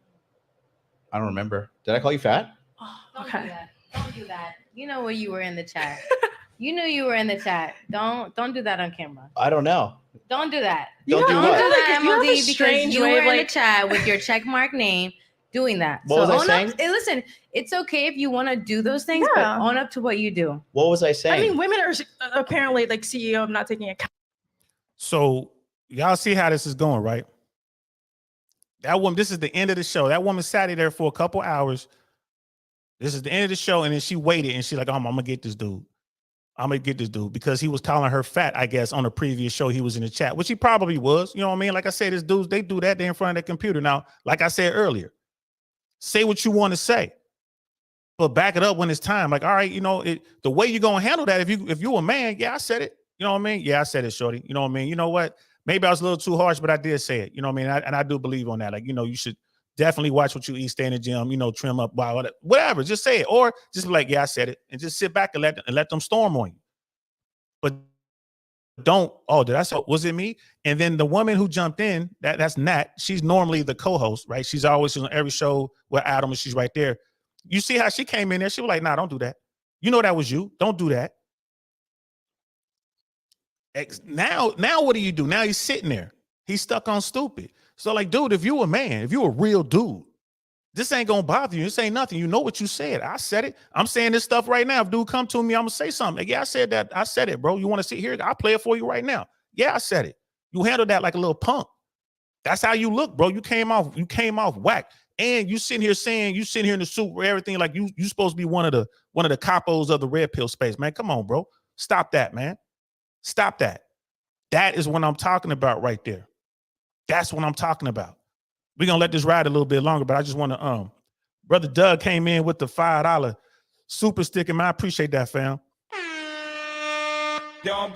I don't remember. Did I call you fat?
Don't do that. Don't do that. You know where you were in the chat. You knew you were in the chat. Don't do that on camera.
I don't know.
Don't do that.
Don't do what?
that,
You have a
MLD, because
strange
you
way
were
of,
in the
like-
chat with your check mark name doing that.
What was I saying?
Hey, listen, it's okay if you want to do those things,
Yeah.
but own up to what you do.
What was I saying?
I mean, women are apparently like CEO of not taking account.
So y'all see how this is going, right? That woman, this is the end of the show. That woman sat there for a couple hours. This is the end of the show, and then she waited, and she's like, I'm gonna get this dude. I'm gonna get this dude because he was calling her fat, I guess, on the previous show he was in the chat, which he probably was. You know what I mean? Like I said, these dudes, they do that. They're in front of the computer. Now, like I said earlier, say what you want to say, but back it up when it's time. Like, all right, you know, the way you're gonna handle that, if you a man, yeah, I said it. You know what I mean? Yeah, I said it, shorty. You know what I mean? You know what? Maybe I was a little too harsh, but I did say it. You know what I mean? And I do believe on that. Like, you know, you should definitely watch what you eat, stay in the gym, you know, trim up, whatever. Just say it. Or just be like, yeah, I said it. And just sit back and let them storm on you. But don't, was it me? And then the woman who jumped in, that's Nat. She's normally the co-host, right? She's always on every show with Adam, and she's right there. You see how she came in there? She was like, nah, don't do that. You know that was you. Don't do that. Now what do you do? Now he's sitting there. He's stuck on stupid. So like, dude, if you a man, if you a real dude, this ain't gonna bother you. This ain't nothing. You know what you said. I said it. I'm saying this stuff right now. If dude come to me, I'm gonna say something. Like, yeah, I said that. I said it, bro. You want to sit here? I'll play it for you right now. Yeah, I said it. You handle that like a little punk. That's how you look, bro. You came off whack. And you sitting here saying you sitting here in the suit where everything like you supposed to be one of the capos of the red pill space, man. Come on, bro. Stop that, man. Stop that. That is what I'm talking about right there. That's what I'm talking about. We're going to let this ride a little bit longer, but I just want to, Brother Doug came in with the $5 super sticker, man. I appreciate that, fam. You know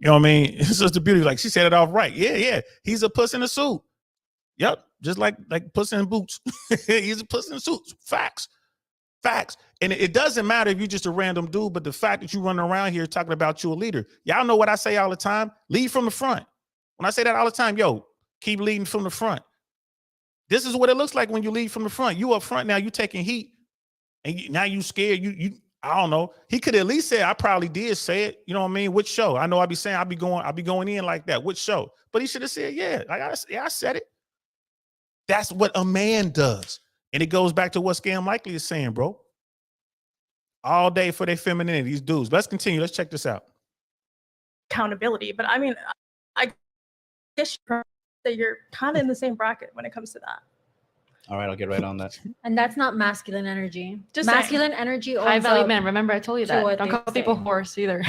what I mean? Sister Beauty, like she said it off right. Yeah. He's a puss in a suit. Yep. Just like puss in boots. He's a puss in a suit. Facts. And it doesn't matter if you're just a random dude, but the fact that you running around here talking about you a leader. Y'all know what I say all the time. Lead from the front. When I say that all the time, yo, keep leading from the front. This is what it looks like when you lead from the front. You up front now, you taking heat, and now you scared. You I don't know. He could at least say, I probably did say it. You know what I mean? Which show? I know I'd be saying I'll be going in like that. Which show? But he should have said, yeah, I said it. That's what a man does. And it goes back to what Scam Likely is saying, bro. All day for their femininity, these dudes. Let's continue. Let's check this out.
Accountability. But I mean, I guess that you're kind of in the same bracket when it comes to that.
All right, I'll get right on that.
And that's not masculine energy.
Just
masculine energy.
High value men. Remember, I told you that.
what
Don't
they
call people
say.
horse either.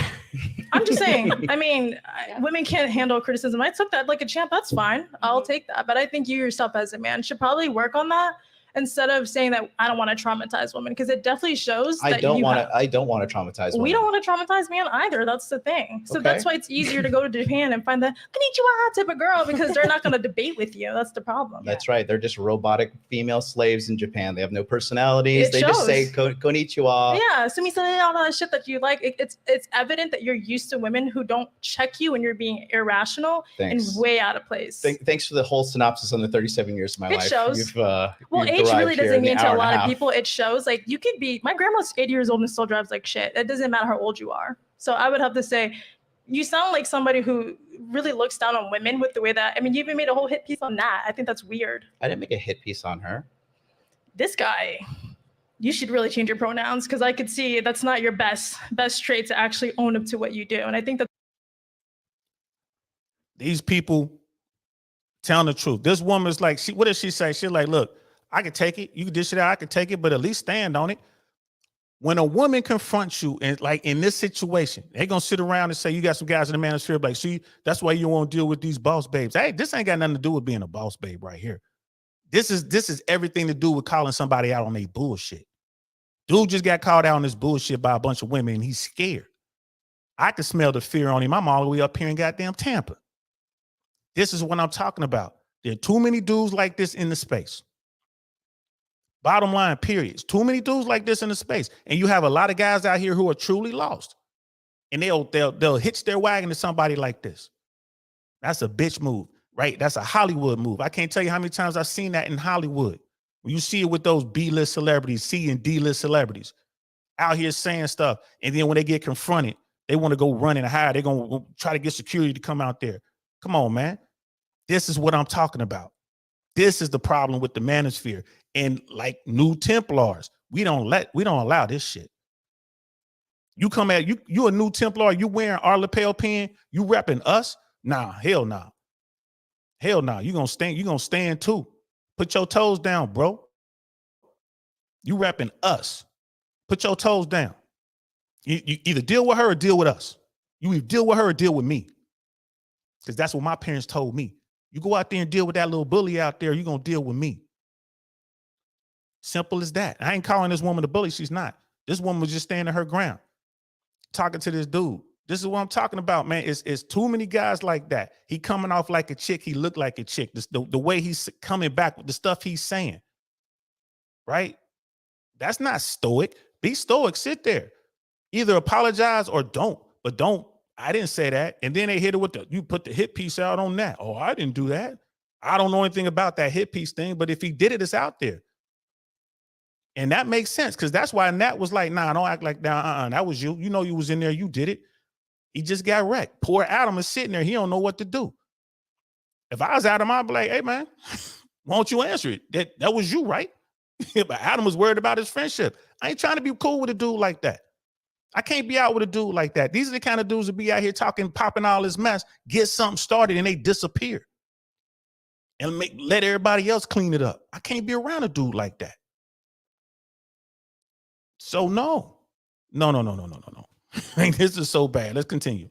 I'm just saying, I mean, women can't handle criticism. I took that like a champ. That's fine. I'll take that. But I think you yourself as a man should probably work on that instead of saying that I don't want to traumatize women, because it definitely shows that
I don't want to traumatize women.
We don't want to traumatize men either. That's the thing. So that's why it's easier to go to Japan and find the konnichiwa type of girl, because they're not going to debate with you. That's the problem.
That's right. They're just robotic female slaves in Japan. They have no personalities. They just say konnichiwa.
Yeah, sumi-san, all that shit that you like. It's evident that you're used to women who don't check you when you're being irrational and way out of place.
Thanks for the whole synopsis on the 37 years of my life.
It shows.
Well,
age really doesn't mean to a lot of people. It shows. Like, you could be, my grandma's 80 years old and still drives like shit. It doesn't matter how old you are. So I would have to say, you sound like somebody who really looks down on women with the way that, I mean, you even made a whole hit piece on that. I think that's weird.
I didn't make a hit piece on her.
This guy, you should really change your pronouns, because I could see that's not your best trait to actually own up to what you do. And I think that
these people telling the truth. This woman's like, what does she say? She's like, look, I can take it. You can dish it out. I can take it, but at least stand on it. When a woman confronts you, and like in this situation, they're going to sit around and say, you got some guys in the manosphere, like, see, that's why you won't deal with these boss babes. Hey, this ain't got nothing to do with being a boss babe right here. This is everything to do with calling somebody out on their bullshit. Dude just got called out on this bullshit by a bunch of women, and he's scared. I can smell the fear on him. I'm all the way up here in goddamn Tampa. This is what I'm talking about. There are too many dudes like this in the space. Bottom line, periods. Too many dudes like this in the space. And you have a lot of guys out here who are truly lost. And they'll hitch their wagon to somebody like this. That's a bitch move, right? That's a Hollywood move. I can't tell you how many times I've seen that in Hollywood. When you see it with those B-list celebrities, C and D-list celebrities out here saying stuff. And then when they get confronted, they want to go run and hide. They're going to try to get security to come out there. Come on, man. This is what I'm talking about. This is the problem with the manosphere. And like new Templars, we don't allow this shit. You come at you a new Templar, you wearing our lapel pin, you repping us? Nah, hell nah. Hell nah. You gonna stand too. Put your toes down, bro. You repping us. Put your toes down. You either deal with her or deal with us. You either deal with her or deal with me. Because that's what my parents told me. You go out there and deal with that little bully out there, you're going to deal with me. Simple as that. I ain't calling this woman a bully. She's not. This woman was just standing her ground, talking to this dude. This is what I'm talking about, man. It's too many guys like that. He coming off like a chick. He looked like a chick. The way he's coming back with the stuff he's saying, right? That's not stoic. Be stoic. Sit there. Either apologize or don't. But don't. I didn't say that. And then they hit it with you put the hit piece out on that. Oh, I didn't do that. I don't know anything about that hit piece thing, but if he did it, it's out there. And that makes sense, because that's why Nat was like, nah, don't act like that. That was you. You know you was in there. You did it. He just got wrecked. Poor Adam is sitting there. He don't know what to do. If I was Adam, I'd be like, hey, man, why don't you answer it? That was you, right? But Adam was worried about his friendship. I ain't trying to be cool with a dude like that. I can't be out with a dude like that. These are the kind of dudes that be out here talking, popping all this mess, get something started, and they disappear. And let everybody else clean it up. I can't be around a dude like that. So no. This is so bad. Let's continue.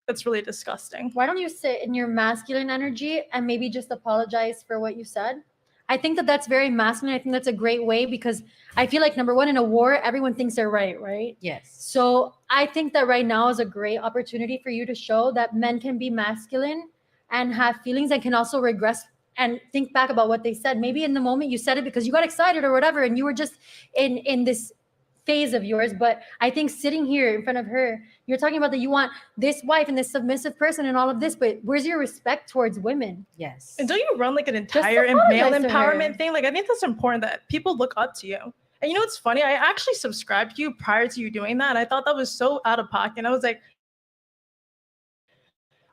That's really disgusting.
Why don't you sit in your masculine energy and maybe just apologize for what you said? I think that that's very masculine. I think that's a great way, because I feel like, number one, in a war, everyone thinks they're right?
Yes.
So I think that right now is a great opportunity for you to show that men can be masculine and have feelings, and can also regress and think back about what they said. Maybe in the moment you said it because you got excited or whatever, and you were just in this phase of yours. But I think sitting here in front of her, you're talking about that you want this wife and this submissive person and all of this, but where's your respect towards women?
Yes.
And don't you run like an entire male empowerment thing? Like, I think that's important that people look up to you. And you know what's funny? I actually subscribed to you prior to you doing that. I thought that was so out of pocket. And I was like,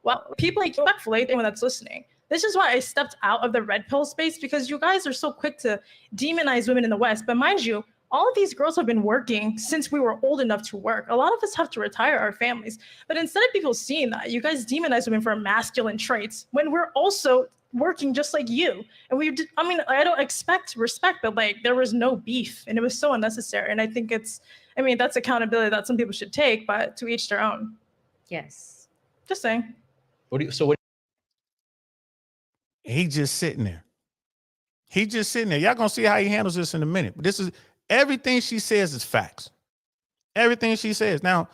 well, people like respectfully, anyone that's listening. This is why I stepped out of the red pill space, because you guys are so quick to demonize women in the West. But mind you, all of these girls have been working since we were old enough to work. A lot of us have to retire our families. But instead of people seeing that, you guys demonize women for masculine traits when we're also working just like you. And I don't expect respect, but like, there was no beef and it was so unnecessary. And I think that's accountability that some people should take, but to each their own.
Yes.
Just saying.
He just sitting there. He just sitting there. Y'all gonna see how he handles this in a minute. But this is everything she says is facts. Everything she says. Now,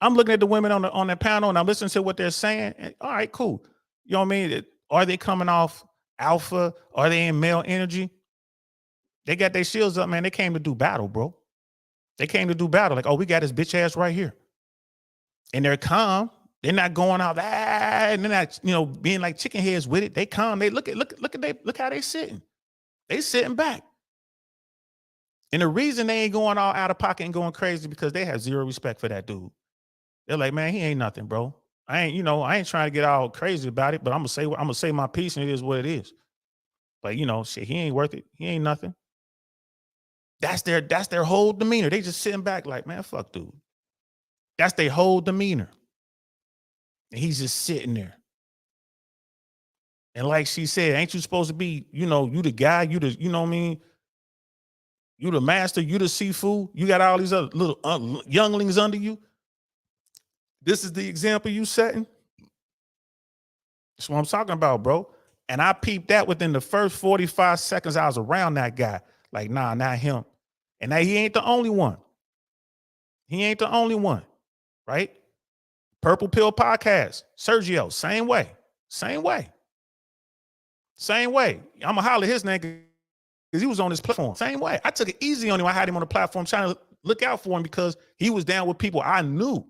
I'm looking at the women on the panel and I'm listening to what they're saying. And, all right, cool. You know what I mean? Are they coming off alpha? Are they in male energy? They got their shields up, man. They came to do battle, bro. They came to do battle. Like, oh, we got his bitch ass right here. And they're calm. They're not going out and they're not, you know, being like chicken heads with it. They calm. They look how they sitting. They sitting back. And the reason they ain't going all out of pocket and going crazy because they have zero respect for that dude. They're like, man, he ain't nothing, bro. I ain't trying to get all crazy about it, but I'm gonna say my piece and it is what it is. But you know, shit, he ain't worth it. He ain't nothing. That's their whole demeanor. They just sitting back like, man, fuck dude. That's their whole demeanor. And he's just sitting there. And like she said, ain't you supposed to be, you know, you the guy, you know what I mean? You the master, you the seafood. You got all these other little younglings under you. This is the example you setting. That's what I'm talking about, bro. And I peeped that within the first 45 seconds I was around that guy. Like, nah, not him. And now he ain't the only one. He ain't the only one, right? Purple Pill Podcast, Sergio, same way. Same way. Same way. I'm going to holler his name because he was on this platform. Same way. I took it easy on him. I had him on the platform trying to look out for him because he was down with people I knew.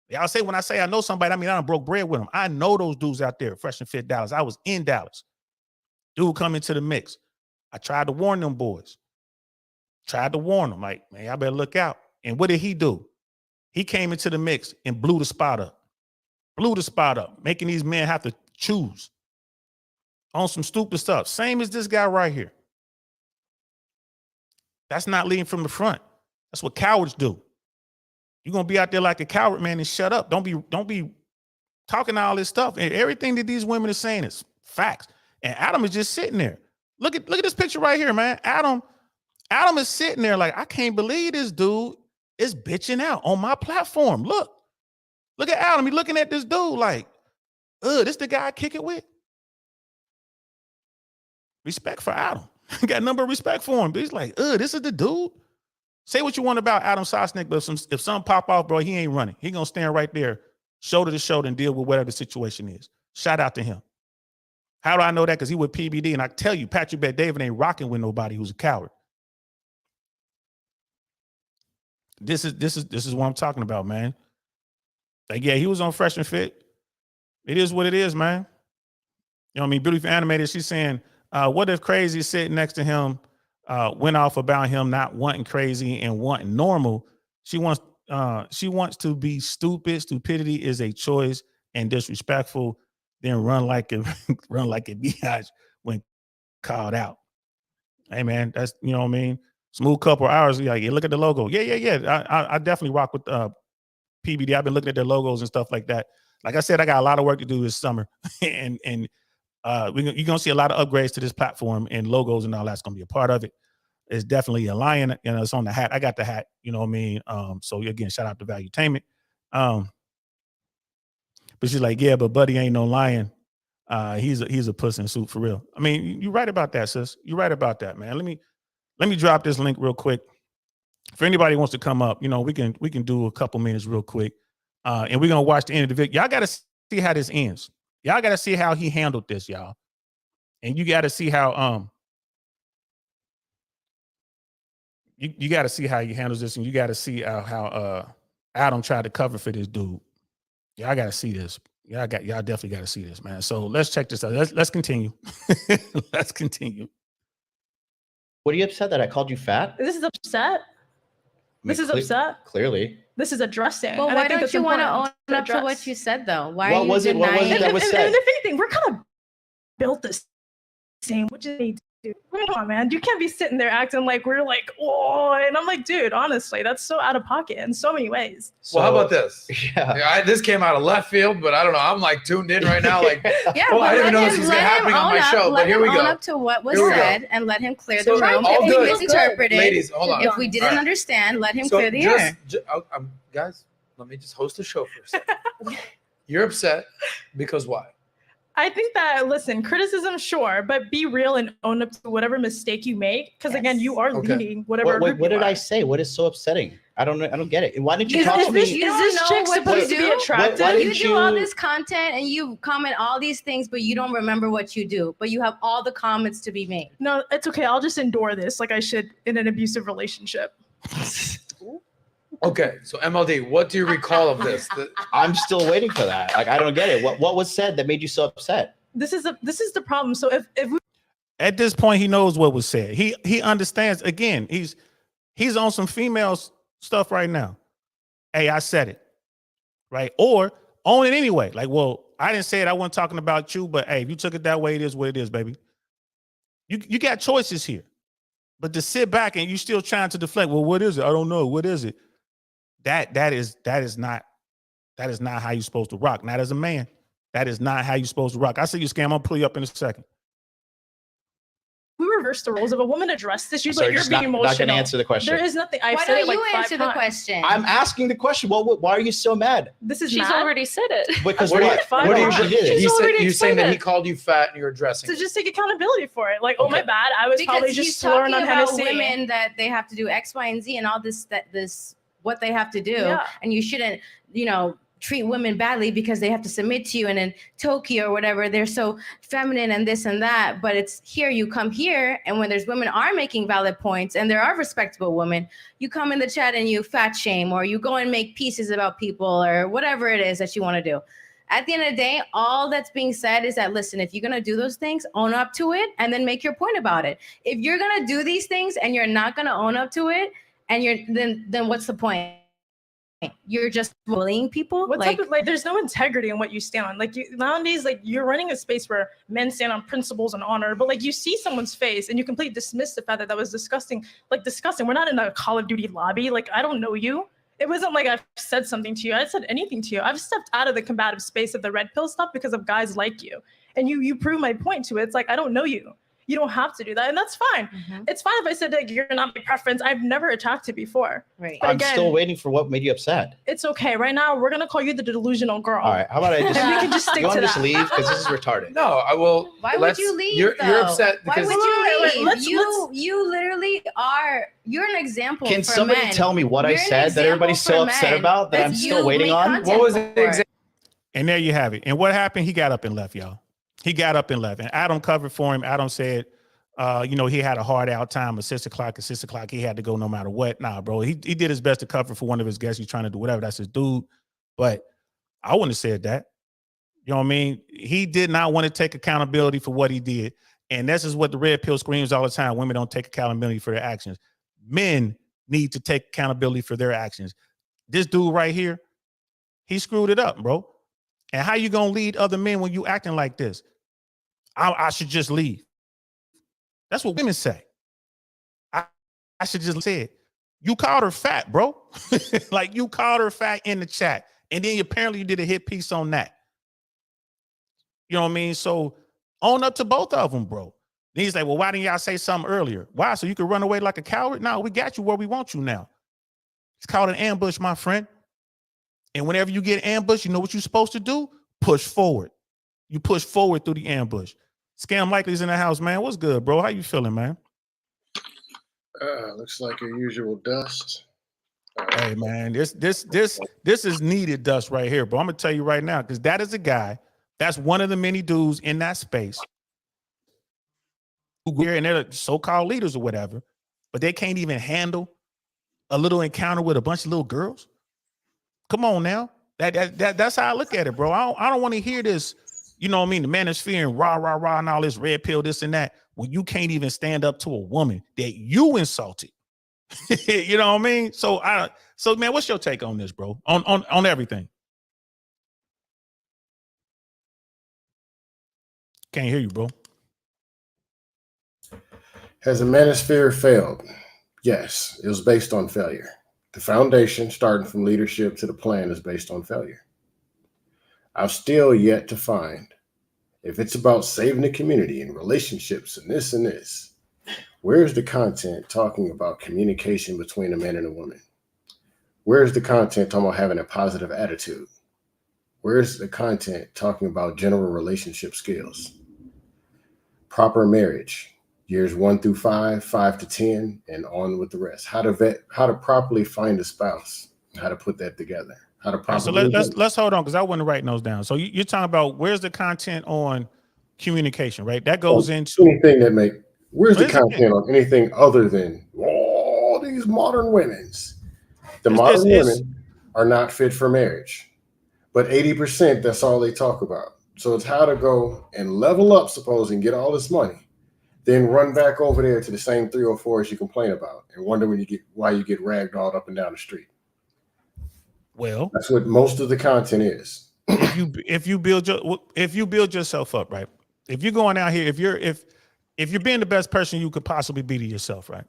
Y'all say when I say I know somebody, I mean I done broke bread with them. I know those dudes out there, Fresh and Fit Dallas. I was in Dallas. Dude come into the mix. I tried to warn them boys. Tried to warn them, like, man, y'all better look out. And what did he do? He came into the mix and blew the spot up. Blew the spot up, making these men have to choose on some stupid stuff. Same as this guy right here. That's not leading from the front. That's what cowards do. You're gonna be out there like a coward, man, and shut up. Don't be talking all this stuff. And everything that these women are saying is facts. And Adam is just sitting there. Look at this picture right here, man. Adam is sitting there like, I can't believe this dude is bitching out on my platform. Look at Adam. He's looking at this dude like, this the guy I kick it with. Respect for Adam. Got a number of respect for him. But he's like, this is the dude. Say what you want about Adam Sosnick, but if something pop off, bro, he ain't running. He gonna stand right there, shoulder to shoulder, and deal with whatever the situation is. Shout out to him. How do I know that? Because he with PBD, and I tell you, Patrick Bet-David ain't rocking with nobody who's a coward. This is what I'm talking about, man. Like, yeah, he was on Fresh and Fit. It is what it is, man. You know what I mean? Beautiful Animated, she's saying, what if Crazy sitting next to him went off about him not wanting crazy and wanting normal? She wants to be stupid. Stupidity is a choice and disrespectful. Then run like a biatch when called out. Hey man, that's, you know what I mean? Smooth couple hours. Like, yeah, look at the logo. Yeah. I definitely rock with PBD. I've been looking at their logos and stuff like that. Like I said, I got a lot of work to do this summer, and you're gonna see a lot of upgrades to this platform, and logos and all that's gonna be a part of it. It's definitely a lion, you know, it's on the hat. I got the hat, you know what I mean? So again, shout out to Valuetainment. But she's like, yeah, but Buddy ain't no lion. He's a puss in suit for real. I mean, you're right about that, sis. You're right about that, man. Let me drop this link real quick. For anybody who wants to come up, you know, we can do a couple minutes real quick. And we're gonna watch the end of the video. Y'all gotta see how this ends. Y'all gotta see how he handled this, y'all. And you gotta see how you gotta see how he handles this, and you gotta see how Adam tried to cover for this dude. Y'all gotta see this. Y'all definitely gotta see this, man. So let's check this out. Let's continue. Let's continue.
What are you upset that I called you fat?
This is upset. This is upset.
Clearly.
This is addressing.
Well, why don't you want to own up to what you said, though? Why are you
was it? What was it that was said?
And if anything, we're kind of built the same. What do you need to do? Come on, man. You can't be sitting there acting like we're like, oh, and I'm like, dude, honestly, that's so out of pocket in so many ways.
Well, how about this?
Yeah.
This came out of left field, but I don't know. I'm like tuned in right now. Like,
yeah,
I didn't even know this was happening on my show. But here we go.
Own up to what was said and let him clear the room.
All
If
good.
he misinterpreted,
Ladies, hold on.
If we didn't understand, let him clear the air.
Guys, let me just host the show for a second. You're upset because why?
I think that, listen, criticism, sure, but be real and own up to whatever mistake you make. Because again, you are leading whatever.
What did I say? What is so upsetting? I don't know. I don't get it. Why didn't you talk to me?
Is this chick supposed to be attractive?
You do all this content and you comment all these things, but you don't remember what you do. But you have all the comments to be made.
No, it's okay. I'll just endure this like I should in an abusive relationship.
Okay, so MLD, what do you recall of this?
I'm still waiting for that. Like, I don't get it. What was said that made you so upset?
This is the problem. So if we
at this point, he knows what was said. He understands. Again, he's on some female stuff right now. Hey, I said it, right? Or own it anyway. Like, well, I didn't say it. I wasn't talking about you, but hey, if you took it that way, it is what it is, baby. You got choices here, but to sit back and you still trying to deflect. Well, what is it? I don't know. What is it? That is not how you're supposed to rock. Not as a man. That is not how you're supposed to rock. I see you, Scam. I'll pull you up in a second.
we reverse the roles. If a woman addressed this, you're
Sorry,
like, you're
just
being emotional.
not going to answer the question.
There is nothing. I've
Why
said
don't
it like
you
5
answer the
times.
question?
I'm asking the question. Well, why are you so mad?
This is
She's
mad.
already said it.
Because
What
what?
do you,
She did.
you saying that he called you fat and you're addressing
So
it.
just take accountability for it. Like, oh my bad, I was
Because
probably
he's
just slurring
talking
on
about
Hennessy.
women that they have to do X, Y, and Z, and all this what they have to do,
Yeah.
and you shouldn't, treat women badly because they have to submit to you. And in Tokyo or whatever, they're so feminine and this and that. But it's here, you come here, and when there's women are making valid points and there are respectable women, you come in the chat and you fat shame, or you go and make pieces about people, or whatever it is that you want to do. At the end of the day, all that's being said is that, listen, if you're going to do those things, own up to it and then make your point about it. If you're going to do these things and you're not going to own up to it, and then what's the point? You're just bullying people.
What type of, there's no integrity in what you stand on. Like, nowadays, like, you're running a space where men stand on principles and honor, but like, you see someone's face and you completely dismiss the fact that was disgusting. Like, disgusting. We're not in a Call of Duty lobby. Like, I don't know you. It wasn't like I've said something to you. I said anything to you. I've stepped out of the combative space of the red pill stuff because of guys like you. And you prove my point to it. It's like, I don't know you. You don't have to do that. And that's fine.
Mm-hmm.
It's fine if I said, like, you're not my preference. I've never attacked it before.
Right.
But
I'm
again,
still waiting for what made you upset.
it's okay. Right now, we're going to call you the delusional girl.
All right. How about I just,
And we can just stick
you want
to
to just
that.
leave? Because this is retarded.
No, I will.
Why would you leave?
You're upset
Why
because
would you leave?
Let's-
you literally are. You're an example.
Can
for
somebody
men.
tell me what I
You're an
said that everybody's
example
so
for
upset
men
about that I'm
that
still
you
waiting
make
on?
content
What was the
for.
example?
And there you have it. And what happened? He got up and left, y'all. He got up and left. And Adam covered for him. Adam said, he had a hard out time at 6 o'clock. At 6 o'clock, he had to go no matter what. Nah, bro. He did his best to cover for one of his guests. He's trying to do whatever. That's his dude. But I wouldn't have said that. You know what I mean? He did not want to take accountability for what he did. And this is what the red pill screams all the time. Women don't take accountability for their actions. Men need to take accountability for their actions. This dude right here, he screwed it up, bro. And how you gonna lead other men when you acting like this? I should just leave. That's what women say. I should just say it. You called her fat, bro. Like, you called her fat in the chat. And then apparently you did a hit piece on that. You know what I mean? So own up to both of them, bro. Then he's like, well, why didn't y'all say something earlier? Why? So you could run away like a coward? No, we got you where we want you now. It's called an ambush, my friend. And whenever you get ambushed, you know what you're supposed to do? Push forward. You push forward through the ambush. Scam Likely's in the house, man. What's good, bro? How you feeling, man?
Looks like your usual dust.
Hey, man, this is needed dust right here, bro. I'm gonna tell you right now, because that is a guy. That's one of the many dudes in that space who and they're so-called leaders or whatever, but they can't even handle a little encounter with a bunch of little girls. Come on now. That's how I look at it, bro. I don't want to hear this, you know what I mean? The manosphere and rah, rah, rah, and all this red pill, this and that, when you can't even stand up to a woman that you insulted. You know what I mean? So man, what's your take on this, bro? On everything. Can't hear you, bro.
Has the manosphere failed? Yes, it was based on failure. The foundation, starting from leadership to the plan, is based on failure. I've still yet to find, if it's about saving the community and relationships and this, where's the content talking about communication between a man and a woman? Where's the content talking about having a positive attitude? Where's the content talking about general relationship skills? Proper marriage, years 1 through 5, 5 to 10, and on with the rest. How to properly find a spouse, how to put that together. How to properly.
So let's hold on, because I wasn't writing those down. So you're talking about where's the content on communication, right? That goes into
anything that where's the content on anything other than all these modern women's? The modern women are not fit for marriage, but 80%, that's all they talk about. So it's how to go and level up, suppose, and get all this money, then run back over there to the same 304s you complain about and wonder why you get ragged all up and down the street.
Well,
that's what most of the content is.
If you build yourself up, right? If you're going out here, if you're being the best person you could possibly be to yourself, right?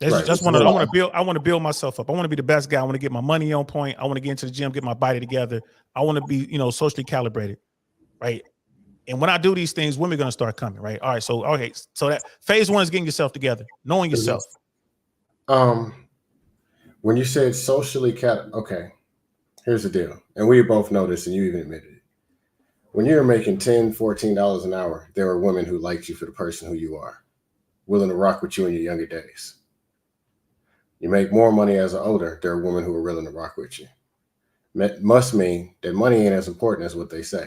I want to build myself up. I want to be the best guy. I want to get my money on point. I want to get into the gym, get my body together. I want to be, socially calibrated, right? And when I do these things, women are going to start coming, right? All right. So that phase 1 is getting yourself together, knowing yourself.
When you said socially okay, here's the deal. And we both know this, and you even admitted it. When you're making $10, $14 an hour, there are women who like you for the person who you are, willing to rock with you in your younger days. You make more money as an older, there are women who are willing to rock with you. Must mean that money ain't as important as what they say.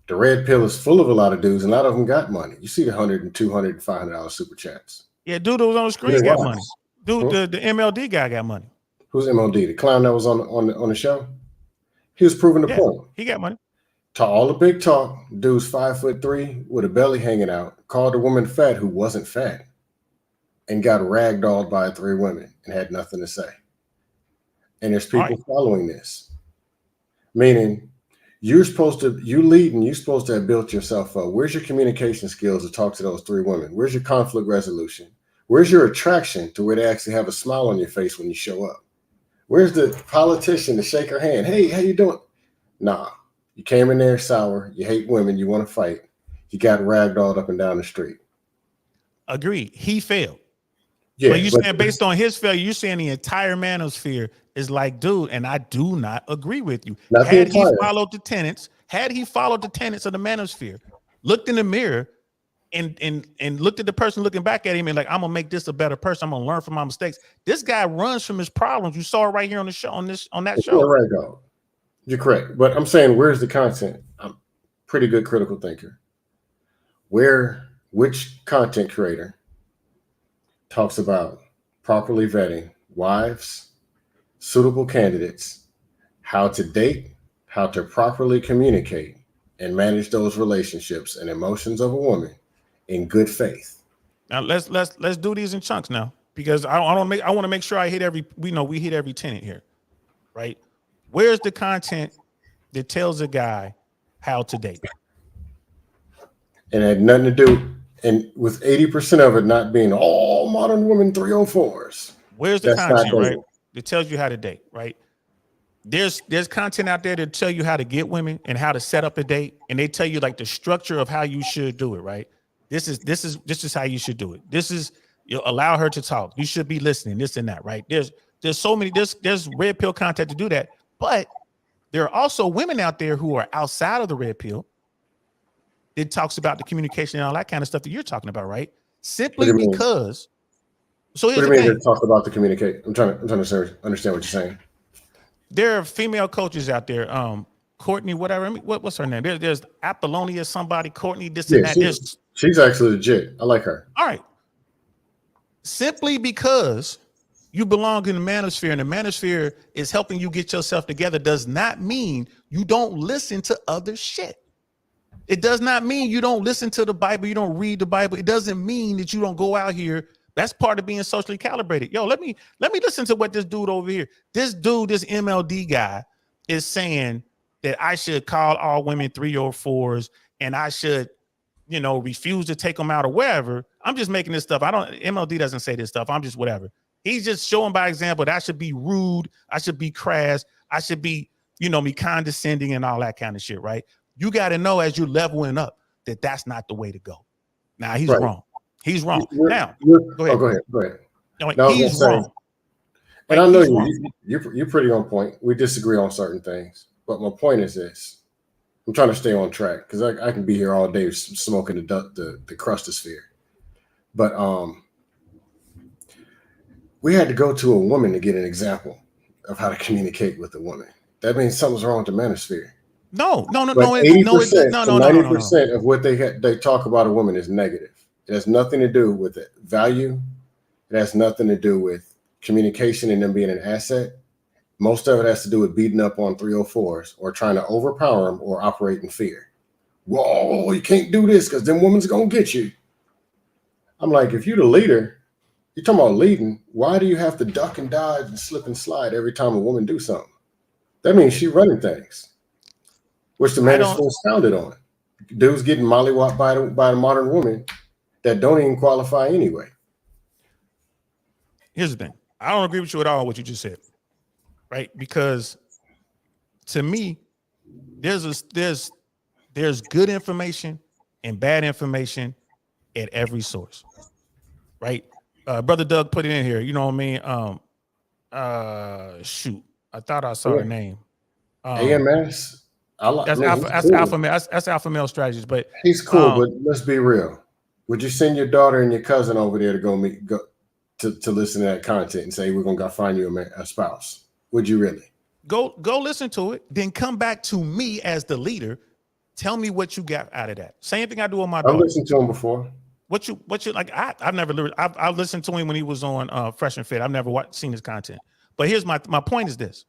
The red pill is full of a lot of dudes, and a lot of them got money. You see the $100 and $200 and $500 super chats.
Yeah, dude who was on the screen got money. Dude, the MLD guy got money.
Who's MLD? The clown that was on the show? He was proving the point.
He got money.
To all the big talk, dude's 5'3" with a belly hanging out, called a woman fat who wasn't fat, and got ragdolled by 3 women and had nothing to say. And there's people following this. Meaning, you're supposed to have built yourself up. Where's your communication skills to talk to those 3 women? Where's your conflict resolution? Where's your attraction to where they actually have a smile on your face when you show up? Where's the politician to shake her hand? Hey, how you doing? Nah, you came in there sour. You hate women. You want to fight. You got ragdolled up and down the street.
Agreed. He failed.
Yeah,
but you're saying based on his failure, you're saying the entire manosphere is like, dude, and I do not agree with you. Had he followed the tenets of the manosphere, looked in the mirror and looked at the person looking back at him and like, I'm gonna make this a better person. I'm gonna learn from my mistakes. This guy runs from his problems. You saw it right here on the show, on that show.
Right, dog. You're correct. But I'm saying, where's the content? I'm a pretty good critical thinker. Which content creator talks about properly vetting wives, suitable candidates, how to date, how to properly communicate and manage those relationships and emotions of a woman in good faith?
Now let's do these in chunks now, because I want to make sure I hit we hit every tenet here, right? Where's the content that tells a guy how to date?
And it had nothing to do, and with 80% of it not being all modern women 304s.
Where's the content, right? That tells you how to date, right? There's content out there that tell you how to get women and how to set up a date, and they tell you like the structure of how you should do it, right? This is how you should do it. This is, allow her to talk. You should be listening, this and that, right? There's so many, there's red pill content to do that, but there are also women out there who are outside of the red pill. It talks about the communication and all that kind of stuff that you're talking about, right? Simply because. So here's
what do you mean? Talk about the communicate. I'm trying to understand what you're saying.
There are female coaches out there. Courtney, whatever. I mean, what's her name? There's Apollonia, somebody, Courtney, this and that.
She's actually legit. I like her.
All right. Simply because you belong in the manosphere and the manosphere is helping you get yourself together does not mean you don't listen to other shit. It does not mean you don't listen to the Bible, you don't read the Bible. It doesn't mean that you don't go out here. That's part of being socially calibrated. Yo, let me listen to what this dude over here, this MLD guy is saying, that I should call all women 304s and I should, refuse to take them out or wherever. I'm just making this stuff. MLD doesn't say this stuff. I'm just whatever. He's just showing by example that I should be rude. I should be crass. I should be, me condescending and all that kind of shit, right? You got to know as you're leveling up that that's not the way to go. Now he's wrong. He's wrong. Now, go ahead.
Go ahead.
No, he's wrong.
And I know you're pretty on point. We disagree on certain things. But my point is this. I'm trying to stay on track because I can be here all day smoking the crustosphere. But we had to go to a woman to get an example of how to communicate with a woman. That means something's wrong with the manosphere.
No.
80% to 90% of what they talk about a woman is negative. It has nothing to do with it. Value. It has nothing to do with communication and them being an asset. Most of it has to do with beating up on 304s or trying to overpower them or operate in fear. Whoa, you can't do this because them women's going to get you. I'm like, if you're the leader, you're talking about leading, why do you have to duck and dodge and slip and slide every time a woman do something? That means she's running things, which the manosphere is founded on. Dudes getting mollywopped by the modern woman that don't even qualify anyway.
Here's the thing. I don't agree with you at all what you just said, right? Because to me, there's good information and bad information at every source, right? Brother Doug put it in here. You know what I mean? Shoot, I thought I saw her name.
AMS.
That's alpha male strategies, but
he's cool. But let's be real. Would you send your daughter and your cousin over there to go to listen to that content and say we're gonna find you a spouse? Would you really?
Go listen to it, then come back to me as the leader. Tell me what you got out of that. Same thing I do on my daughter.
I've listened to him before.
What you like? I've listened to him when he was on Fresh and Fit. I've never seen his content. But here's my point is this: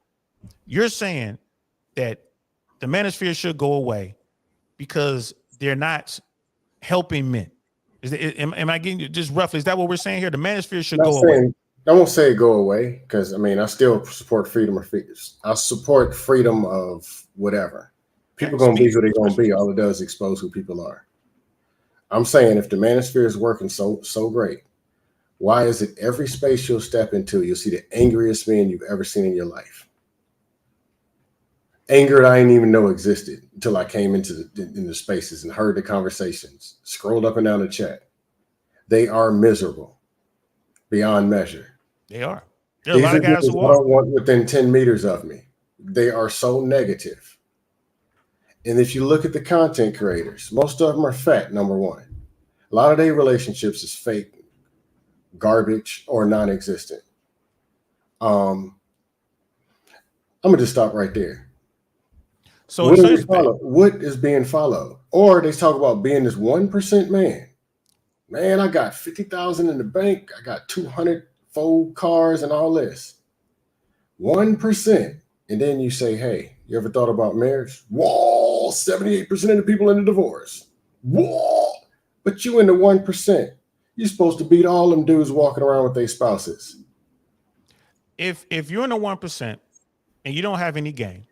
you're saying that the manosphere should go away because they're not helping men. Am I getting you just roughly? Is that what we're saying here? The manosphere should go away.
I won't say go away because I still support freedom of fetus. I support freedom of whatever. People gonna be who they're gonna be. All it does is expose who people are. I'm saying if the manosphere is working so great, why is it every space you'll step into, you'll see the angriest men you've ever seen in your life? Anger that I didn't even know existed until I came into the spaces and heard the conversations, scrolled up and down the chat. They are miserable beyond measure.
They are. There are a lot of guys who
I don't want within 10 meters of me. They are so negative. And if you look at the content creators, most of them are fat, number one. A lot of their relationships is fake, garbage, or non-existent. I'm going to just stop right there.
So
what is being followed? Or they talk about being this 1% man. Man, I got 50,000 in the bank. I got 200 fold cars and all this. 1%. And then you say, hey, you ever thought about marriage? Whoa, 78% of the people in the divorce. Whoa, but you in the 1%. You're supposed to beat all them dudes walking around with their spouses.
If you're in the 1% and you don't have any game,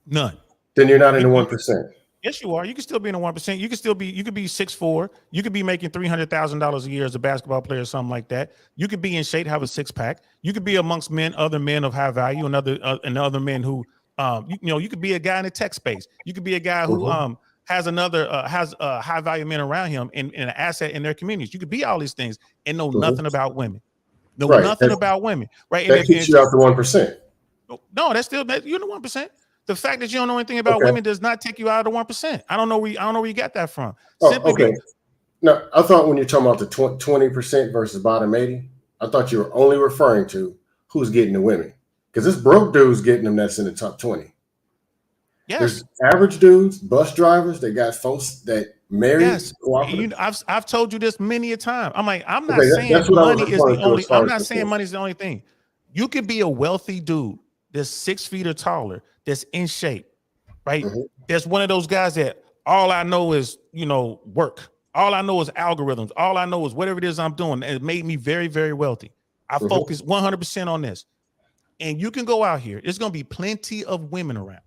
none.
Then you're not in the 1%.
Yes, you are. You can still be in the 1%. You could be 6'4". You could be making $300,000 a year as a basketball player or something like that. You could be in shape, have a six-pack. You could be amongst other men of high value and other men who you could be a guy in the tech space. You could be a guy who has high value men around him and an asset in their communities. You could be all these things and know nothing about women. Nothing about women. Right.
That keeps you out the 1%.
No, that's still you're in the 1%. The fact that you don't know anything about women does not take you out of the 1%. I don't know where you got that from.
No, I thought when you're talking about the 20% versus bottom 80, I thought you were only referring to who's getting the women. Because this broke dude's getting them that's in the top 20.
Yes.
There's average dudes, bus drivers, they got folks that marry.
Yes. I've told you this many a time. I'm like, I'm not saying money is the only. I'm not saying money is the only thing. You could be a wealthy dude that's 6 feet or taller, that's in shape, right? There's one of those guys that all I know is, work. All I know is algorithms. All I know is whatever it is I'm doing. It made me very, very wealthy. I focus 100% on this. And you can go out here. There's going to be plenty of women around.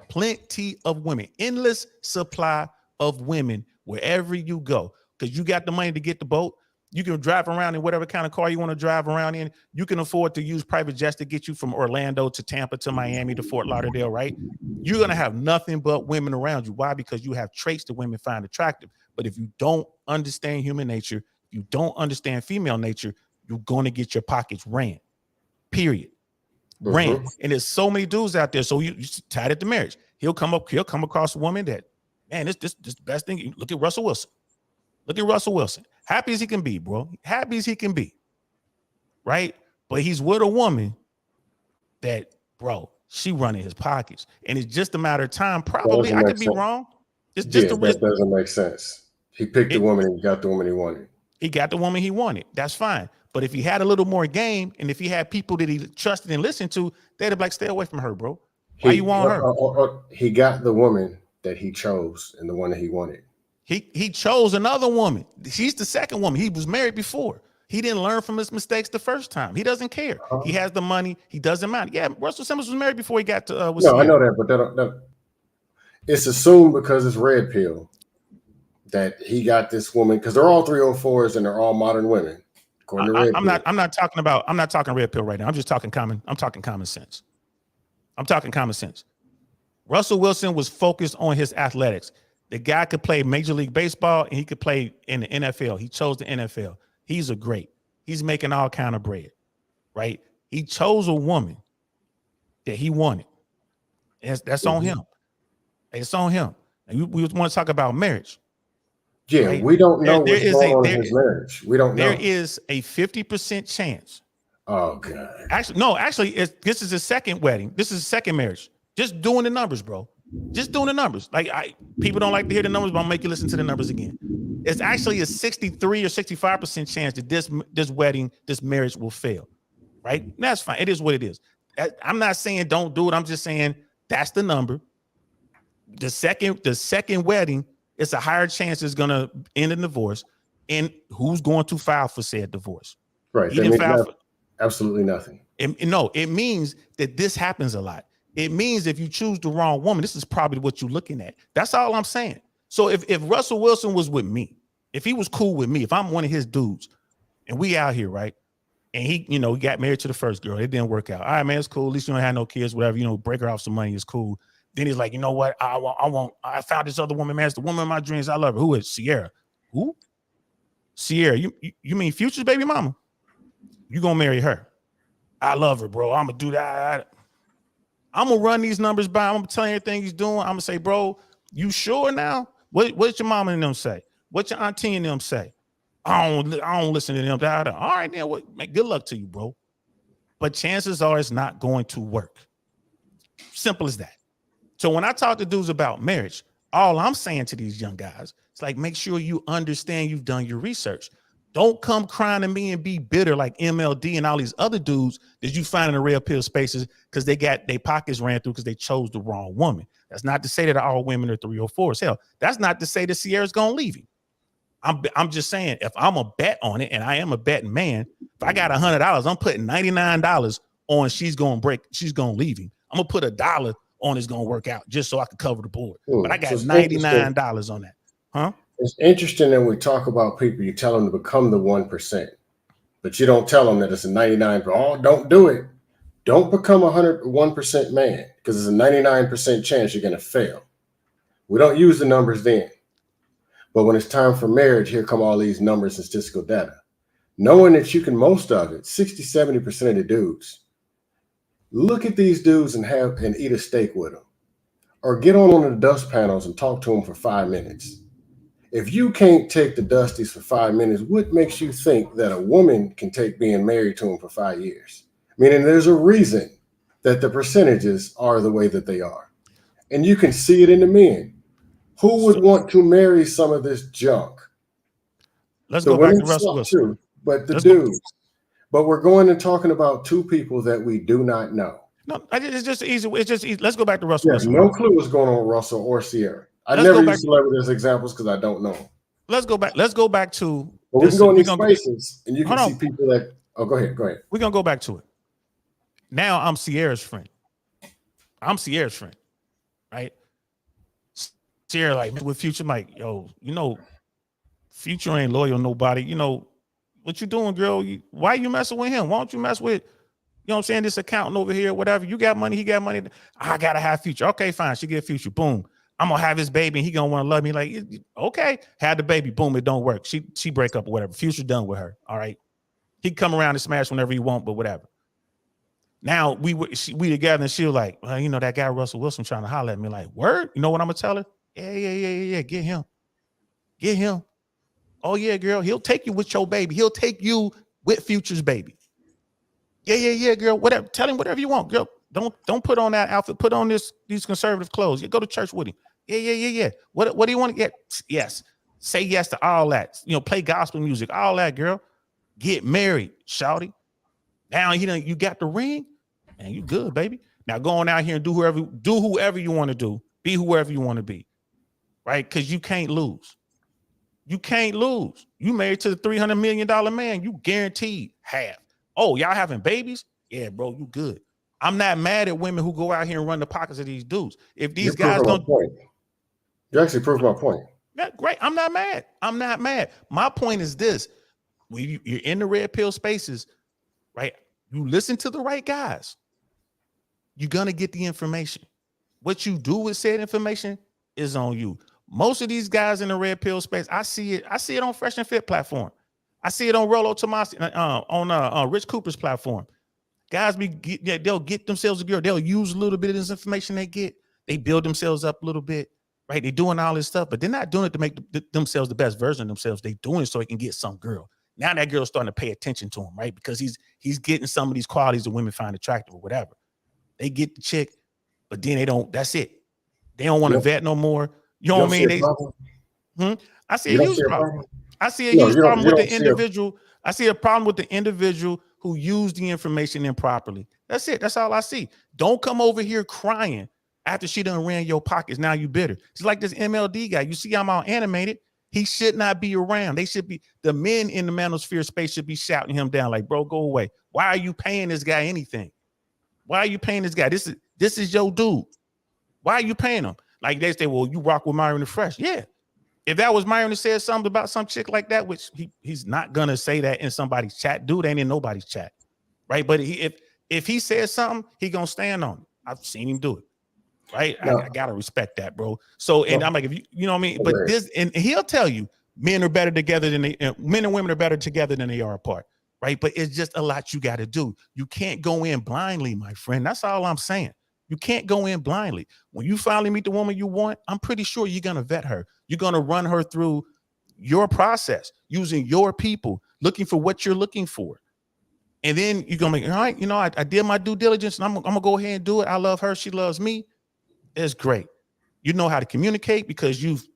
Plenty of women. Endless supply of women wherever you go. Because you got the money to get the boat. You can drive around in whatever kind of car you want to drive around in. You can afford to use private jets to get you from Orlando to Tampa to Miami to Fort Lauderdale, right? You're going to have nothing but women around you. Why? Because you have traits that women find attractive. But if you don't understand human nature, you don't understand female nature, you're going to get your pockets ran, period. ran. And there's so many dudes out there. So you tied it to marriage. He'll come across a woman that, man, this the best thing. Look at Russell Wilson. Look at Russell Wilson. Happy as he can be, bro. Happy as he can be. Right? But he's with a woman that, bro, she running his pockets. And it's just a matter of time. Probably, I could be wrong. It's just
that doesn't make sense. He picked the woman and he got the woman he wanted.
He got the woman he wanted. That's fine. But if he had a little more game, and if he had people that he trusted and listened to, they'd be like, stay away from her, bro. Why you want her?
He got the woman that he chose and the one that he wanted.
He chose another woman. She's the second woman. He was married before. He didn't learn from his mistakes the first time. He doesn't care. He has the money. He doesn't mind. Yeah, Russell Simmons was married before he got to.
No, I know that, but that it's assumed because it's red pill that he got this woman because they're all 304s and they're all modern women.
I'm not talking red pill right now. I'm just talking common. I'm talking common sense. Russell Wilson was focused on his athletics. The guy could play Major League Baseball and he could play in the NFL. He chose the NFL. He's a great. He's making all kind of bread, right? He chose a woman that he wanted. That's on him. It's on him. And we want to talk about marriage.
Yeah, right? We don't know what's going on in his marriage. We don't know.
There is a 50% chance.
Oh, God.
Actually, this is his second wedding. This is his second marriage. Just doing the numbers, bro. Just doing the numbers. Like people don't like to hear the numbers, but I'll make you listen to the numbers again. It's actually a 63 or 65% chance that this wedding, this marriage will fail. Right? And that's fine. It is what it is. I'm not saying don't do it. I'm just saying that's the number. The second wedding, it's a higher chance it's gonna end in divorce. And who's going to file for said divorce?
Right. Absolutely nothing.
It means that this happens a lot. It means if you choose the wrong woman, this is probably what you're looking at. That's all I'm saying. So if Russell Wilson was with me, if he was cool with me, if I'm one of his dudes, and we out here, right? And he got married to the first girl. It didn't work out. All right, man, it's cool. At least you don't have no kids, whatever. Break her off some money is cool. Then he's like, you know what? I found this other woman, man. It's the woman of my dreams. I love her. Who is Sierra? Who? Sierra. You mean Future's baby mama? You gonna marry her? I love her, bro. I'm gonna do that. I'm gonna run these numbers by him. I'm gonna tell you everything he's doing. I'm gonna say, bro, you sure now? What's your mama and them say? What's your auntie and them say? I don't listen to them. All right, then. Good luck to you, bro. But chances are it's not going to work. Simple as that. So when I talk to dudes about marriage, all I'm saying to these young guys, it's like, make sure you understand you've done your research. Don't come crying to me and be bitter like MLD and all these other dudes that you find in the red pill spaces because they got their pockets ran through because they chose the wrong woman. That's not to say that all women are 304s. Hell, that's not to say that Sierra's gonna leave him. I'm just saying, if I'm a bet on it, and I am a betting man, if I got $100, I'm putting $99 on she's gonna leave him. I'm gonna put $1 on it's gonna work out just so I can cover the board. But I got $99 on that. Huh?
It's interesting that we talk about people, you tell them to become the 1%, but you don't tell them that it's a 99. Oh, don't do it. Don't become 101% man because it's a 99% chance you're going to fail. We don't use the numbers then. But when it's time for marriage, here come all these numbers and statistical data. Knowing that you can, most of it, 60, 70% of the dudes, look at these dudes and eat a steak with them. Or get on one of the dust panels and talk to them for 5 minutes. If you can't take the dusties for 5 minutes, what makes you think that a woman can take being married to him for 5 years? Meaning there's a reason that the percentages are the way that they are. And you can see it in the men. Who would want to marry some of this junk?
Let's go back to Russell Wilson.
Too, but the dudes. But we're going and talking about two people that we do not know.
No, it's just easy. It's just easy. Let's go back to Russell Wilson.
No clue what's going on with Russell or Sierra. I never use celebrities as examples because I don't know.
Let's go back. Let's go back to.
But we can go in these spaces and you can see people that. Oh, go ahead. Go ahead.
We're gonna go back to it. Now I'm Sierra's friend. Right? Sierra like with Future, like, yo, Future ain't loyal to nobody. What you doing, girl? Why you messing with him? Why don't you mess with, this accountant over here, whatever. You got money, he got money. I gotta have Future. Okay, fine. She get Future. Boom. I'm gonna have his baby and he gonna want to love me. Like, okay, had the baby, boom, it don't work. She break up or whatever. Future done with her. All right. He come around and smash whenever he want, but whatever. Now we together, and she was like, well, you know, that guy Russell Wilson trying to holler at me. Like, word? You know what I'm gonna tell her? Yeah. Get him. Oh yeah, girl. He'll take you with your baby. He'll take you with Future's baby. Yeah, girl. Whatever. Tell him whatever you want, girl. Don't put on that outfit. Put on these conservative clothes. You go to church with him. Yeah. What do you want to get? Yes. Say yes to all that. You know, play gospel music. All that, girl. Get married, shawty. Now you got the ring, and you good, baby. Now go on out here and do whoever you want to do. Be whoever you want to be, right? Because you can't lose. You can't lose. You married to the $300 million man. You guaranteed half. Oh, y'all having babies? Yeah, bro, you good. I'm not mad at women who go out here and run the pockets of these dudes. If these guys don't,
you actually proved my point.
Yeah, great. I'm not mad. My point is this: when you're in the red pill spaces, right? You listen to the right guys. You're gonna get the information. What you do with said information is on you. Most of these guys in the red pill space, I see it on Fresh and Fit platform. I see it on Rollo Tomasi, on Rich Cooper's platform. Guys they'll get themselves a girl. They'll use a little bit of this information they get. They build themselves up a little bit, right? They're doing all this stuff, but they're not doing it to make themselves the best version of themselves. They're doing it so they can get some girl. Now that girl's starting to pay attention to him, right? Because he's getting some of these qualities that women find attractive or whatever. They get the chick, but then that's it. They don't want to vet no more. You know what I mean? I see a huge problem. I see a huge problem with the individual. I see a problem with the individual who used the information improperly. That's it. That's all I see. Don't come over here crying after she done ran your pockets. Now you bitter. It's like this MLD guy. You see I'm all animated. He should not be around. They should be, the men in the manosphere space should be shouting him down like, bro, go away. Why are you paying this guy anything? Why are you paying this guy? This is your dude. Why are you paying him? Like they say, well, you rock with Myron the Fresh. Yeah. If that was Myron that said something about some chick like that, which he's not gonna say that in somebody's chat. Dude ain't in nobody's chat, right? But if he says something, he gonna stand on it. I've seen him do it, right? No. I gotta respect that, bro. So, and I'm like, if you know what I mean. But this, and he'll tell you, men are better together than men and women are better together than they are apart, right? But it's just a lot you got to do. You can't go in blindly, my friend. That's all I'm saying. You can't go in blindly. When you finally meet the woman you want, I'm pretty sure you're going to vet her. You're going to run her through your process, using your people, looking for what you're looking for. And then you're going to be, all right, you know, I did my due diligence and I'm going to go ahead and do it. I love her. She loves me. It's great. You know how to communicate because you've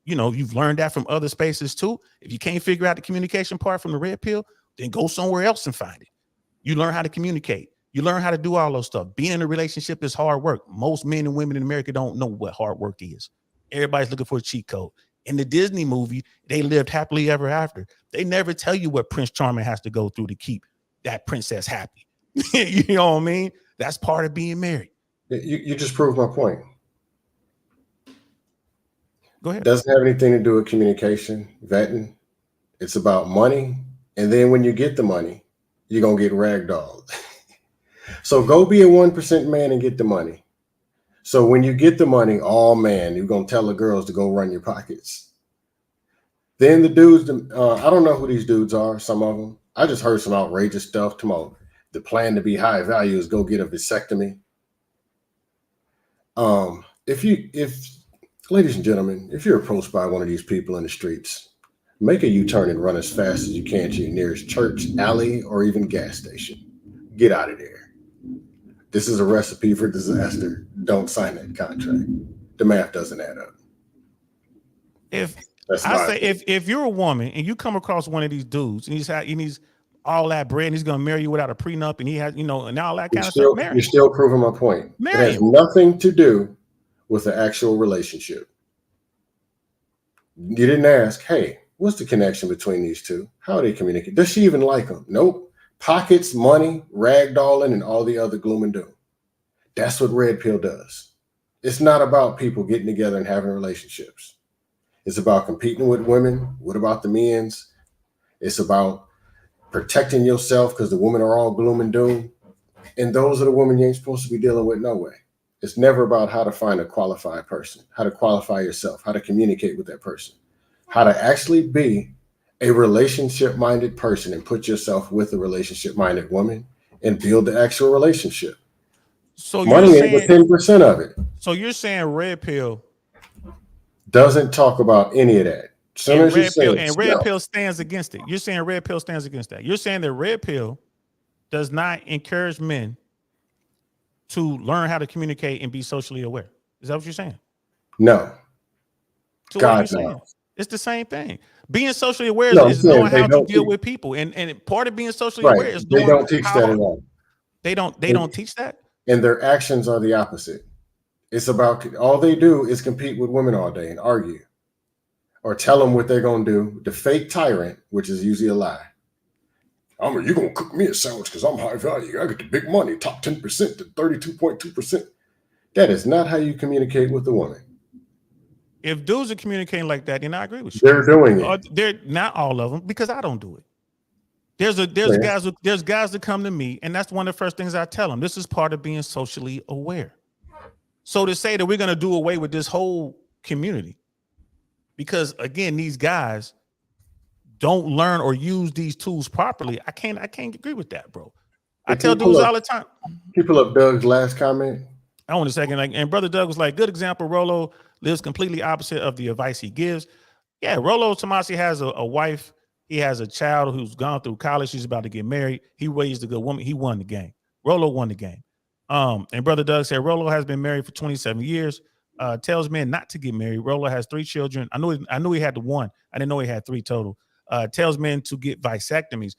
learned that from other spaces too. If you can't figure out the communication part from the red pill, then go somewhere else and find it. You learn how to communicate. You learn how to do all those stuff. Being in a relationship is hard work. Most men and women in America don't know what hard work is. Everybody's looking for a cheat code. In the Disney movie, they lived happily ever after. They never tell you what Prince Charming has to go through to keep that princess happy. You know what I mean? That's part of being married.
You just proved my point.
Go ahead.
Doesn't have anything to do with communication, vetting. It's about money. And then when you get the money, you're going to get ragdolled. So go be a 1% man and get the money. So when you get the money, oh man, you're going to tell the girls to go run your pockets. Then the dudes, I don't know who these dudes are, some of them. I just heard some outrageous stuff. Tomorrow, the plan to be high value is go get a vasectomy. Ladies and gentlemen, if you're approached by one of these people in the streets, make a U-turn and run as fast as you can to your nearest church, alley, or even gas station. Get out of there. This is a recipe for disaster. Don't sign that contract. The math doesn't add up.
If you're a woman and you come across one of these dudes and he's all that bread and he's going to marry you without a prenup and he has, and all that kind of stuff,
you're still proving my point. It has nothing to do with the actual relationship. You didn't ask, hey, what's the connection between these two? How are they communicate? Does she even like him? Nope. Pockets, money, ragdolling, and all the other gloom and doom. That's what red pill does. It's not about people getting together and having relationships. It's about competing with women. What about the men's? It's about protecting yourself because the women are all gloom and doom. And those are the women you ain't supposed to be dealing with no way. It's never about how to find a qualified person, how to qualify yourself, how to communicate with that person, how to actually be a relationship-minded person and put yourself with a relationship-minded woman and build the actual relationship.
So
money
you're
ain't
saying
but 10% of it.
So you're saying red pill
doesn't talk about any of that. As soon as you say
red pill stands against it. You're saying red pill stands against that. You're saying that red pill does not encourage men to learn how to communicate and be socially aware. Is that what you're saying?
No.
So what are you saying? It's the same thing. Being socially aware is knowing how to deal with people, and part of being socially aware is knowing
they don't teach that at all.
They don't teach that,
and their actions are the opposite. It's about all they do is compete with women all day and argue, or tell them what they're gonna do. The fake tyrant, which is usually a lie. You're gonna cook me a sandwich because I'm high value. I get the big money, top 10% to 32.2%. That is not how you communicate with a woman.
If dudes are communicating like that, then I agree with you.
They're doing it.
They're not all of them, because I don't do it. There's guys that come to me, and that's one of the first things I tell them. This is part of being socially aware. So to say that we're gonna do away with this whole community, because again, these guys don't learn or use these tools properly, I can't agree with that, bro. I tell dudes all the time.
People up Doug's last comment.
I want a second. And Brother Doug was like, good example. Rolo lives completely opposite of the advice he gives. Yeah, Rolo Tomasi has a wife. He has a child who's gone through college. She's about to get married. He raised a good woman. He won the game. Rolo won the game. And Brother Doug said Rolo has been married for 27 years. Tells men not to get married. Rolo has 3 children. I knew he had the one. I didn't know he had 3 total. Tells men to get vasectomies.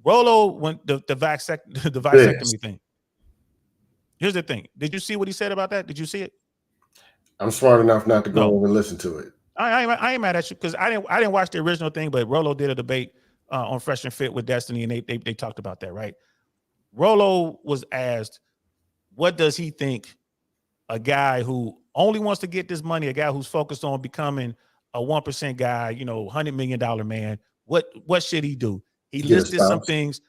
Rolo went the vasectomy thing. Here's the thing. Did you see what he said about that? Did you see it?
I'm smart enough not to go over and listen to it.
I ain't mad at you, because I didn't watch the original thing, but Rolo did a debate on Fresh and Fit with Destiny, and they talked about that, right? Rolo was asked, what does he think a guy who only wants to get this money, a guy who's focused on becoming a 1% guy, $100 million man, what should he do? He listed some things.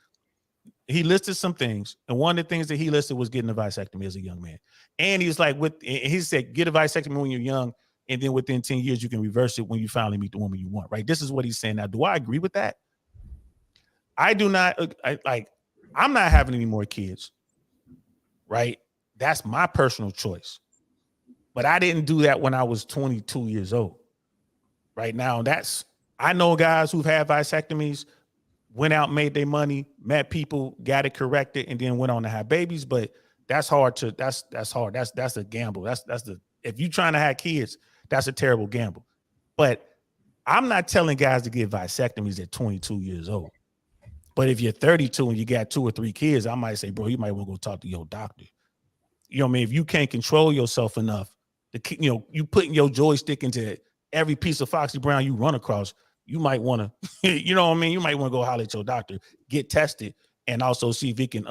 And one of the things that he listed was getting a vasectomy as a young man. And he's like, he said, get a vasectomy when you're young, and then within 10 years, you can reverse it when you finally meet the woman you want, right? This is what he's saying. Now, do I agree with that? I do not. I'm not having any more kids, right? That's my personal choice. But I didn't do that when I was 22 years old. Right now, I know guys who've had vasectomies, went out, made their money, met people, got it corrected, and then went on to have babies. But that's hard. That's a gamble. If you're trying to have kids, that's a terrible gamble. But I'm not telling guys to get vasectomies at 22 years old. But if you're 32 and you got 2 or 3 kids, I might say, bro, you might want to go talk to your doctor. You know what I mean? If you can't control yourself enough, you putting your joystick into every piece of Foxy Brown you run across, you might want to, you know what I mean? You might want to go holler at your doctor, get tested, and also see if he can,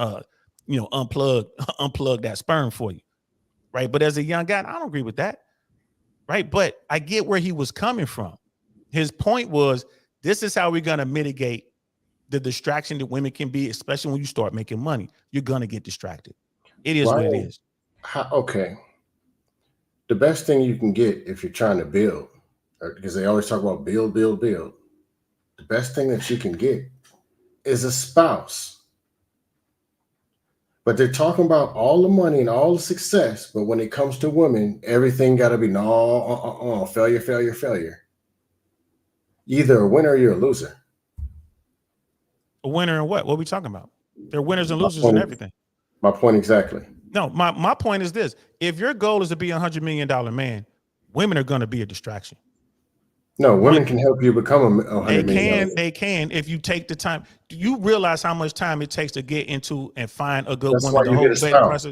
unplug that sperm for you, right? But as a young guy, I don't agree with that, right? But I get where he was coming from. His point was, this is how we're going to mitigate the distraction that women can be, especially when you start making money. You're going to get distracted. It is what it is.
Okay. The best thing you can get if you're trying to build, because they always talk about build. The best thing that you can get is a spouse. But they're talking about all the money and all the success. But when it comes to women, everything got to be failure. Either a winner or you're a loser.
A winner in what? What are we talking about? They're winners and losers in everything.
My point exactly.
No, my point is this. If your goal is to be $100 million man, women are going to be a distraction.
No, women can help you become $100 million.
They can if you take the time. Do you realize how much time it takes to get into and find a good woman?
Why you get a spouse.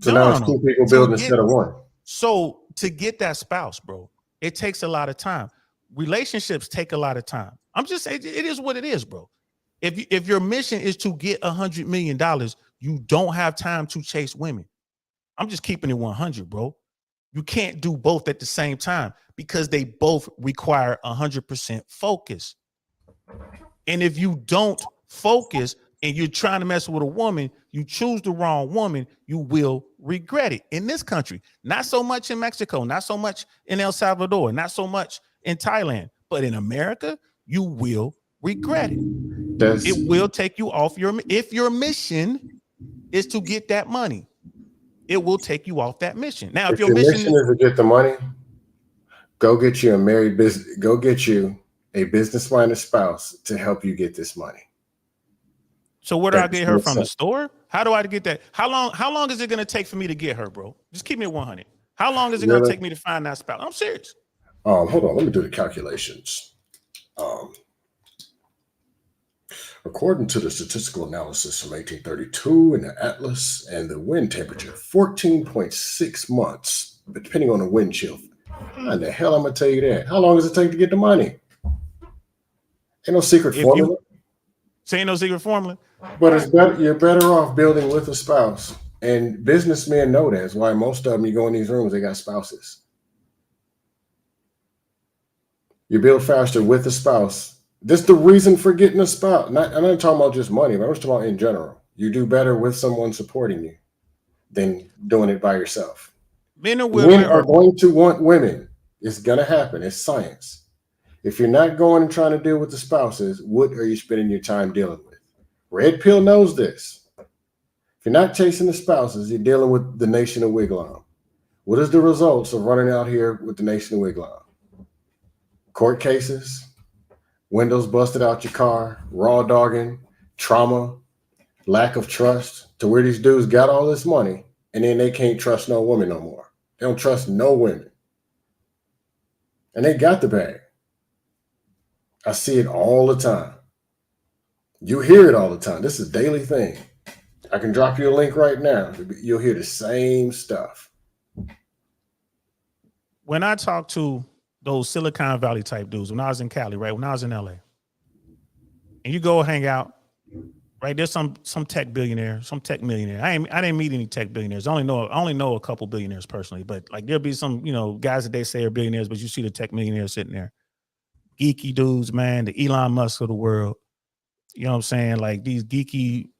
So now it's 2 people building instead of 1.
So to get that spouse, bro, it takes a lot of time. Relationships take a lot of time. I'm just saying, it is what it is, bro. If your mission is to get $100 million, you don't have time to chase women. I'm just keeping it 100, bro. You can't do both at the same time because they both require 100% focus. And if you don't focus and you're trying to mess with a woman, you choose the wrong woman, you will regret it. In this country, not so much in Mexico, not so much in El Salvador, not so much in Thailand, but in America, you will regret it. It will take you off if your mission is to get that money. it will take you off that mission. Now, if
your mission is to get the money, go get you a business-minded spouse to help you get this money.
So where do I get her from? The store? How do I get that? How long is it going to take for me to get her, bro? Just keep me at 100. How long is it going to take me to find that spouse? I'm serious.
Hold on, let me do the calculations. According to the statistical analysis from 1832 in the Atlas, and the wind temperature, 14.6 months, but depending on the wind chill. How the hell I'm gonna tell you that? How long does it take to get the money? Ain't no secret formula.
Ain't no secret formula.
But it's better. You're better off building with a spouse, and businessmen know that. That's why most of them, you go in these rooms, they got spouses. You build faster with a spouse. This is the reason for getting a spouse. I'm not talking about just money, but I'm just talking about in general. You do better with someone supporting you than doing it by yourself. Men are going to want women. It's going to happen. It's science. If you're not going and trying to deal with the spouses, what are you spending your time dealing with? Red Pill knows this. If you're not chasing the spouses, you're dealing with the Nation of Wigwam. What is the results of running out here with the Nation of Wigwam? Court cases, windows busted out your car, raw dogging, trauma, lack of trust, to where these dudes got all this money and then they can't trust no woman no more. They don't trust no women. And they got the bag. I see it all the time. You hear it all the time. This is a daily thing. I can drop you a link right now. You'll hear the same stuff.
When I talk to those Silicon Valley type dudes, when I was in Cali, right? When I was in LA, and you go hang out, right? There's some tech billionaire, some tech millionaire. I didn't meet any tech billionaires. I only know a couple billionaires personally, but like there'll be some, guys that they say are billionaires, but you see the tech millionaires sitting there. Geeky dudes, man, the Elon Musk of the world. You know what I'm saying? Like these geeky,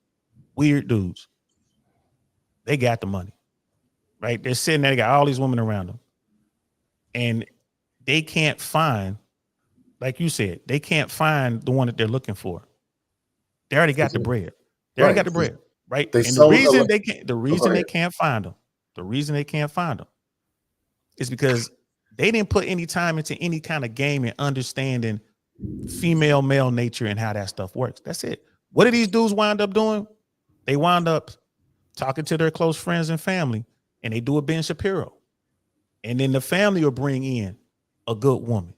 weird dudes. They got the money, right? They're sitting there, they got all these women around them. And they can't find, like you said, they can't find the one that they're looking for. They already got the bread. They already got the bread, right? And the reason they can't find them is because they didn't put any time into any kind of game and understanding female male nature and how that stuff works. That's it. What do these dudes wind up doing? They wind up talking to their close friends and family, and they do a Ben Shapiro. And then the family will bring in a good woman,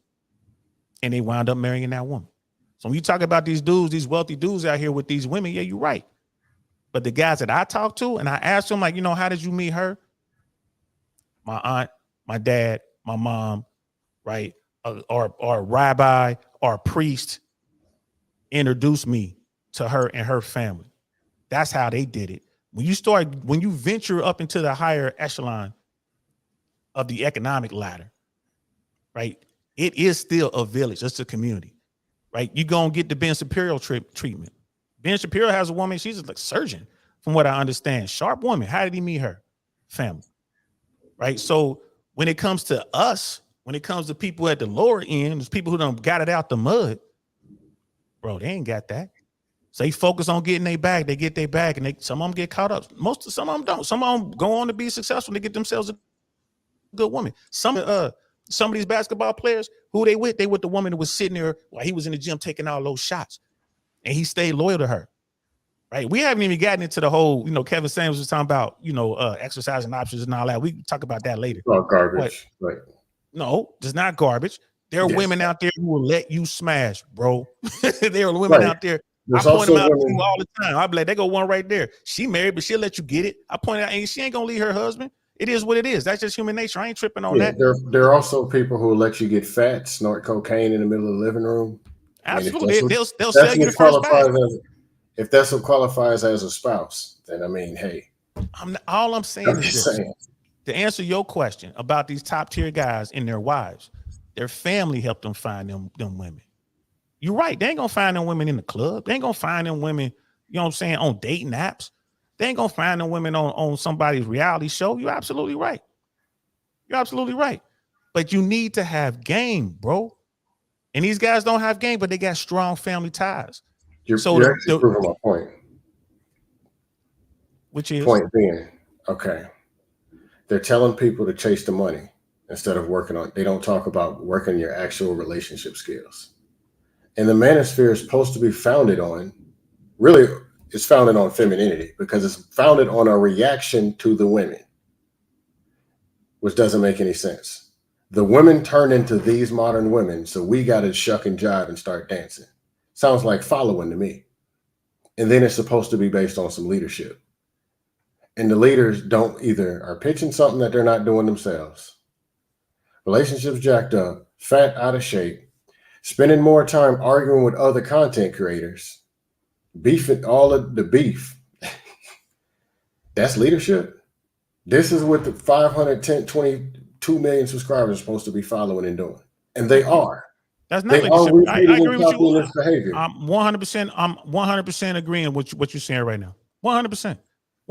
and they wind up marrying that woman. So when you talk about these dudes, these wealthy dudes out here with these women, yeah, you're right. But the guys that I talk to, and I ask them, like, how did you meet her? My aunt, my dad, my mom, right? Or a rabbi or a priest introduced me to her and her family. That's how they did it. When you venture up into the higher echelon of the economic ladder, right? It is still a village. It's a community, right? You're going to get the Ben Shapiro treatment. Ben Shapiro has a woman. She's a surgeon, from what I understand. Sharp woman. How did he meet her? Family, right? So when it comes to us, when it comes to people at the lower end, there's people who done got it out the mud, bro, they ain't got that. So they focus on getting their bag. They get their bag, and some of them get caught up. Some of them don't. Some of them go on to be successful. They get themselves a good woman. Some of these basketball players, who they with the woman who was sitting there while he was in the gym taking all those shots, and he stayed loyal to her. Right? We haven't even gotten into the whole, Kevin Samuels was talking about, exercising options and all that. We can talk about that later.
Oh, garbage. Right.
No, it's not garbage. There are women out there who will let you smash, bro. There are women out there. I point them out to you all the time. I'll be like, they go one right there. She married, but she'll let you get it. I point out, and she ain't gonna leave her husband. It is what it is. That's just human nature. I ain't tripping on that.
There are also people who will let you get fat, snort cocaine in the middle of the living room.
Absolutely. They'll sell you the first bag.
If that's what qualifies as a spouse, then hey.
All I'm saying is this. To answer your question about these top tier guys and their wives, their family helped them find them women. You're right. They ain't gonna find them women in the club. They ain't gonna find them women, on dating apps. They ain't gonna find them women on somebody's reality show. You're absolutely right. You're absolutely right. But you need to have game, bro. And these guys don't have game, but they got strong family ties.
You're actually proving my point.
Which is?
Point being, okay, they're telling people to chase the money instead of they don't talk about working your actual relationship skills. And the manosphere is supposed to be founded on, really, it's founded on femininity because it's founded on a reaction to the women, which doesn't make any sense. The women turn into these modern women, so we got to shuck and jive and start dancing. Sounds like following to me. And then it's supposed to be based on some leadership. And the leaders are pitching something that they're not doing themselves. Relationships jacked up, fat, out of shape, spending more time arguing with other content creators, beefing all of the beef. That's leadership. This is what the 22 million subscribers are supposed to be following and doing. And they are.
That's not leadership. I agree with you.
Behavior.
I'm 100% agreeing with what you're saying right now. 100%.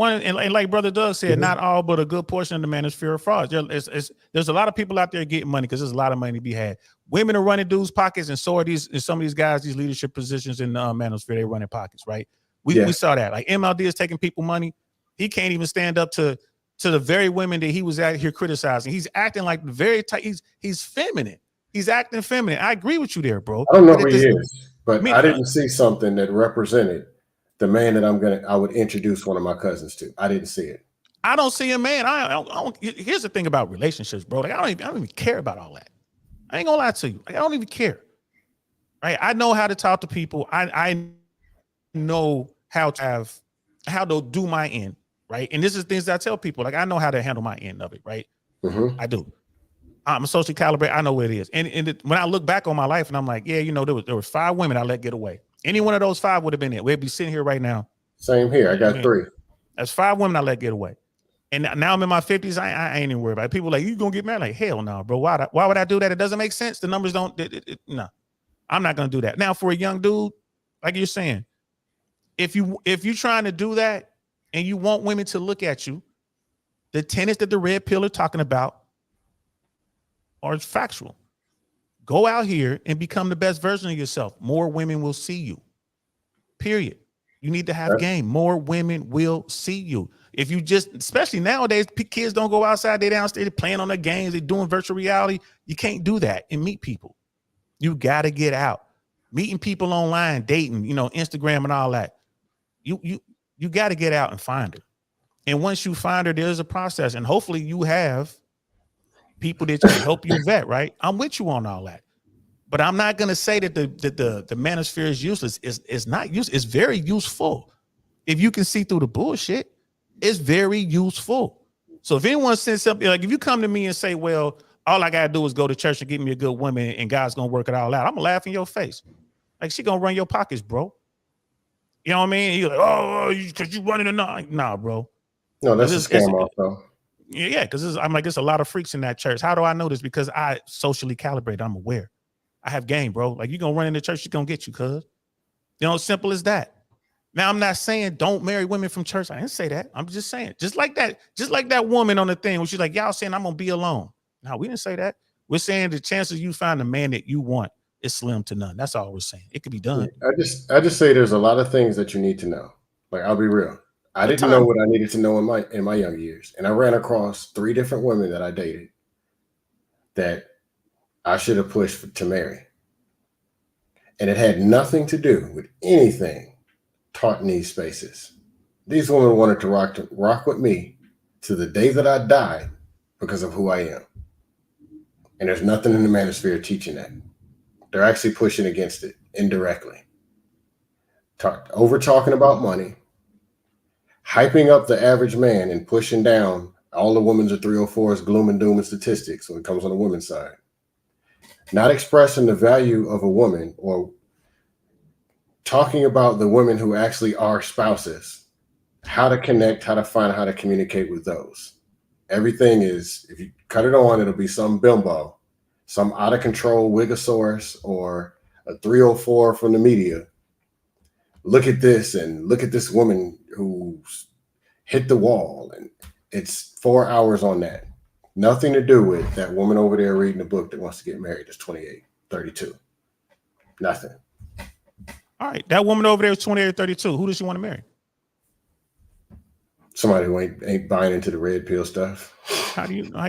And like Brother Doug said, not all, but a good portion of the manosphere of frauds. There's a lot of people out there getting money because there's a lot of money to be had. Women are running dudes' pockets, and so are some of these guys, these leadership positions in the manosphere, they running pockets, right? We saw that. Like MLD is taking people money. He can't even stand up to the very women that he was out here criticizing. He's acting like very tight. He's feminine. He's acting feminine. I agree with you there, bro.
I don't know who he is, but I didn't see something that represented the man that I would introduce one of my cousins to. I didn't see it.
I don't see a man. Here's the thing about relationships, bro. Like, I don't even care about all that. I ain't gonna lie to you. Like, I don't even care. Right? I know how to talk to people. I know how to do my end. Right? And this is things that I tell people. Like, I know how to handle my end of it. Right? I do. I'm socially calibrated. I know what it is. And when I look back on my life, and I'm like, yeah, there was 5 women I let get away. Any one of those 5 would have been it. We'd be sitting here right now.
Same here. I got 3.
That's 5 women I let get away. And now I'm in my 50s. I ain't even worried about it. People like, you gonna get married? Like, hell no, bro. Why would I do that? It doesn't make sense. The numbers don't. No, I'm not gonna do that. Now, for a young dude, like you're saying, if you're trying to do that and you want women to look at you, the tenets that the red pill are talking about are factual. Go out here and become the best version of yourself. More women will see you. Period. You need to have game. More women will see you. If you especially nowadays, kids don't go outside. They downstairs playing on their games. They're doing virtual reality. You can't do that and meet people. You got to get out. Meeting people online, dating, Instagram and all that. You got to get out and find her. And once you find her, there's a process. And hopefully you have people that can help you vet, right? I'm with you on all that. But I'm not going to say that the manosphere is useless. It's not useless. It's very useful. If you can see through the bullshit, it's very useful. So if anyone says something, like if you come to me and say, well, all I got to do is go to church and get me a good woman and God's going to work it all out, I'm going to laugh in your face. Like, she going to run your pockets, bro. You know what I mean? You're like, oh, because you running a nah, bro.
No, that's a scam off, though.
Yeah, because I'm like, there's a lot of freaks in that church. How do I know this? Because I socially calibrate. I'm aware. I have game, bro. Like, you're going to run in the church, she's going to get you, cuz. Simple as that. Now, I'm not saying don't marry women from church. I didn't say that. I'm just saying, just like that woman on the thing where she's like, y'all saying I'm going to be alone. No, we didn't say that. We're saying the chances you find the man that you want is slim to none. That's all we're saying. It could be done.
I just say there's a lot of things that you need to know. Like, I'll be real. I didn't know what I needed to know in my young years. And I ran across 3 different women that I dated that I should have pushed to marry. And it had nothing to do with anything taught in these spaces. These women wanted to rock with me to the day that I died because of who I am. And there's nothing in the manosphere teaching that. They're actually pushing against it indirectly. Over talking about money, hyping up the average man and pushing down all the women's 304's gloom and doom and statistics when it comes on the women's side. Not expressing the value of a woman or talking about the women who actually are spouses, how to connect, how to find, how to communicate with those. Everything is, if you cut it on, it'll be some bimbo, some out of control Wigosaurus or a 304 from the media. Look at this and look at this woman who's hit the wall, and it's 4 hours on that. Nothing to do with that woman over there reading a book that wants to get married that's 28, 32. Nothing.
All right. That woman over there is 28 or 32. Who does she want to marry?
Somebody who ain't buying into the red pill stuff.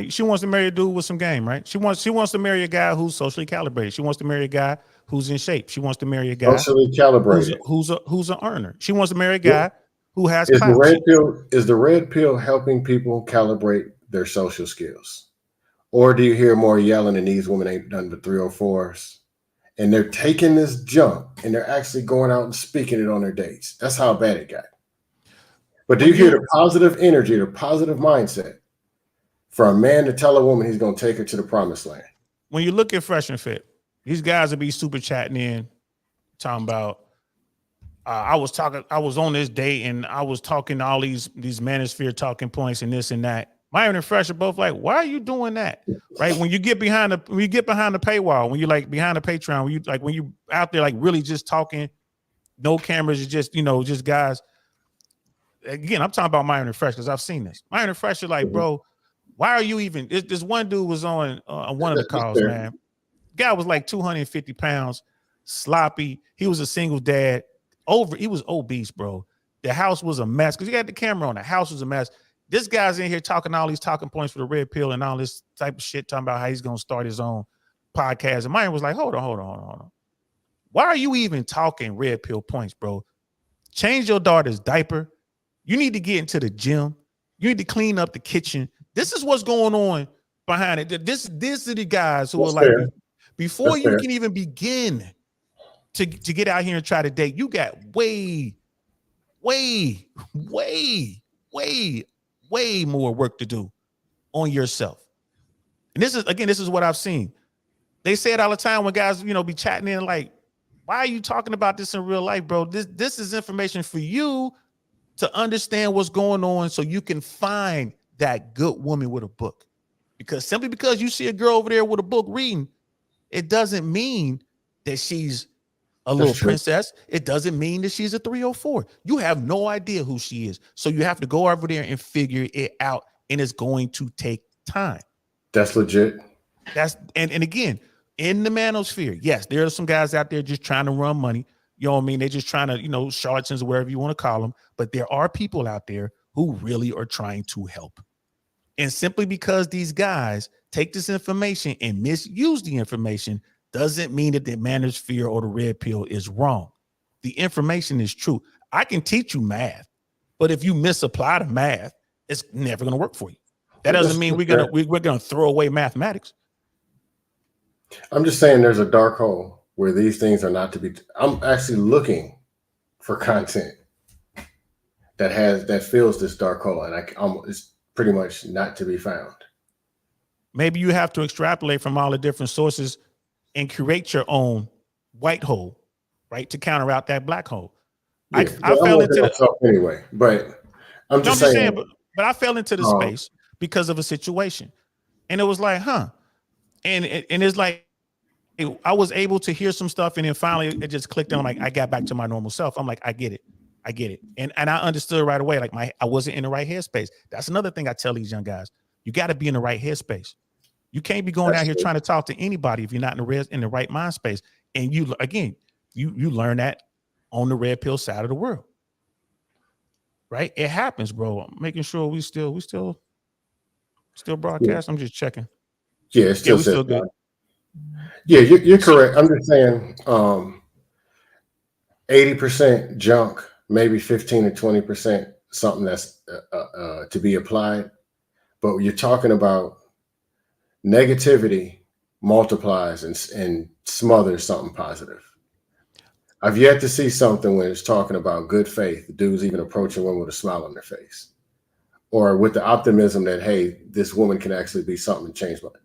She wants to marry a dude with some game, right? She wants to marry a guy who's socially calibrated. She wants to marry a guy who's in shape. She wants to marry a guy
Socially calibrated.
who's an earner. She wants to marry a guy who has
Is
clout.
the red pill helping people calibrate their social skills? Or do you hear more yelling and these women ain't done but 304s? And they're taking this junk and they're actually going out and speaking it on their dates. That's how bad it got. But do you hear the positive energy, the positive mindset for a man to tell a woman he's going to take her to the promised land?
When you look at Fresh and Fit, these guys will be super chatting in, talking about, I was on this date and I was talking all these manosphere talking points and this and that. Myron and Fresh are both like, why are you doing that? Right? When you get behind the paywall, when you're like behind the Patreon, when you out there like really just talking, no cameras, it's just, just guys. Again, I'm talking about Myron and Fresh because I've seen this. Myron and Fresh are like, bro, why are you even? This one dude was on one of the calls, man. Guy was like 250 pounds, sloppy. He was a single dad. He was obese, bro. The house was a mess because he had the camera on. The house was a mess. This guy's in here talking all these talking points for the red pill and all this type of shit, talking about how he's gonna start his own podcast. And Myron was like, hold on. Why are you even talking red pill points, bro? Change your daughter's diaper. You need to get into the gym. You need to clean up the kitchen. This is what's going on behind it. This are the guys who are like, before you can even begin to get out here and try to date, you got way more work to do on yourself. And this is what I've seen. They say it all the time when guys, be chatting in like, why are you talking about this in real life, bro? This is information for you to understand what's going on so you can find that good woman with a book. Because simply because you see a girl over there with a book reading, it doesn't mean that she's a little princess. It doesn't mean that she's a 304. You have no idea who she is. So you have to go over there and figure it out. And it's going to take time.
That's legit.
And again, in the manosphere, yes, there are some guys out there just trying to run money. You know what I mean? They're just trying to, charlatans or whatever you want to call them. But there are people out there who really are trying to help. And simply because these guys take this information and misuse the information doesn't mean that the manosphere or the red pill is wrong. The information is true. I can teach you math, but if you misapply the math, it's never going to work for you. That doesn't mean we're gonna throw away mathematics.
I'm just saying there's a dark hole where these things are not to be. I'm actually looking for content that fills this dark hole, and it's pretty much not to be found.
Maybe you have to extrapolate from all the different sources and create your own white hole, right, to counter out that black hole.
Yeah, I fell into myself anyway, but I'm just saying.
But I fell into the space because of a situation, and it was like, and it's like I was able to hear some stuff, and then finally it just clicked. And I'm like, I got back to my normal self. I'm like, I get it, and I understood right away. Like I wasn't in the right headspace. That's another thing I tell these young guys: you got to be in the right headspace. You can't be going out here trying to talk to anybody if you're not in the right mind space. And you learn that on the red pill side of the world, right? It happens, bro. I'm making sure we still broadcast. Yeah. I'm just checking.
Yeah, it's still good. Yeah, you're correct. I'm just saying 80% junk, maybe 15 to 20% something that's to be applied. But you're talking about negativity multiplies and smothers something positive. I've yet to see something when it's talking about good faith, dudes even approaching women with a smile on their face, or with the optimism that, hey, this woman can actually be something and change my life.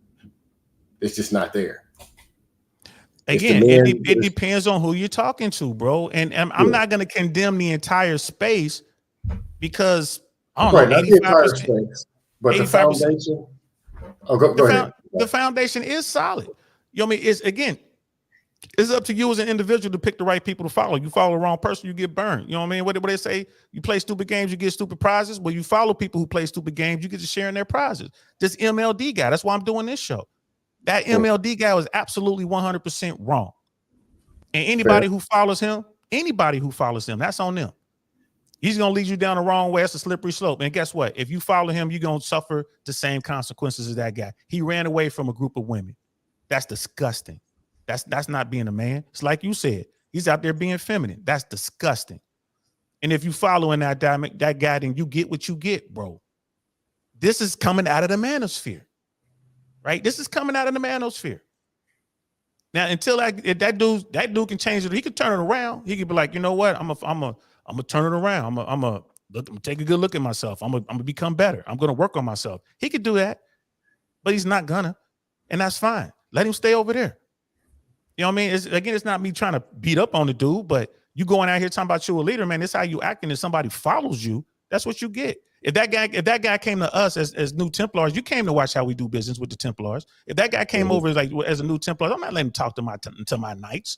It's just not there.
Again, it depends on who you're talking to, bro. And I'm not going to condemn the entire space because I don't know, 85%,
but the foundation. Oh, go ahead.
The foundation is solid. You know what I mean? It's up to you as an individual to pick the right people to follow. You follow the wrong person, you get burned. You know what I mean? What they say? You play stupid games, you get stupid prizes. Well, you follow people who play stupid games, you get to share in their prizes. This MLD guy, that's why I'm doing this show. That MLD guy was absolutely 100% wrong. And anybody who follows him, that's on them. He's going to lead you down the wrong way. It's a slippery slope. And guess what? If you follow him, you're going to suffer the same consequences as that guy. He ran away from a group of women. That's disgusting. That's not being a man. It's like you said. He's out there being feminine. That's disgusting. And if you following that guy, then you get what you get, bro. This is coming out of the manosphere, right? This is coming out of the manosphere. Now, until that dude can change it, he could turn it around. He could be like, you know what? I'm gonna turn it around. I'm gonna take a good look at myself. I'm gonna become better. I'm gonna work on myself. He could do that, but he's not gonna, and that's fine. Let him stay over there. You know what I mean? It's not me trying to beat up on the dude, but you going out here talking about you a leader, man. This is how you acting. If somebody follows you, that's what you get. If that guy came to us as new Templars, you came to watch how we do business with the Templars. If that guy came over as a new Templar, I'm not letting him talk to my knights.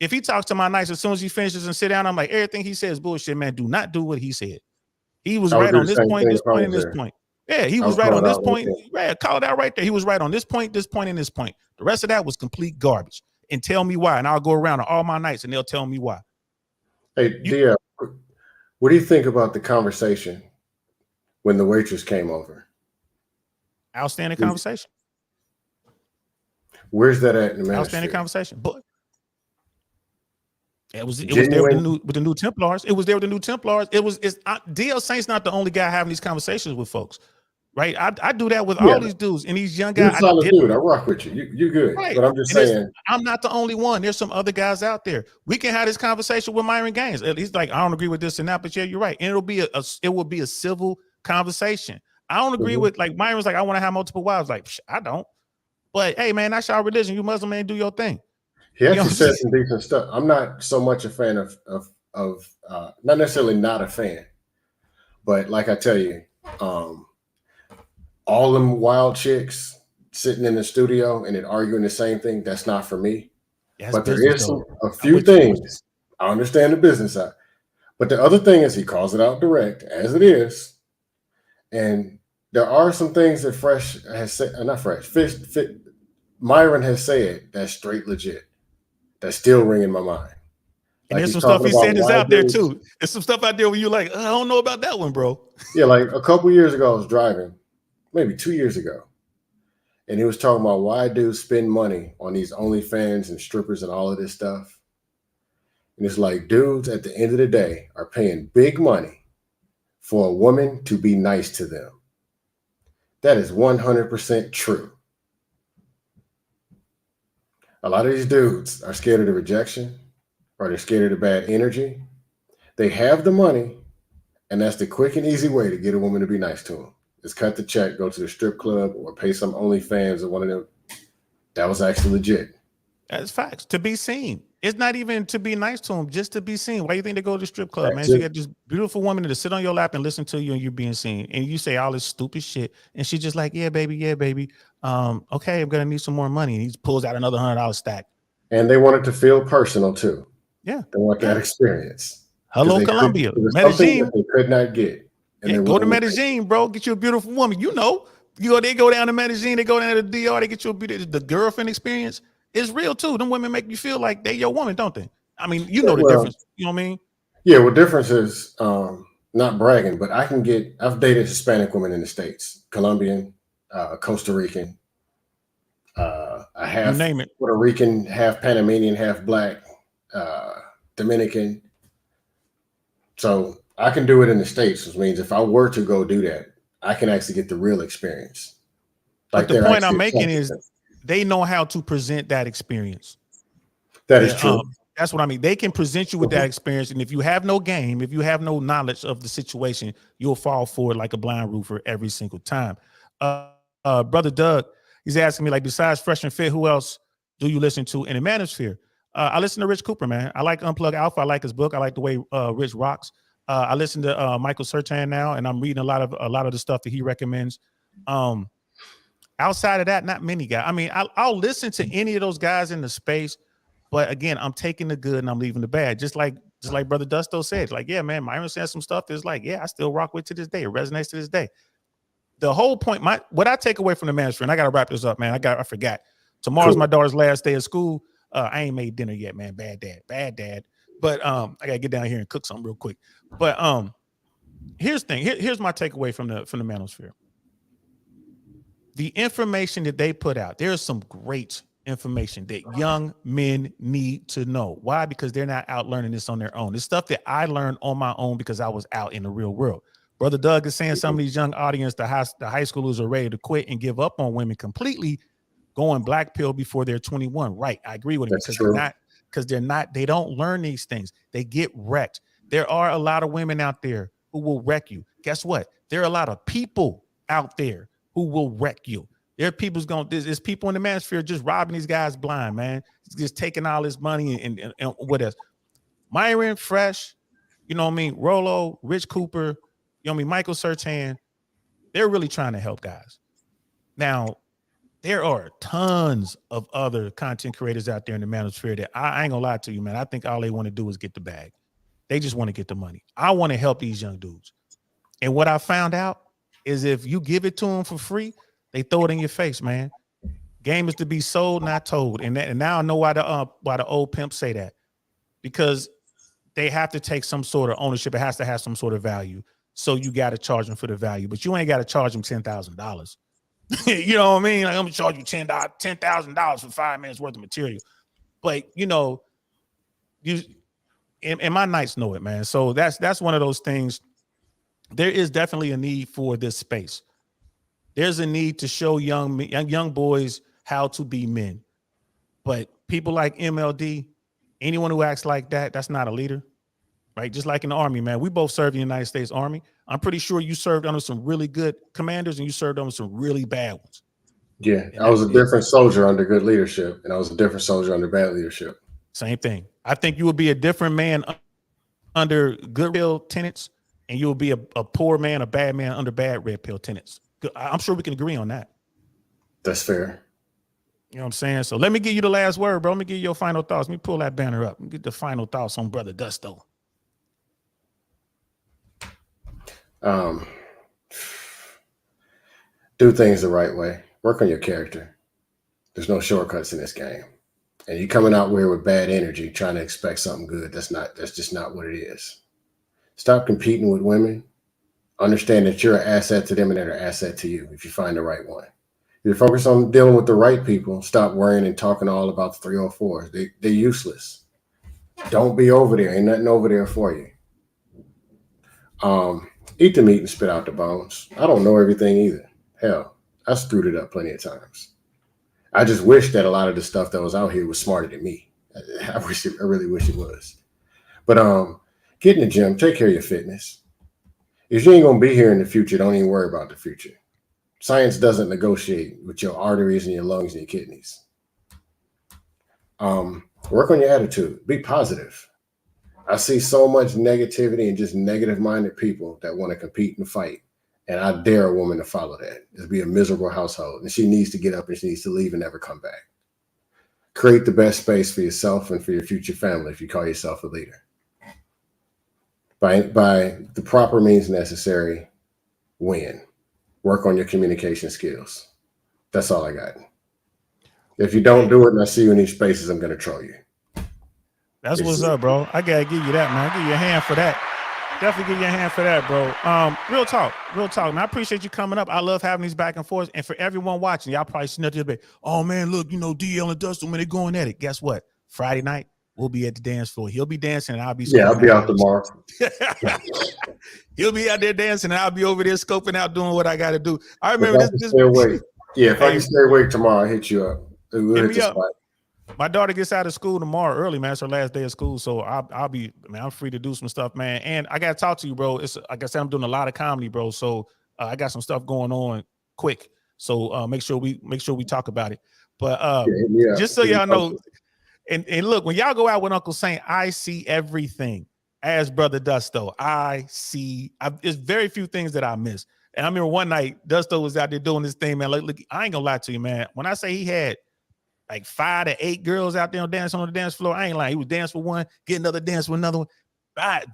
If he talks to my knights, as soon as he finishes and sit down, I'm like, everything he says bullshit, man. Do not do what he said. He was right on this point, this point, and this point. Yeah, he was right on this point. Right, call it out right there. He was right on this point, and this point. The rest of that was complete garbage. And tell me why. And I'll go around to all my knights and they'll tell me why.
Hey, Dia, what do you think about the conversation when the waitress came over?
Outstanding conversation.
Where's that at in the
outstanding conversation? But it was there with the new Templars. It was there with the new Templars. DL Saint's not the only guy having these conversations with folks. Right, I do that with all these dudes and these young guys.
You're a solid dude. I rock with you. You're good. Right. But I'm just saying,
I'm not the only one. There's some other guys out there. We can have this conversation with Myron Gaines. He's like, I don't agree with this and that, but yeah, you're right. And it will be a civil conversation. I don't agree with, like, Myron's like, I want to have multiple wives. Like, I don't. But hey, man, that's your religion. You Muslim, man, do your thing.
He actually said some decent stuff. I'm not so much a fan of not necessarily not a fan, but like I tell you, all them wild chicks sitting in the studio and then arguing the same thing, that's not for me. Yeah, but there is a few things. I understand the business side. But the other thing is he calls it out direct, as it is. And there are some things that Fresh has said, not Fresh, Myron has said that's straight legit. That's still ringing my mind.
And there's some stuff he said is out there too. There's some stuff out there where you're like, I don't know about that one, bro.
Yeah, like a couple years ago, I was driving. Maybe 2 years ago. And he was talking about why dudes spend money on these OnlyFans and strippers and all of this stuff. And it's like dudes at the end of the day are paying big money for a woman to be nice to them. That is 100% true. A lot of these dudes are scared of the rejection or they're scared of the bad energy. They have the money, and that's the quick and easy way to get a woman to be nice to them. Is cut the check, go to the strip club, or pay some OnlyFans or one of them. That was actually legit.
That's facts. To be seen. It's not even to be nice to them, just to be seen. Why do you think they go to the strip club, man? So you got this beautiful woman to sit on your lap and listen to you and you're being seen. And you say all this stupid shit. And she's just like, yeah, baby. Okay, I'm going to need some more money. And he pulls out another $100 stack.
And they want it to feel personal too.
Yeah.
They want that experience.
Hello, Colombia. Medellin.
They could not get.
And go to Medellin, bro. Get you a beautiful woman. They go down to Medellin. They go down to the DR. They get you the girlfriend experience. It's real too. Them women make you feel like they your woman, don't they? I mean, you know the difference. You know what I mean?
Yeah. Well, difference is not bragging, but I've dated Hispanic women in the States, Colombian, Costa Rican, I have Puerto Rican, half Panamanian, half black, Dominican. So I can do it in the States, which means if I were to go do that, I can actually get the real experience.
Like, but the point I'm making is they know how to present that experience.
That is true.
That's what I mean. They can present you with that experience. And if you have no game, if you have no knowledge of the situation, you'll fall for it like a blind roofer every single time. Brother Doug, he's asking me, like, besides Fresh and Fit, who else do you listen to in the manosphere? I listen to Rich Cooper, man. I like Unplug Alpha. I like his book. I like the way Rich rocks. I listen to Michael Sertan now, and I'm reading a lot of the stuff that he recommends. Outside of that, not many guys. I mean, I'll listen to any of those guys in the space, but again, I'm taking the good and I'm leaving the bad. Just like Brother Dusto said, like, yeah, man, Myron said some stuff that's like, yeah, I still rock with to this day. It resonates to this day. The whole point, what I take away from the manosphere, and I got to wrap this up, man. I forgot. Tomorrow's my daughter's last day of school. I ain't made dinner yet, man. Bad dad. But I got to get down here and cook something real quick. But here's the thing. Here's my takeaway from the manosphere. The information that they put out, there's some great information that young men need to know. Why? Because they're not out learning this on their own. It's stuff that I learned on my own because I was out in the real world. Brother Doug is saying some of these young audience, the high schoolers are ready to quit and give up on women completely, going black pill before they're 21. Right. I agree with him because they don't learn these things. They get wrecked. There are a lot of women out there who will wreck you. Guess what? There are a lot of people out there who will wreck you. There are there's people in the manosphere just robbing these guys blind, man. Just taking all this money and what else? Myron, Fresh, you know what I mean? Rolo, Rich Cooper, you know what I mean? Michael Surtan, they're really trying to help guys. Now, there are tons of other content creators out there in the manosphere that I ain't gonna lie to you, man. I think all they want to do is get the bag. They just want to get the money. I want to help these young dudes. And what I found out is if you give it to them for free, they throw it in your face, man. Game is to be sold, not told. And now I know why the old pimps say that. Because they have to take some sort of ownership. It has to have some sort of value. So you got to charge them for the value. But you ain't got to charge them $10,000. You know what I mean? Like, I'm going to charge you $10,000 for 5 minutes worth of material. But, you know, and my nights know it, man. So that's one of those things. There is definitely a need for this space. There's a need to show young boys how to be men. But people like MLD, anyone who acts like that, that's not a leader, right? Just like in the Army, man. We both served in the United States Army. I'm pretty sure you served under some really good commanders and you served under some really bad ones.
Yeah, I was a different soldier under good leadership, and I was a different soldier under bad leadership.
Same thing. I think you would be a different man under good pill tenets, and you will be a poor man, a bad man under bad red pill tenets. I'm sure we can agree on that.
That's fair.
You know what I'm saying? So let me give you the last word, bro. Let me give you your final thoughts. Let me pull that banner up and get the final thoughts on Brother Gusto.
Do things the right way. Work on your character. There's no shortcuts in this game. And you coming out here with bad energy, trying to expect something good. That's just not what it is. Stop competing with women. Understand that you're an asset to them and they're an asset to you if you find the right one. If you're focused on dealing with the right people, stop worrying and talking all about the 304s. They're useless. Don't be over there. Ain't nothing over there for you. Eat the meat and spit out the bones. I don't know everything either. Hell, I screwed it up plenty of times. I just wish that a lot of the stuff that was out here was smarter than me. I really wish it was. But get in the gym, take care of your fitness. If you ain't gonna be here in the future, don't even worry about the future. Science doesn't negotiate with your arteries and your lungs and your kidneys. Work on your attitude. Be positive. I see so much negativity and just negative-minded people that want to compete and fight. And I dare a woman to follow that. It'll be a miserable household. And she needs to get up and she needs to leave and never come back. Create the best space for yourself and for your future family if you call yourself a leader. By the proper means necessary, win. Work on your communication skills. That's all I got. If you don't do it and I see you in these spaces, I'm going to troll you.
That's what's up, bro. I got to give you that, man. Give you a hand for that. Definitely give you a hand for that, bro. Real talk, man. I appreciate you coming up. I love having these back and forth. And for everyone watching, y'all probably seen that bit. Oh, man, look, you know, DL and Dustin, when they're going at it. Guess what? Friday night, we'll be at the dance floor. He'll be dancing and I'll be
I'll be out tomorrow.
He'll be out there dancing and I'll be over there scoping out doing what I got to do. I remember this.
Stay awake. Yeah, if I can stay awake tomorrow, I'll hit you up.
Hit me up. My daughter gets out of school tomorrow early, man. It's her last day of school. So I'll be, man, I'm free to do some stuff, man. And I got to talk to you, bro. It's like I said, I'm doing a lot of comedy, bro. So I got some stuff going on quick. So make sure we talk about it. But just so y'all know, and look, when y'all go out with Uncle Saint, I see everything. As Brother Dusto, there's very few things that I miss. And I remember one night, Dusto was out there doing this thing, man. Look, I ain't gonna lie to you, man. When I say he had like 5 to 8 girls out there dancing on the dance floor, I ain't lying. He was dancing for one, get another dance with another one.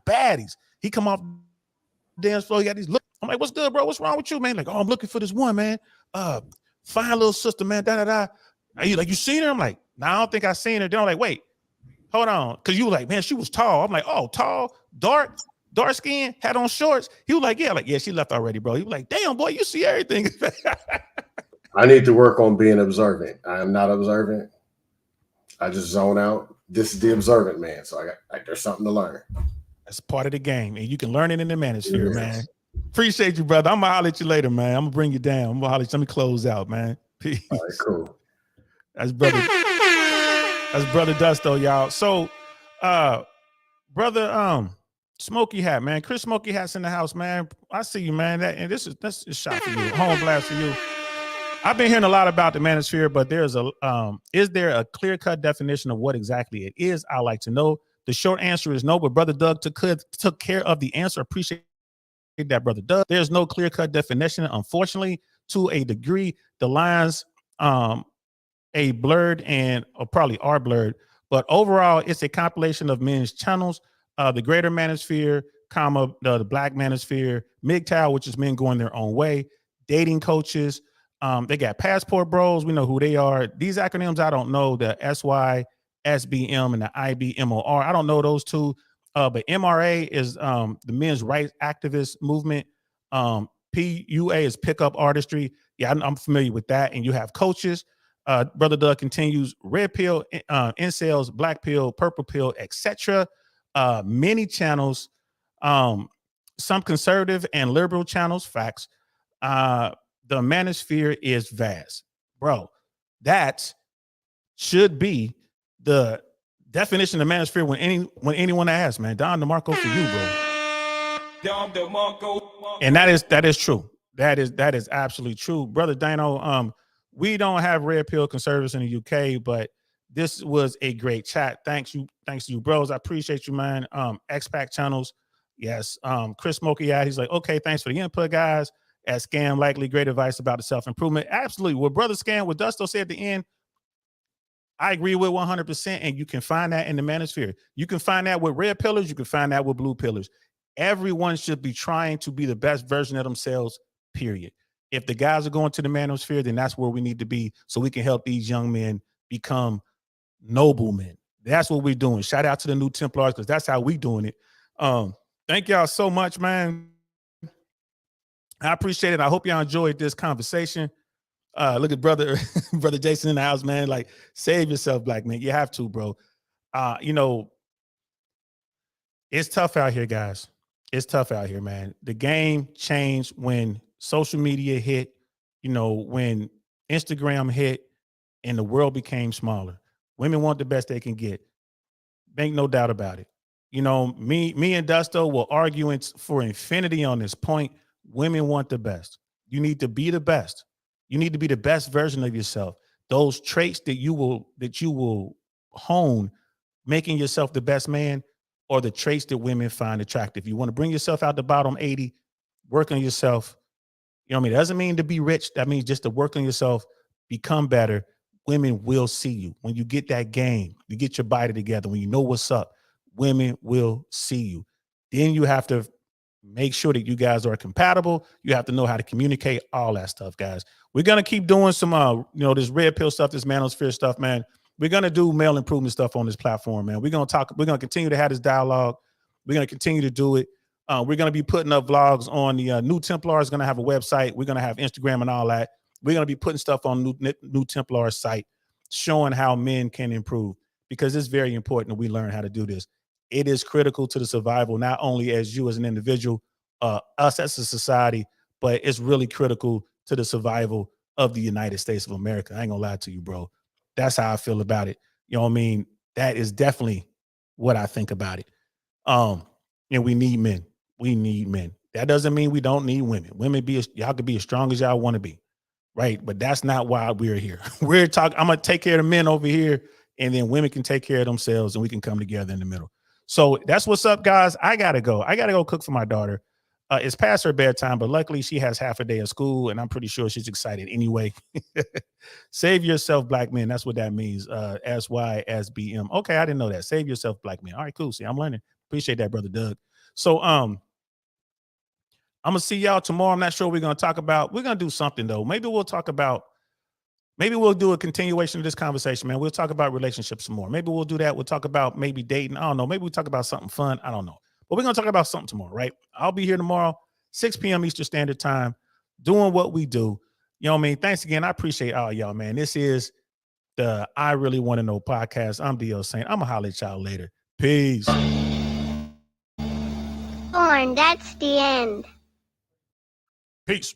Baddies. He come off the dance floor, he got these look. I'm like, what's good, bro? What's wrong with you, man? Like, oh, I'm looking for this one, man. Fine little sister, man. Are you like, you seen her? I'm like, nah, I don't think I seen her. Then I'm like, wait. Hold on, because you were like, man, she was tall. I'm like, oh, tall, dark. dark skin, had on shorts. He was like, yeah, she left already, bro. He was like, damn, boy, you see everything.
I need to work on being observant. I am not observant. I just zone out. This is the observant man. So there's something to learn.
That's part of the game, and you can learn it in the manosphere, man. Appreciate you, brother. I'm gonna holler at you later, man. I'm gonna bring you down. I'm gonna holler at you. Let me close out, man. Peace.
All right, cool.
That's brother Dusto, y'all. So brother Smokey Hat, man. Chris Smokey Hat's in the house, man. I see you, man. This is a shot for you. Home blast for you. I've been hearing a lot about the manosphere, but is there a clear-cut definition of what exactly it is? I like to know. The short answer is no, but Brother Doug took care of the answer. Appreciate that, Brother Doug. There's no clear-cut definition. Unfortunately, to a degree, the lines a blurred or probably are blurred, but overall, it's a compilation of men's channels, the greater manosphere, the black manosphere, MGTOW, which is men going their own way, dating coaches. They got passport bros. We know who they are. These acronyms, I don't know, the SY, SBM, and the IBMOR. I don't know those two. But MRA is the men's rights activist movement. PUA is pickup artistry. Yeah, I'm familiar with that. And you have coaches. Brother Doug continues: red pill, incels, black pill, purple pill, etc. Many channels, some conservative and liberal channels. Facts. The manosphere is vast, bro. That should be the definition of manosphere when anyone asks, man. Don DeMarco for you, bro. And that is true. That is absolutely true, brother Dano. We don't have red pill conservatives in the UK, but this was a great chat. Thanks to you, bros. I appreciate you, man. Expat channels, yes. Chris Smokey out. He's like, okay, thanks for the input, guys. At Scam, likely great advice about the self-improvement. Absolutely. What brother Scam, what Dusto said at the end, I agree with 100%. And you can find that in the manosphere. You can find that with red pillars. You can find that with blue pillars. Everyone should be trying to be the best version of themselves, period. If the guys are going to the manosphere, then that's where we need to be so we can help these young men become noblemen. That's what we're doing. Shout out to the new Templars because that's how we doing it. Thank y'all so much, man. I appreciate it. I hope y'all enjoyed this conversation. Look at brother Jason in the house, man. Like, save yourself, black man. You have to, bro. It's tough out here, guys. It's tough out here, man. The game changed when social media hit, when Instagram hit and the world became smaller. Women want the best they can get. Make no doubt about it. Me and Dusto will argue for infinity on this point. Women want the best. You need to be the best. You need to be the best version of yourself. Those traits that you will hone, making yourself the best man, are the traits that women find attractive. You want to bring yourself out the bottom 80, work on yourself. You know what I mean? It doesn't mean to be rich. That means just to work on yourself, become better. Women will see you. When you get that game, you get your body together, when you know what's up, women will see you. Then you have to make sure that you guys are compatible. You have to know how to communicate, all that stuff, guys. We're going to keep doing some, this red pill stuff, this manosphere stuff, man. We're going to do male improvement stuff on this platform, man. We're going to continue to have this dialogue. We're going to continue to do it. We're going to be putting up vlogs on the New Templars. Going to have a website. We're going to have Instagram and all that. We're going to be putting stuff on New Templars site, showing how men can improve, because it's very important that we learn how to do this. It is critical to the survival, not only as you as an individual, us as a society, but it's really critical to the survival of the United States of America. I ain't gonna lie to you, bro. That's how I feel about it. You know what I mean? That is definitely what I think about it. And we need men. We need men. That doesn't mean we don't need women. Y'all can be as strong as y'all want to be, right? But that's not why we're here. I'm gonna take care of the men over here, and then women can take care of themselves, and we can come together in the middle. So that's what's up, guys. I gotta go cook for my daughter. It's past her bedtime, but luckily she has half a day of school, and I'm pretty sure she's excited anyway. Save yourself, black men. That's what that means. SYSBM. Okay, I didn't know that. Save yourself, black men. All right, cool. See, I'm learning. Appreciate that, brother Doug. So I'm gonna see y'all tomorrow. I'm not sure what we're gonna talk about. We're gonna do something though. Maybe we'll do a continuation of this conversation, man. We'll talk about relationships some more. Maybe we'll do that. We'll talk about maybe dating. I don't know. Maybe we'll talk about something fun. I don't know. But we're going to talk about something tomorrow, right? I'll be here tomorrow, 6 p.m. Eastern Standard Time, doing what we do. You know what I mean? Thanks again. I appreciate all y'all, man. This is the I Really Want to Know podcast. I'm D.O. Saint. I'm going to holler at y'all later. Peace.
That's the end.
Peace.